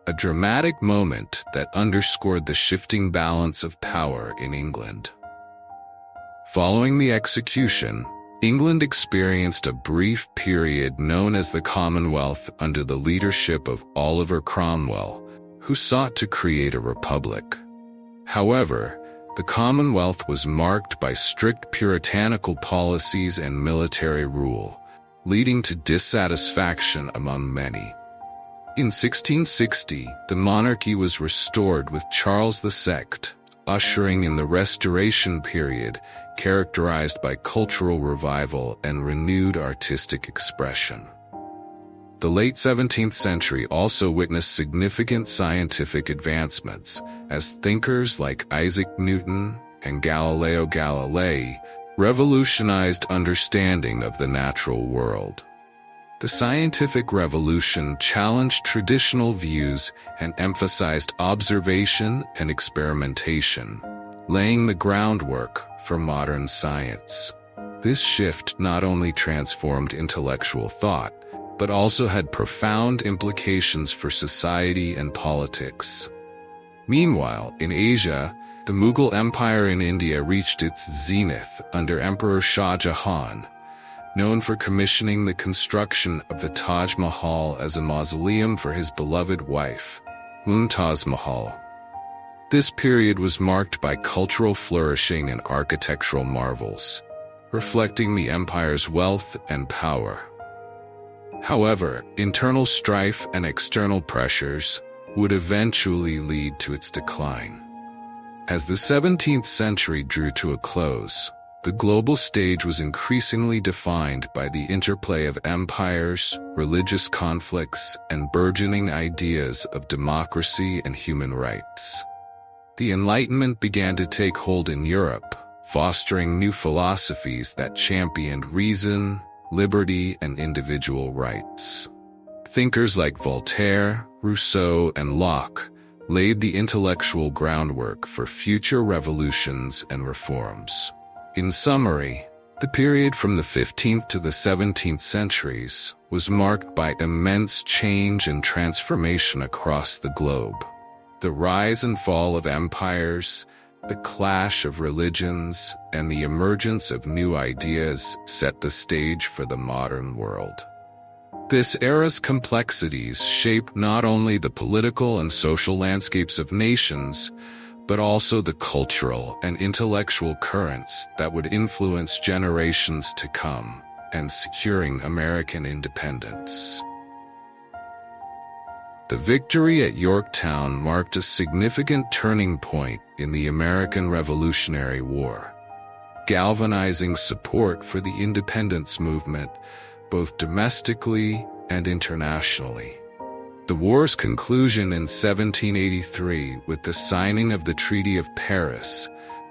a dramatic moment that underscored the shifting balance of power in England. Following the execution, England experienced a brief period known as the Commonwealth under the leadership of Oliver Cromwell, who sought to create a republic. However, the Commonwealth was marked by strict puritanical policies and military rule, leading to dissatisfaction among many. In 1660, the monarchy was restored with Charles II, ushering in the Restoration period, characterized by cultural revival and renewed artistic expression. The late 17th century also witnessed significant scientific advancements, as thinkers like Isaac Newton and Galileo Galilei revolutionized understanding of the natural world. The scientific revolution challenged traditional views and emphasized observation and experimentation, laying the groundwork for modern science. This shift not only transformed intellectual thought, but also had profound implications for society and politics. Meanwhile, in Asia, the Mughal Empire in India reached its zenith under Emperor Shah Jahan, known for commissioning the construction of the Taj Mahal as a mausoleum for his beloved wife, Mumtaz Mahal. This period was marked by cultural flourishing and architectural marvels, reflecting the empire's wealth and power. However, internal strife and external pressures would eventually lead to its decline. As the 17th century drew to a close, the global stage was increasingly defined by the interplay of empires, religious conflicts, and burgeoning ideas of democracy and human rights. The Enlightenment began to take hold in Europe, fostering new philosophies that championed reason, liberty, and individual rights. Thinkers like Voltaire, Rousseau, and Locke laid the intellectual groundwork for future revolutions and reforms. In summary, the period from the 15th to the 17th centuries was marked by immense change and transformation across the globe. The rise and fall of empires, the clash of religions, and the emergence of new ideas set the stage for the modern world. This era's complexities shaped not only the political and social landscapes of nations, but also the cultural and intellectual currents that would influence generations to come, and securing American independence. The victory at Yorktown marked a significant turning point in the American Revolutionary War, galvanizing support for the independence movement both domestically and internationally. The war's conclusion in 1783 with the signing of the Treaty of Paris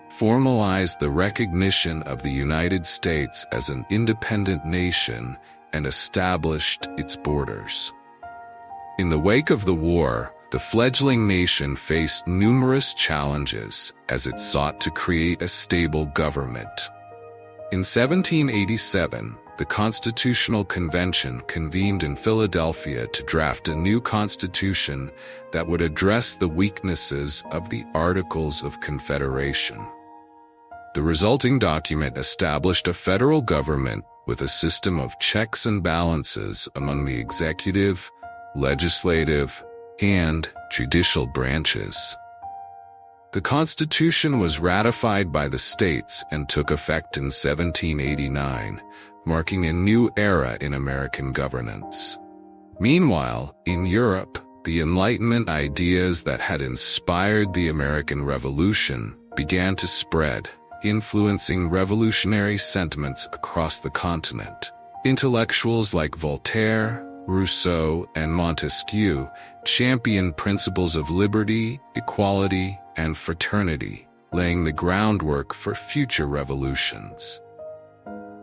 formalized the recognition of the United States as an independent nation and established its borders. In the wake of the war, the fledgling nation faced numerous challenges as it sought to create a stable government. In 1787, the Constitutional Convention convened in Philadelphia to draft a new constitution that would address the weaknesses of the Articles of Confederation. The resulting document established a federal government with a system of checks and balances among the executive, legislative, and judicial branches. The Constitution was ratified by the states and took effect in 1789, marking a new era in American governance. Meanwhile, in Europe, the Enlightenment ideas that had inspired the American Revolution began to spread, influencing revolutionary sentiments across the continent. Intellectuals like Voltaire, Rousseau, and Montesquieu championed principles of liberty, equality, and fraternity, laying the groundwork for future revolutions.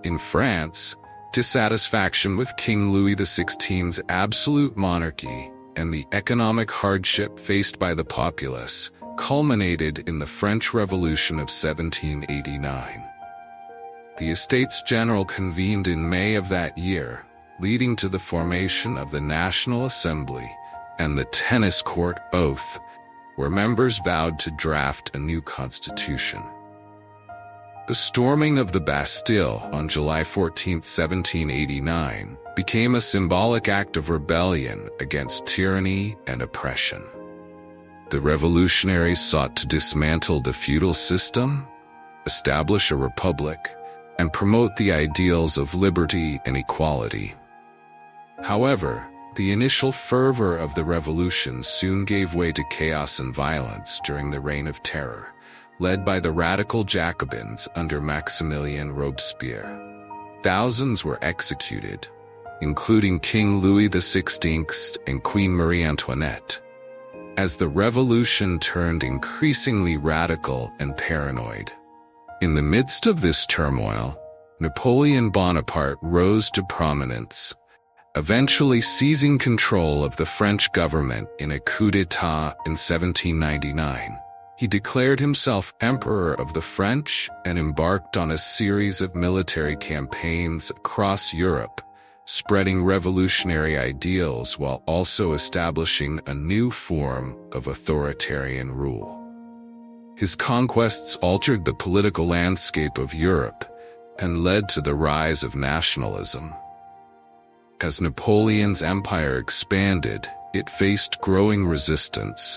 In France, dissatisfaction with King Louis XVI's absolute monarchy and the economic hardship faced by the populace culminated in the French Revolution of 1789. The Estates General convened in May of that year, leading to the formation of the National Assembly and the Tennis Court Oath, where members vowed to draft a new constitution. The storming of the Bastille on July 14, 1789, became a symbolic act of rebellion against tyranny and oppression. The revolutionaries sought to dismantle the feudal system, establish a republic, and promote the ideals of liberty and equality. However, the initial fervor of the revolution soon gave way to chaos and violence during the Reign of Terror, led by the radical Jacobins under Maximilien Robespierre. Thousands were executed, including King Louis XVI and Queen Marie Antoinette, as the revolution turned increasingly radical and paranoid. In the midst of this turmoil, Napoleon Bonaparte rose to prominence, eventually seizing control of the French government in a coup d'état in 1799. He declared himself Emperor of the French and embarked on a series of military campaigns across Europe, spreading revolutionary ideals while also establishing a new form of authoritarian rule. His conquests altered the political landscape of Europe and led to the rise of nationalism. As Napoleon's empire expanded, it faced growing resistance,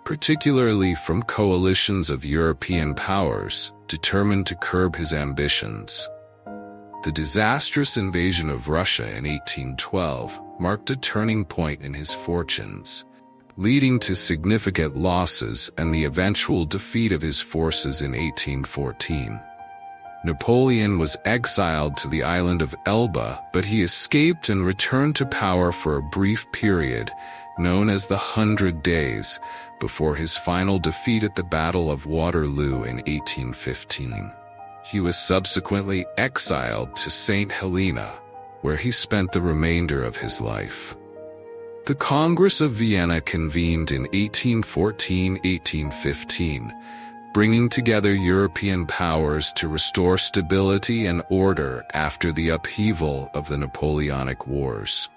particularly from coalitions of European powers determined to curb his ambitions. The disastrous invasion of Russia in 1812 marked a turning point in his fortunes, leading to significant losses and the eventual defeat of his forces in 1814. Napoleon was exiled to the island of Elba, but he escaped and returned to power for a brief period, known as the 100 Days, before his final defeat at the Battle of Waterloo in 1815. He was subsequently exiled to St. Helena, where he spent the remainder of his life. The Congress of Vienna convened in 1814-1815, bringing together European powers to restore stability and order after the upheaval of the Napoleonic Wars.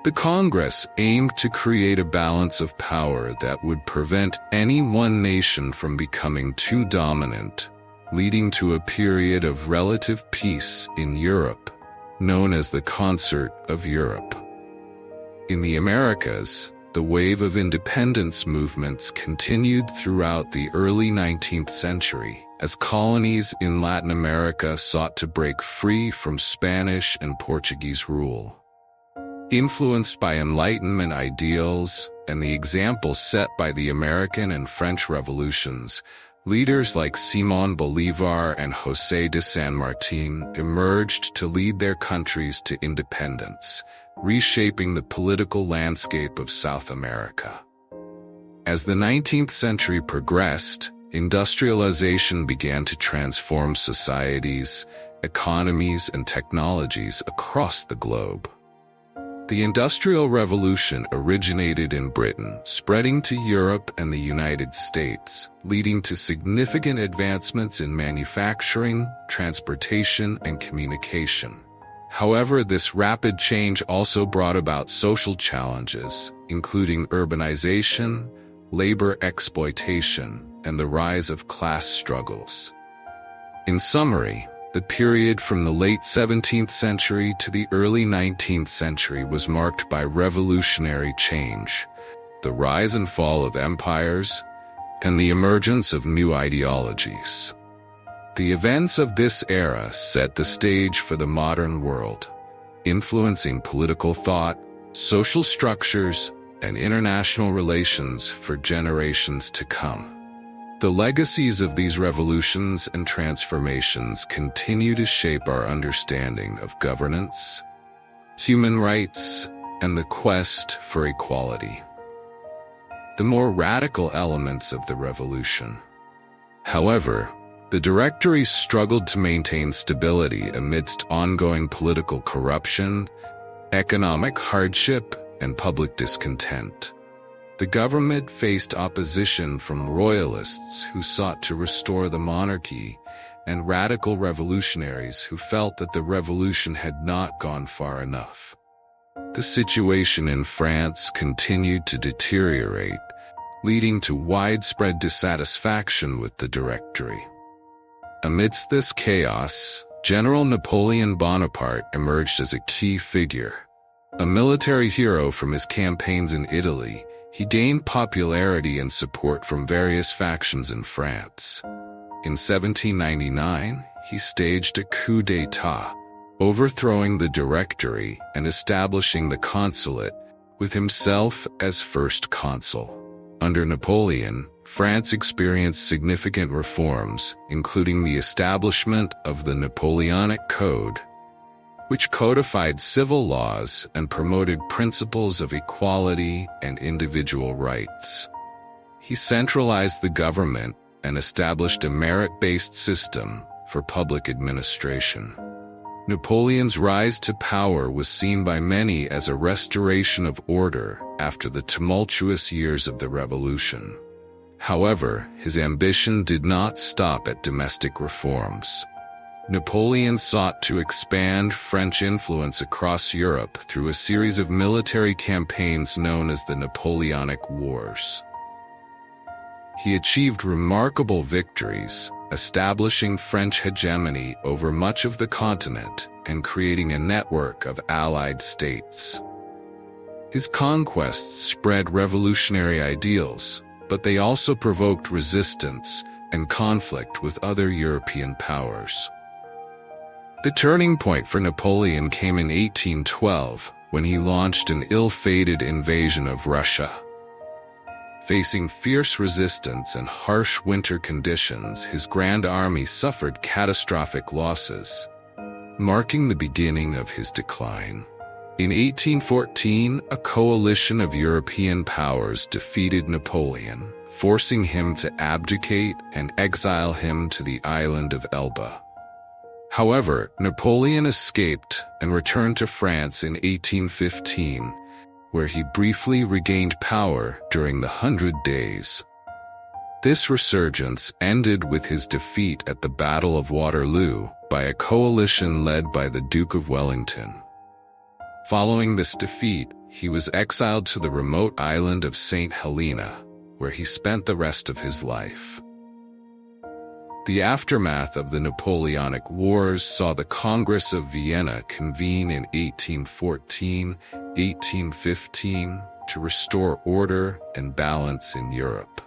The Congress aimed to create a balance of power that would prevent any one nation from becoming too dominant, leading to a period of relative peace in Europe, known as the Concert of Europe. In the Americas, the wave of independence movements continued throughout the early 19th century, as colonies in Latin America sought to break free from Spanish and Portuguese rule. Influenced by Enlightenment ideals and the example set by the American and French revolutions, leaders like Simón Bolívar and José de San Martín emerged to lead their countries to independence, reshaping the political landscape of South America. As the 19th century progressed, industrialization began to transform societies, economies, and technologies across the globe. The Industrial Revolution originated in Britain, spreading to Europe and the United States, leading to significant advancements in manufacturing, transportation, and communication. However, this rapid change also brought about social challenges, including urbanization, labor exploitation, and the rise of class struggles. In summary, the period from the late 17th century to the early 19th century was marked by revolutionary change, the rise and fall of empires, and the emergence of new ideologies. The events of this era set the stage for the modern world, influencing political thought, social structures, and international relations for generations to come. The legacies of these revolutions and transformations continue to shape our understanding of governance, human rights, and the quest for equality. The more radical elements of the revolution. However, the Directory struggled to maintain stability amidst ongoing political corruption, economic hardship, and public discontent. The government faced opposition from royalists who sought to restore the monarchy and radical revolutionaries who felt that the revolution had not gone far enough. The situation in France continued to deteriorate, leading to widespread dissatisfaction with the Directory. Amidst this chaos, General Napoleon Bonaparte emerged as a key figure. A military hero from his campaigns in Italy, he gained popularity and support from various factions in France. In 1799, he staged a coup d'état, overthrowing the Directory and establishing the consulate, with himself as first consul. Under Napoleon, France experienced significant reforms, including the establishment of the Napoleonic Code, which codified civil laws and promoted principles of equality and individual rights. He centralized the government, and established a merit-based system for public administration. Napoleon's rise to power was seen by many as a restoration of order after the tumultuous years of the Revolution. However, his ambition did not stop at domestic reforms. Napoleon sought to expand French influence across Europe through a series of military campaigns known as the Napoleonic Wars. He achieved remarkable victories, establishing French hegemony over much of the continent and creating a network of allied states. His conquests spread revolutionary ideals, but they also provoked resistance and conflict with other European powers. The turning point for Napoleon came in 1812, when he launched an ill-fated invasion of Russia. Facing fierce resistance and harsh winter conditions, his grand army suffered catastrophic losses, marking the beginning of his decline. In 1814, a coalition of European powers defeated Napoleon, forcing him to abdicate and exile him to the island of Elba. However, Napoleon escaped and returned to France in 1815, where he briefly regained power during the 100 Days. This resurgence ended with his defeat at the Battle of Waterloo by a coalition led by the Duke of Wellington. Following this defeat, he was exiled to the remote island of St. Helena, where he spent the rest of his life. The aftermath of the Napoleonic Wars saw the Congress of Vienna convene in 1814-1815 to restore order and balance in Europe.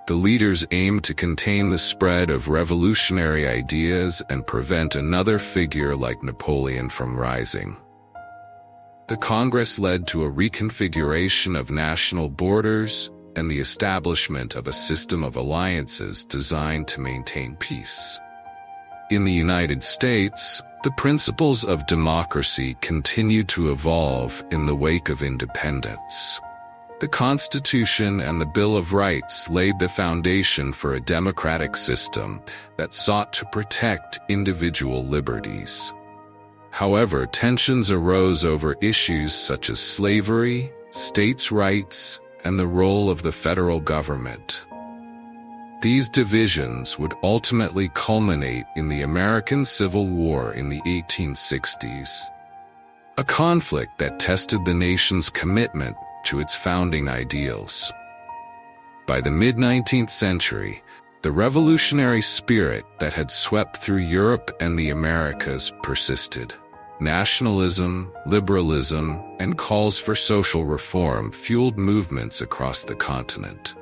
The leaders aimed to contain the spread of revolutionary ideas and prevent another figure like Napoleon from rising. The Congress led to a reconfiguration of national borders and the establishment of a system of alliances designed to maintain peace. In the United States, the principles of democracy continued to evolve in the wake of independence. The Constitution and the Bill of Rights laid the foundation for a democratic system that sought to protect individual liberties. However, tensions arose over issues such as slavery, states' rights, and the role of the federal government. These divisions would ultimately culminate in the American Civil War in the 1860s, a conflict that tested the nation's commitment to its founding ideals. By the mid-19th century, the revolutionary spirit that had swept through Europe and the Americas persisted. Nationalism, liberalism, and calls for social reform fueled movements across the continent.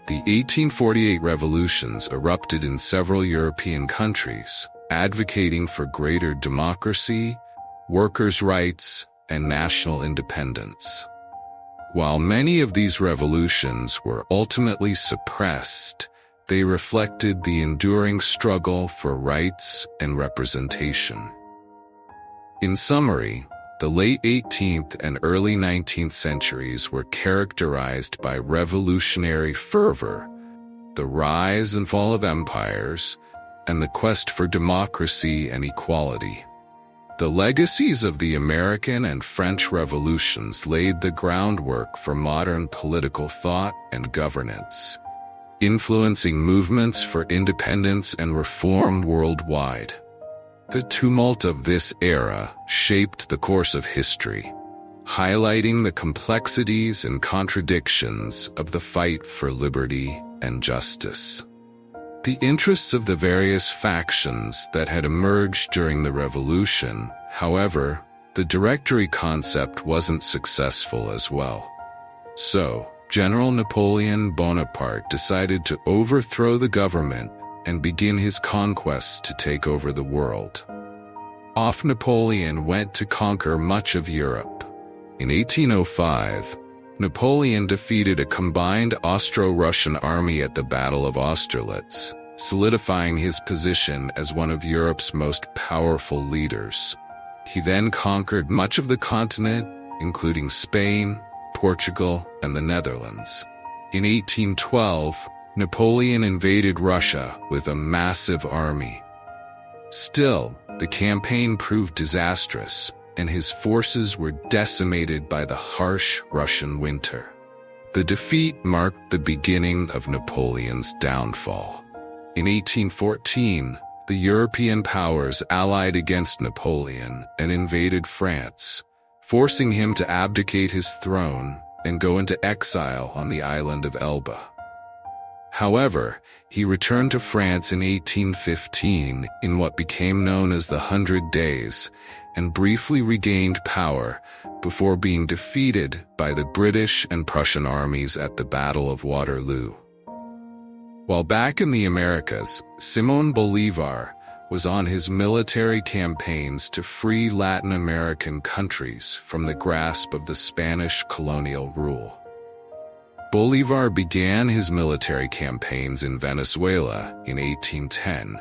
The 1848 revolutions erupted in several European countries, advocating for greater democracy, workers' rights, and national independence. While many of these revolutions were ultimately suppressed, they reflected the enduring struggle for rights and representation. In summary, the late 18th and early 19th centuries were characterized by revolutionary fervor, the rise and fall of empires, and the quest for democracy and equality. The legacies of the American and French revolutions laid the groundwork for modern political thought and governance, influencing movements for independence and reform worldwide. The tumult of this era shaped the course of history, highlighting the complexities and contradictions of the fight for liberty and justice. The interests of the various factions that had emerged during the Revolution, however, the Directory concept wasn't successful as well. So, General Napoleon Bonaparte decided to overthrow the government and begin his conquests to take over the world. Off Napoleon went to conquer much of Europe. In 1805, Napoleon defeated a combined Austro-Russian army at the Battle of Austerlitz, solidifying his position as one of Europe's most powerful leaders. He then conquered much of the continent, including Spain, Portugal, and the Netherlands. In 1812, Napoleon invaded Russia with a massive army. Still, the campaign proved disastrous, and his forces were decimated by the harsh Russian winter. The defeat marked the beginning of Napoleon's downfall. In 1814, the European powers allied against Napoleon and invaded France, forcing him to abdicate his throne and go into exile on the island of Elba. However, he returned to France in 1815 in what became known as the 100 Days and briefly regained power before being defeated by the British and Prussian armies at the Battle of Waterloo. While back in the Americas, Simón Bolívar was on his military campaigns to free Latin American countries from the grasp of the Spanish colonial rule. Bolívar began his military campaigns in Venezuela in 1810,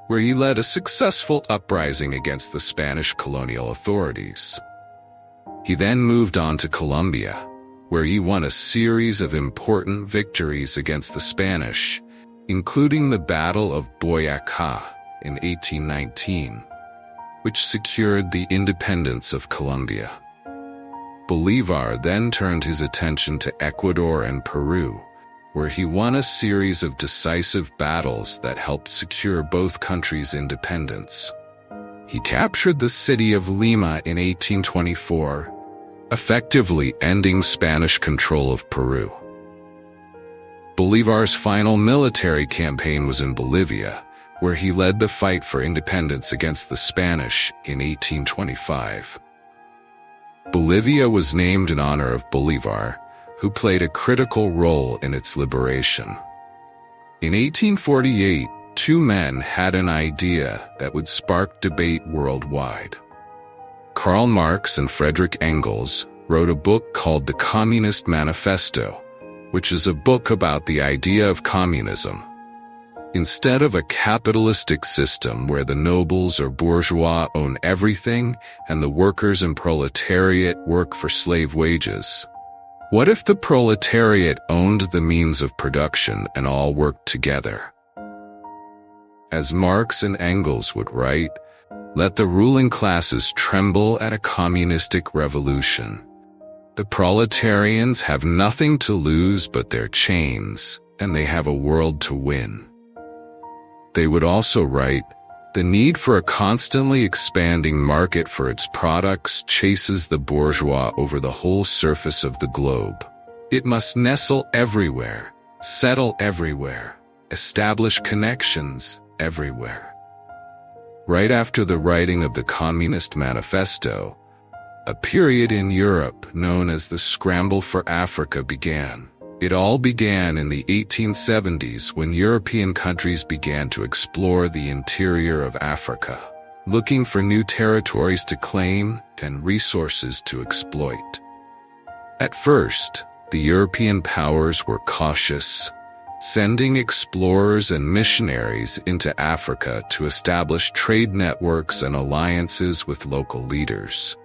where he led a successful uprising against the Spanish colonial authorities. He then moved on to Colombia, where he won a series of important victories against the Spanish, including the Battle of Boyacá in 1819, which secured the independence of Colombia. Bolívar then turned his attention to Ecuador and Peru, where he won a series of decisive battles that helped secure both countries' independence. He captured the city of Lima in 1824, effectively ending Spanish control of Peru. Bolívar's final military campaign was in Bolivia, where he led the fight for independence against the Spanish in 1825. Bolivia was named in honor of Bolívar, who played a critical role in its liberation. In 1848, two men had an idea that would spark debate worldwide. Karl Marx and Friedrich Engels wrote a book called The Communist Manifesto, which is a book about the idea of communism. Instead of a capitalistic system where the nobles or bourgeois own everything and the workers and proletariat work for slave wages, what if the proletariat owned the means of production and all worked together? As Marx and Engels would write, let the ruling classes tremble at a communistic revolution. The proletarians have nothing to lose but their chains, and they have a world to win. They would also write, the need for a constantly expanding market for its products chases the bourgeois over the whole surface of the globe. It must nestle everywhere, settle everywhere, establish connections everywhere. Right after the writing of the Communist Manifesto, a period in Europe known as the Scramble for Africa began. It all began in the 1870s when European countries began to explore the interior of Africa, looking for new territories to claim and resources to exploit. At first, the European powers were cautious, sending explorers and missionaries into Africa to establish trade networks and alliances with local leaders.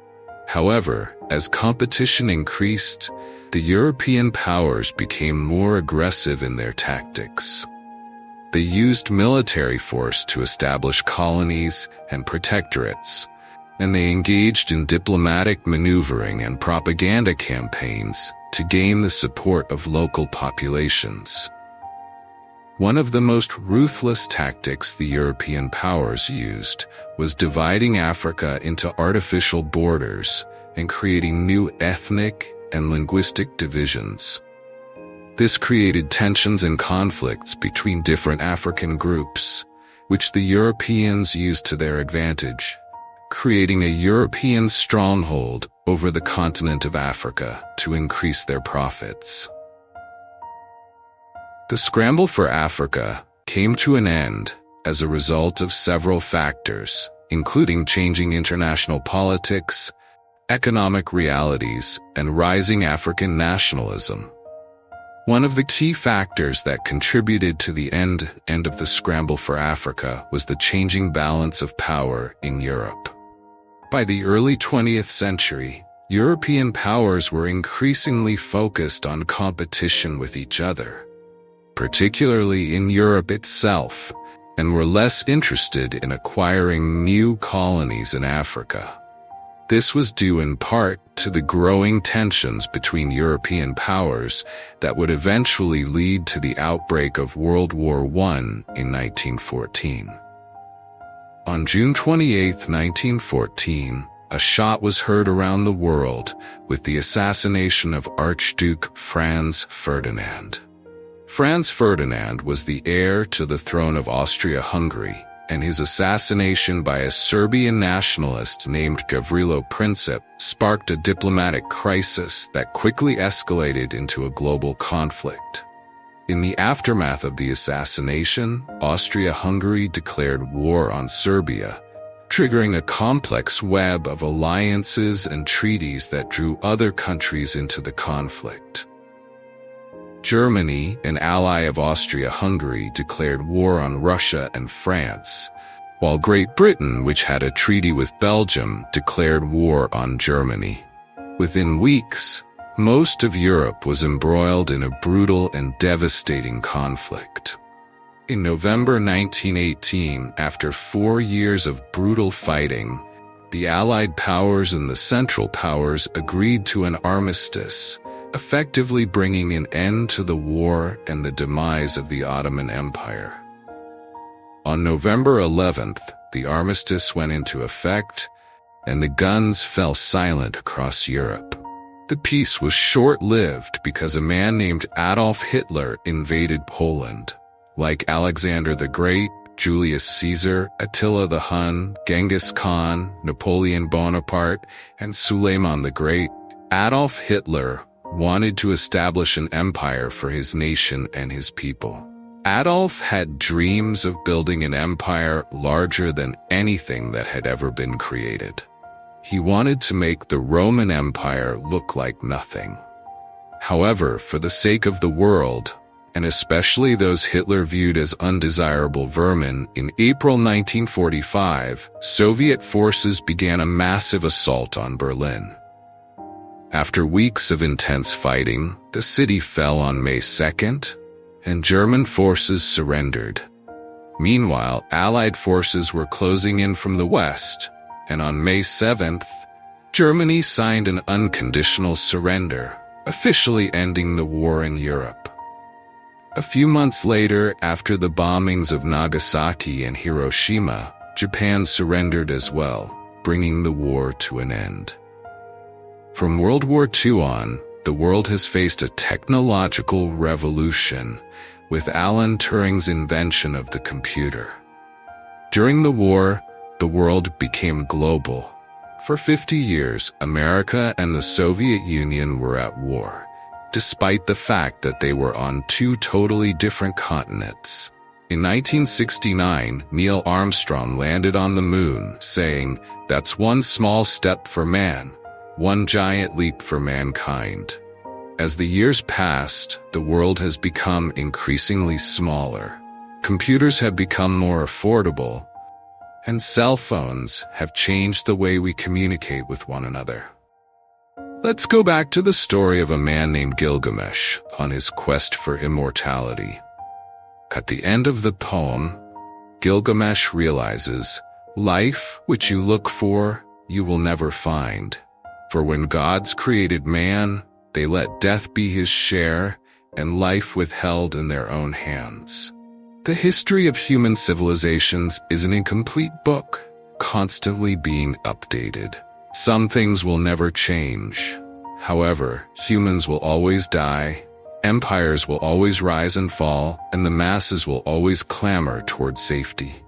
However, as competition increased, the European powers became more aggressive in their tactics. They used military force to establish colonies and protectorates, and they engaged in diplomatic maneuvering and propaganda campaigns to gain the support of local populations. One of the most ruthless tactics the European powers used was dividing Africa into artificial borders and creating new ethnic and linguistic divisions. This created tensions and conflicts between different African groups, which the Europeans used to their advantage, creating a European stronghold over the continent of Africa to increase their profits. The scramble for Africa came to an end as a result of several factors, including changing international politics, economic realities, and rising African nationalism. One of the key factors that contributed to the end of the scramble for Africa was the changing balance of power in Europe. By the early 20th century, European powers were increasingly focused on competition with each other. particularly in Europe itself, and were less interested in acquiring new colonies in Africa. This was due in part to the growing tensions between European powers that would eventually lead to the outbreak of World War I in 1914. On June 28, 1914, a shot was heard around the world with the assassination of Archduke Franz Ferdinand. Franz Ferdinand was the heir to the throne of Austria-Hungary, and his assassination by a Serbian nationalist named Gavrilo Princip sparked a diplomatic crisis that quickly escalated into a global conflict. In the aftermath of the assassination, Austria-Hungary declared war on Serbia, triggering a complex web of alliances and treaties that drew other countries into the conflict. Germany, an ally of Austria-Hungary, declared war on Russia and France, while Great Britain, which had a treaty with Belgium, declared war on Germany. Within weeks, most of Europe was embroiled in a brutal and devastating conflict. In November 1918, after 4 years of brutal fighting, the Allied powers and the Central Powers agreed to an armistice, effectively bringing an end to the war and the demise of the Ottoman Empire. On November 11th, the armistice went into effect, and the guns fell silent across Europe. The peace was short-lived because a man named Adolf Hitler invaded Poland. Like Alexander the Great, Julius Caesar, Attila the Hun, Genghis Khan, Napoleon Bonaparte, and Suleiman the Great, Adolf Hitler wanted to establish an empire for his nation and his people. Adolf had dreams of building an empire larger than anything that had ever been created. He wanted to make the Roman Empire look like nothing. However, for the sake of the world, and especially those Hitler viewed as undesirable vermin, in April 1945, Soviet forces began a massive assault on Berlin. After weeks of intense fighting, the city fell on May 2nd, and German forces surrendered. Meanwhile, Allied forces were closing in from the west, and on May 7th, Germany signed an unconditional surrender, officially ending the war in Europe. A few months later, after the bombings of Nagasaki and Hiroshima, Japan surrendered as well, bringing the war to an end. From World War II on, the world has faced a technological revolution with Alan Turing's invention of the computer. During the war, the world became global. For 50 years, America and the Soviet Union were at war, despite the fact that they were on two totally different continents. In 1969, Neil Armstrong landed on the moon, saying, "That's one small step for man, one giant leap for mankind." As the years passed, the world has become increasingly smaller. Computers have become more affordable, and cell phones have changed the way we communicate with one another. Let's go back to the story of a man named Gilgamesh on his quest for immortality. At the end of the poem, Gilgamesh realizes, "Life, which you look for, you will never find. For when gods created man, they let death be his share, and life withheld in their own hands." The history of human civilizations is an incomplete book, constantly being updated. Some things will never change. However, humans will always die, empires will always rise and fall, and the masses will always clamor toward safety.